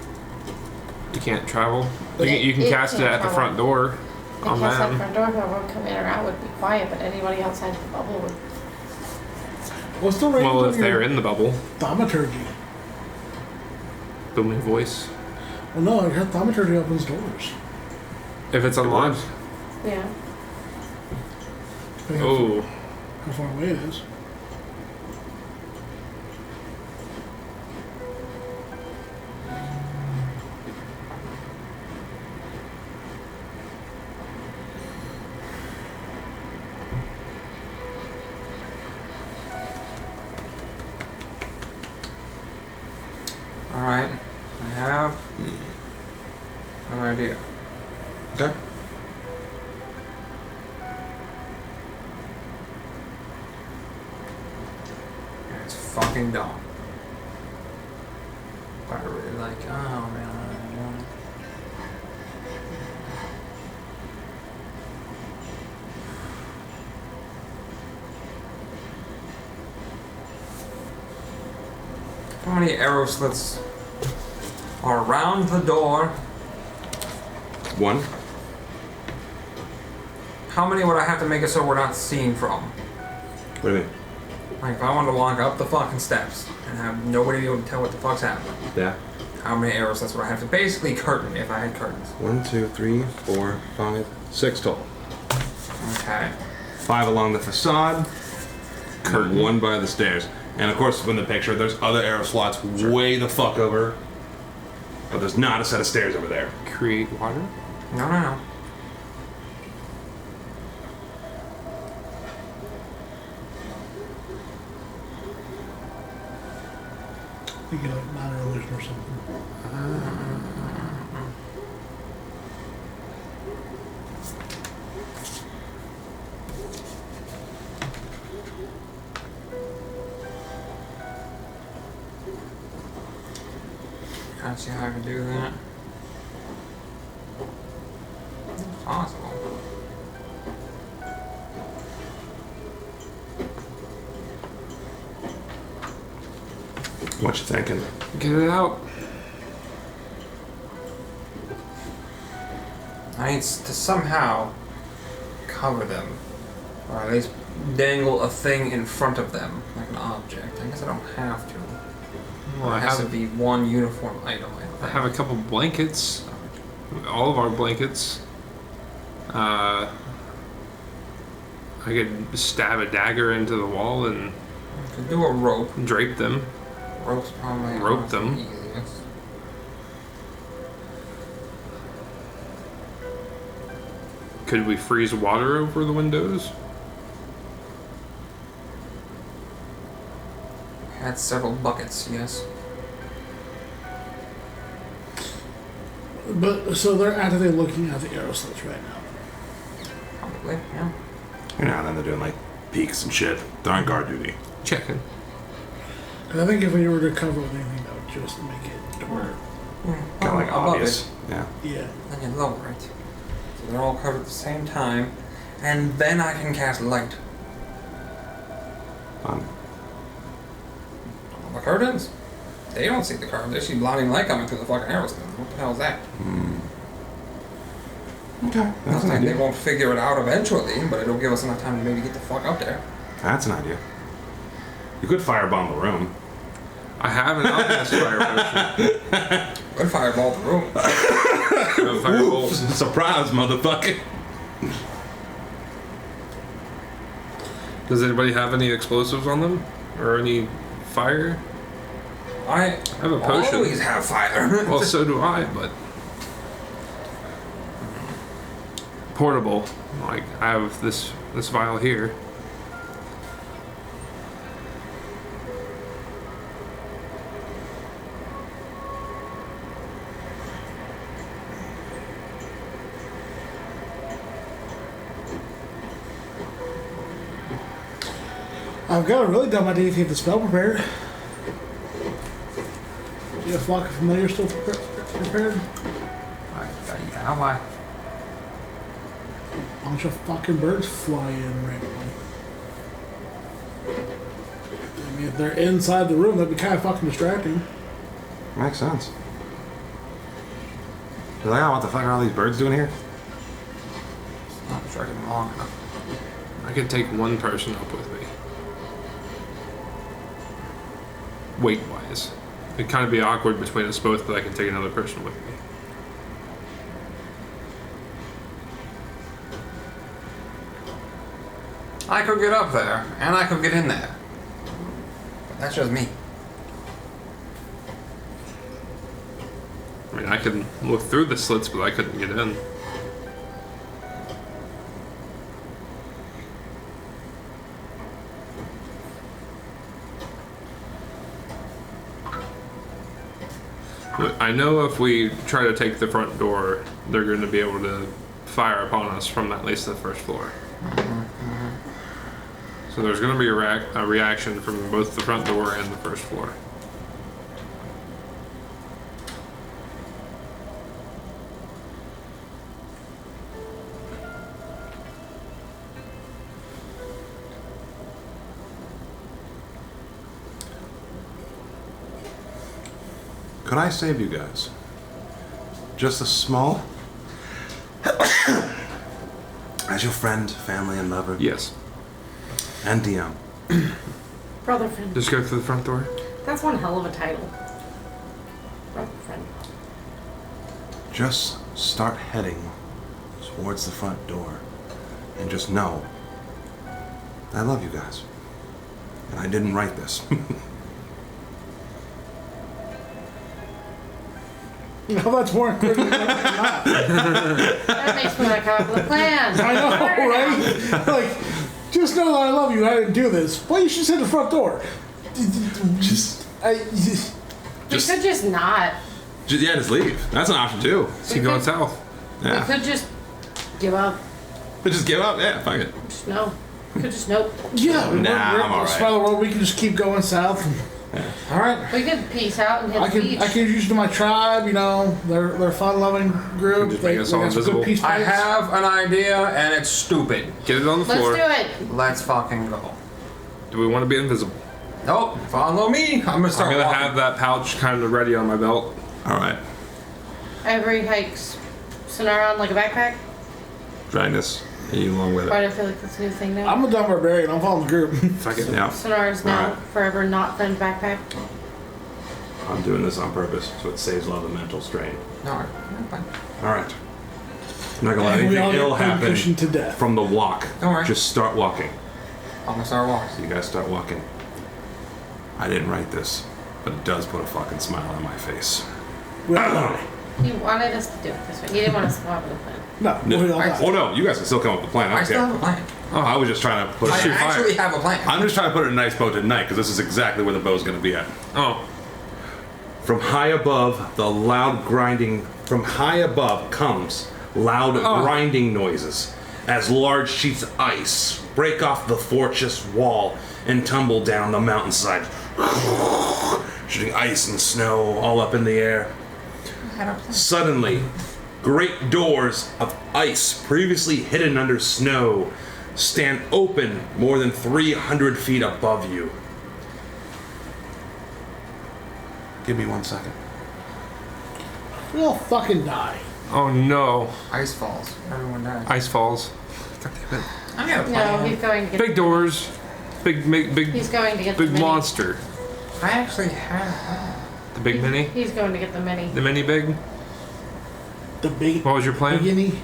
A: You can't travel.
C: But
A: You can
C: it
A: cast it
C: can't
A: at the
C: travel.
A: front door.
C: It
A: On
C: casts that
A: them.
C: front door, whoever would come in or out would be quiet, but anybody outside the bubble would.
E: What's the range
A: Well,
E: of
A: if they're
E: your
A: in the bubble,
E: thaumaturgy?
A: booming voice.
E: Well, no, your thaumaturgy opens doors.
A: If it's unlocked.
C: Yeah.
E: Depending on
A: Oh,
E: how far away it is.
D: Alright. I have an idea.
G: Okay.
D: And it's fucking dumb. But I really like it. Oh man, I want it. How many arrow slits are around the door?
G: One.
D: How many would I have to make it so we're not seen from?
G: What do you mean?
D: Like if I wanted to walk up the fucking steps and have nobody be able to tell what the fuck's happening,
G: Yeah.
D: how many arrow slits would I have to basically curtain if I had curtains?
G: 1, 2, 3, 4, 5, 6 total.
D: Okay.
G: 5 along the facade. Curtain. 1 by the stairs. And of course, in the picture, there's other arrow slots way the fuck over. But there's not a set of stairs over there.
A: create water?
D: No.
E: You get like minor illusion or something.
D: Can't see how I can do that. possible.
B: What you thinking?
A: Get it out.
D: I need to somehow cover them, or at least dangle a thing in front of them, like an object. I guess I don't have to.
A: Well,
D: It has to be one uniform item.
A: I have a couple blankets. All of our blankets. I could stab a dagger into the wall and
D: Could do a rope.
A: drape them.
D: Rope's probably
A: Rope them.
D: the easiest.
A: Could we freeze water over the windows?
D: Had several buckets, yes.
E: But so they're actively looking at the arrow slits right now.
D: Probably, yeah.
B: You know, and then they're doing like peeks and shit. They're on guard duty.
A: Checking.
E: And I think if we were to cover with anything, that would just make it to where,
B: Kind of like
D: above
B: obvious. Yeah.
E: yeah.
D: Then you lower it. So they're all covered at the same time. And then I can cast light
B: Fun.
D: on the curtains. They don't see the curtains. They see blinding light coming through the fucking arrows. What the hell is that?
B: Okay.
D: Not
B: That's an
D: saying they
B: idea.
D: won't figure it out eventually, but it'll give us enough time to maybe get the fuck up there.
B: That's an idea. You could firebomb the room.
A: I have an alchemist fire potion.
D: Good fireball the room.
A: No firebolts.
B: Surprise, motherfucker.
A: Does anybody have any explosives on them? Or any fire?
D: I
A: have a potion.
D: always have fire.
A: Well, so do I, but... Portable. Like, I have this vial here.
E: I've got a really dumb idea if you have the spell prepared. Do you have Flock of Familiar still prepared?
D: How am I?
E: A bunch of fucking birds fly in randomly. I mean, if they're inside the room, that'd be kind of fucking distracting.
B: Makes sense. They're like, oh, what the fuck are all these birds doing here?
D: Not distracted long enough.
A: I could take one person up with me. Weight-wise. It'd kind of be awkward between us both, but I can take another person with me.
D: I could get up there, and I could get in there. But that's just me.
A: I mean, I could look through the slits, but I couldn't get in. But I know if we try to take the front door, they're going to be able to fire upon us from at least the first floor. So there's going to be a reaction from both the front door and the first floor.
B: Could I save you guys? Just a small... As your friend, family, and lover,
A: Yes.
B: and DM.
C: Brother friend.
A: Just go through the front door.
C: That's one hell of a title. Brother friend.
B: Just start heading towards the front door. And just know, I love you guys. And I didn't write this.
E: No, that's more encouraging than not.
C: That makes me like have a plan.
E: I know, right? Like, just know that I love you. I didn't do this. Well, you should say the front door.
B: just,
C: We could just not.
B: just leave. That's an option too.
A: Keep going south.
C: We
B: Yeah.
C: could just give up.
B: Just give up. Yeah, fuck it.
C: Just no. We could just nope.
E: Yeah,
B: Nah, I'm alright.
E: By the road, we can just keep going south.
D: All right.
C: We could peace out and hit
E: I
C: the
E: can
C: beach.
E: I can introduce you to my tribe. You know, they're fun-loving group.
A: Just make us all
E: got some
A: invisible.
E: good peace
D: I
E: fights.
D: have an idea, and it's stupid.
A: Get it on the
C: Let's
A: floor.
C: do it.
D: Let's fucking go.
A: Do we want to be invisible?
D: Nope. Follow me. I'm gonna start
A: I'm gonna
D: walking.
A: have that pouch kind of ready on my belt.
G: All right.
C: Ivory hikes Sonar on like a backpack.
G: Dryness. Are you along with
C: Why
G: it?
C: do I feel like that's a new thing now?
E: I'm a dumb barbarian. I'm following the group.
A: Fuck it.
G: Yeah.
C: Sonar is now
G: Alright.
C: forever not Fenn's backpack.
G: I'm doing this on purpose, so it saves a lot of mental strain.
D: No, fine.
G: All right. I'm not gonna let
E: And we all
G: anything
E: get
G: ill happen
E: pincushion to death.
G: from the walk.
D: Don't worry.
G: Just start walking.
D: I'm gonna start walking.
G: So you guys start walking. I didn't write this, but it does put a fucking smile on my face.
E: We all die.
C: He wanted us to do it this way. He didn't want us to swap the plan.
E: No, we all
D: I-
E: die.
G: Oh no, you guys can still come up with a plan. I
D: I
G: don't
D: still
G: care.
D: have a plan.
G: Oh, I was just trying to put
D: I
G: it.
D: actually have a plan.
G: I'm just trying to put a nice bow tonight because this is exactly where the bow's going to be at.
A: Oh,
G: From high above, the loud grinding. From high above comes loud grinding noises as large sheets of ice break off the fortress wall and tumble down the mountainside, shooting ice and snow all up in the air. Suddenly, great doors of ice previously hidden under snow stand open more than 300 feet above you. Give me 1 second.
E: We all fucking die.
A: oh no!
D: Ice falls. Everyone dies.
A: Ice falls.
D: I got a
C: No,
D: plan.
C: he's going to get.
A: Big doors. Big
C: He's going to get the
A: big
C: mini.
A: monster.
D: I actually have.
A: The big mini.
C: He's going to get the mini.
A: The mini big.
E: The big
A: What was your plan?
E: beginning.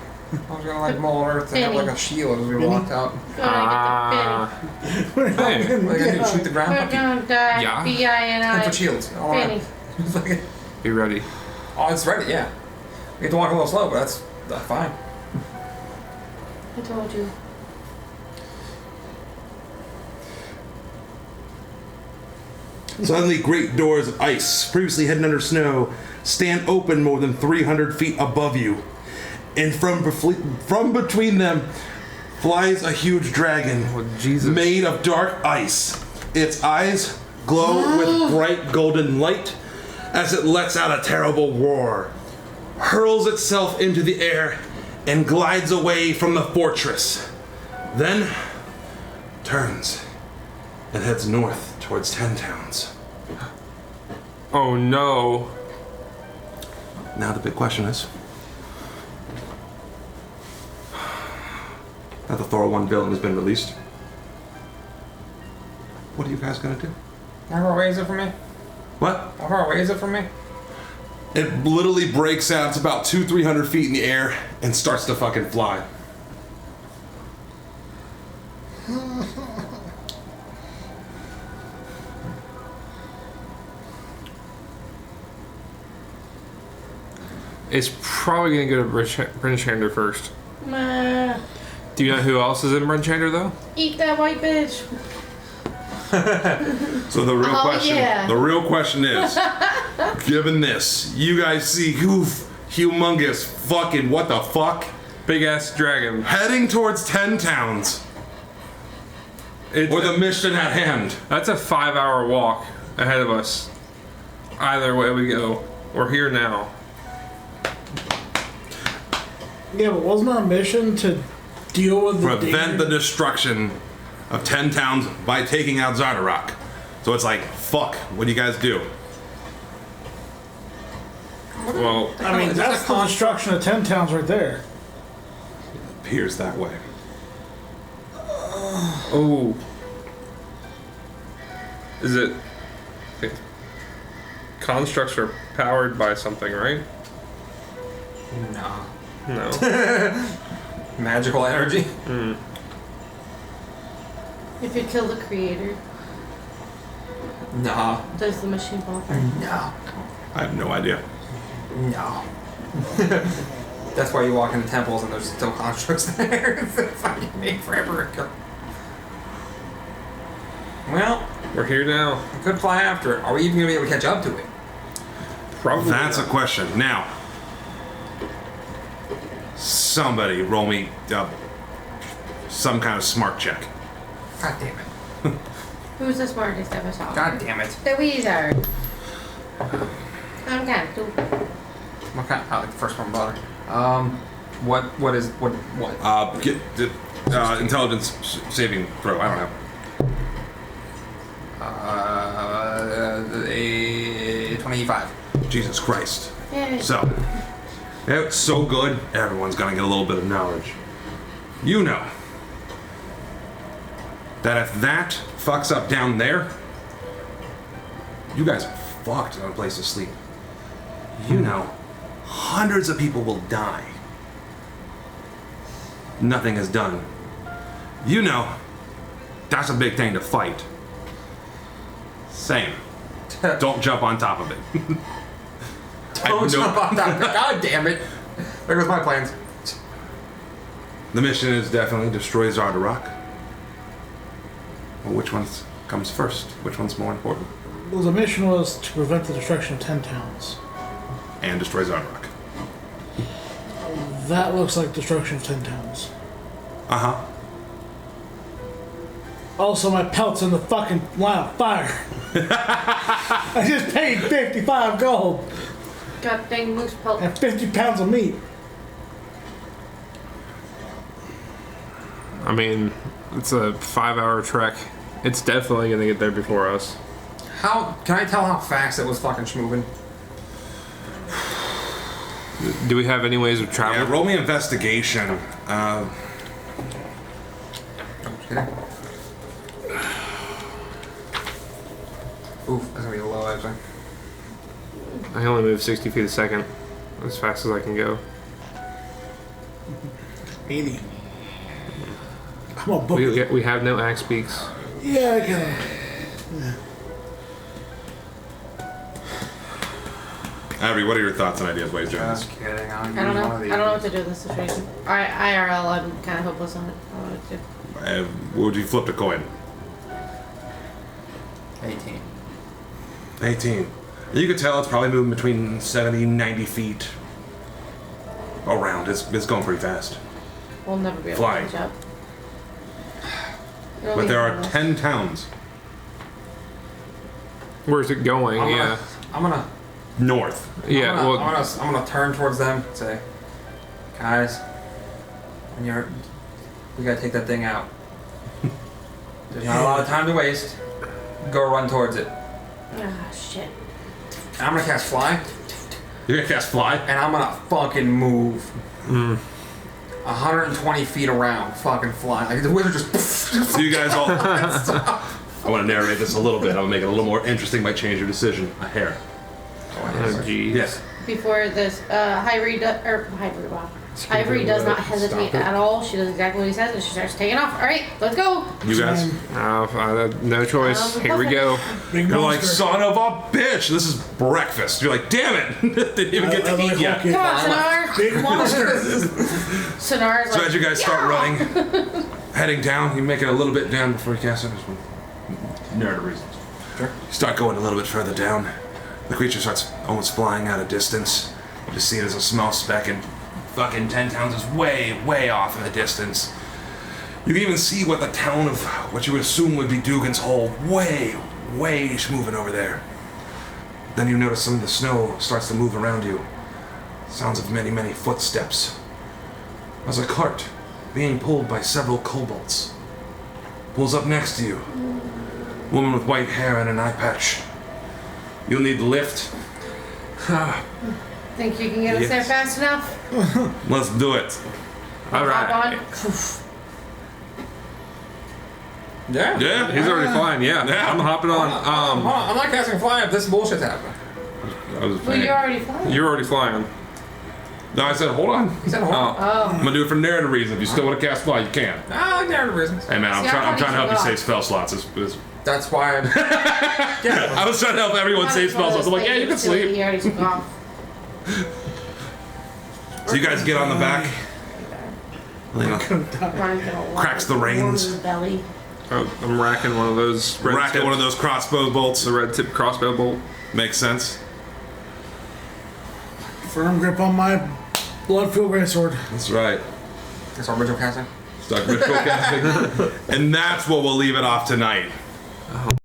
D: I was gonna like mull earth and have like a shield as we walked out.
C: Going to
A: Hey.
D: Like I did shoot the
C: get the
D: ground
C: Benny. We're
D: puppy.
C: going to die.
A: Yeah.
C: B-I-N-I.
D: That's what shields. All
C: Benny.
D: right.
A: Be ready.
D: Oh, it's ready. Yeah. We have to walk a little slow, but that's fine.
C: I told you.
G: Suddenly, great doors of ice, previously hidden under snow, stand open more than 300 feet above you. And from between them flies a huge dragon
A: Oh, Jesus.
G: made of dark ice. Its eyes glow with bright golden light as it lets out a terrible roar, hurls itself into the air, and glides away from the fortress. Then turns and heads north towards 10 towns.
A: Oh no.
G: Now the big question is, now the Thor 1 building has been released, what are you guys gonna do?
D: How far away is it from me?
G: What?
D: How far away is it from me?
G: It literally breaks out. It's about 200-300 feet in the air and starts to fucking fly.
A: It's probably gonna go to Brinchander first.
C: Nah.
A: Do you know who else is in Brinchander though?
C: Eat that white bitch.
G: So the real
C: Oh,
G: question,
C: yeah.
G: the real question is, given this, you guys see humongous fucking what the fuck
A: Big ass dragon.
G: heading towards 10 towns
A: It's
G: with a mission at hand.
A: That's a 5-hour walk ahead of us. Either way we go. We're here now.
E: Yeah, but wasn't our mission to deal with the
G: Prevent the
E: danger?
G: destruction of 10 towns by taking out Zardarok. So it's like, fuck, what do you guys do?
A: Well,
E: I mean,
D: Is
E: that's
D: that
E: the destruction of 10 towns right there.
G: Appears that way.
A: oh. Is it... okay. Constructs are powered by something, right?
D: Nah.
A: No.
D: Magical energy.
C: If you kill the creator,
D: Nah.
C: does the machine fall apart?
D: No.
G: I have no idea.
D: No. That's why you walk into temples and there's still constructs there. It's fucking made forever ago. Well,
A: We're here now.
D: we could fly after it. Are we even gonna be able to catch up to it?
A: Probably
G: That's a
A: not.
G: question. Now, somebody roll me some kind of smart check.
D: God damn it.
C: Who's the smartest of us all?
D: God damn it.
C: The wizard. I'm kind of cool.
D: What kind? I like the first one better. What is what?
B: Get intelligence saving throw. I don't know.
D: A 25.
B: Jesus Christ.
C: Yeah.
B: So, it's so good, everyone's gonna get a little bit of knowledge. You know that if that fucks up down there, you guys are fucked on a place to sleep. You know, hundreds of people will die. Nothing is done. You know, that's a big thing to fight. Same. Don't jump on top of it.
D: Don't jump on top. God damn it. There goes my plans.
B: The mission is definitely destroy Zardarok. Well, which one comes first? Which one's more important?
E: Well, the mission was to prevent the destruction of 10 towns.
B: And destroy Zardarok.
E: That looks like destruction of 10 towns.
B: Uh-huh.
E: Also, my pelt's in the fucking line of fire. I just paid 55 gold
C: God dang moose pelt.
E: and 50 pounds of meat.
A: I mean, it's a 5-hour trek. It's definitely gonna get there before us.
D: How can I tell how fast it was fucking schmoving?
A: Do we have any ways of traveling?
B: Yeah, roll me investigation.
D: Okay. Oof, that's gonna be low actually.
A: I can only move 60 feet a second, as fast as I can go.
E: 80. I'm a book.
A: We have no axe beaks.
E: Yeah, I can.
B: Avery, what are your thoughts and ideas, Wade Jones?
D: Just kidding.
C: I don't know. I don't know what to do in this situation. IRL, I'm kind of hopeless on it. I don't know what to do.
B: Would you flip a coin?
D: 18.
B: 18. You could tell it's probably moving between 70 and 90 feet around. It's going pretty fast.
C: We'll never be able
B: Flying.
C: to catch up.
B: But there are 10 towns
A: Where's it going?
D: I'm gonna
B: north.
A: Yeah,
D: I'm
A: well,
D: gonna turn towards them and say, guys, we gotta take that thing out. There's not a lot of time to waste. Go run towards it.
C: Ah, shit.
D: And I'm gonna cast fly,
B: You're gonna cast fly?
D: and I'm gonna fucking move. 120 feet around, fucking fly. Like the wizard just.
B: So you guys all. I want to narrate this a little bit. I'll make it a little more interesting by changing your decision a hair.
A: oh, geez.
B: Yes.
C: Before this, Ivory does not hesitate at all. She does exactly what he says, and she starts taking off. All right, let's go.
B: You guys.
A: No choice. Here we go.
E: Big
B: You're like,
E: monster.
B: son of a bitch, this is breakfast. You're like, damn it. Didn't even get to eat yet.
C: Come on, Sonar.
E: Big monster.
C: Sonar's
B: So
C: like,
B: as you guys start running, heading down, you make it a little bit down before you cast it. Just narrative reasons.
D: Sure.
B: You start going a little bit further down. The creature starts almost flying out of distance. You just see it as a small speck, and fucking 10 towns is way, way off in the distance. You can even see what the town of what you would assume would be Dugan's Hole way, way moving over there. Then you notice some of the snow starts to move around you. Sounds of many, many footsteps. There's a cart being pulled by several kobolds. Pulls up next to you. Woman with white hair and an eye patch. You'll need the lift.
C: think you can get us there
B: Yes.
C: fast enough?
B: Let's do it.
A: All
C: Hop
A: right.
C: on.
D: Yeah.
B: Yeah?
A: He's already flying. Yeah.
B: Yeah.
A: I'm hopping on.
D: Hold on, I'm not casting fly if this bullshit's happening.
B: I was
C: Well, you're already flying.
A: You're already flying.
B: No, I said, hold on.
D: He said, hold on.
C: Oh.
B: I'm gonna do it for narrative reasons. If you still want to cast fly, you can.
D: I like narrative reasons.
B: Hey man, I'm
C: See, I
B: trying
C: thought
B: to
C: he
B: help you
C: took
B: save
C: off.
B: spell slots.
D: That's why I'm. Yeah.
B: I was trying to help everyone save spell slots. I'm like, yeah, you can sleep.
C: He already took off.
B: So you guys get on the back.
C: Ryan's gonna
B: Cracks the
C: warm
B: reins.
C: his belly.
A: Oh, I'm racking one of those.
B: Racking one of those crossbow bolts.
A: The red tip crossbow bolt.
B: Makes sense.
E: Firm grip on my blood-filled greatsword.
B: That's right.
D: That's our original casting.
B: Start ritual casting. And that's what we'll leave it off tonight.
A: Oh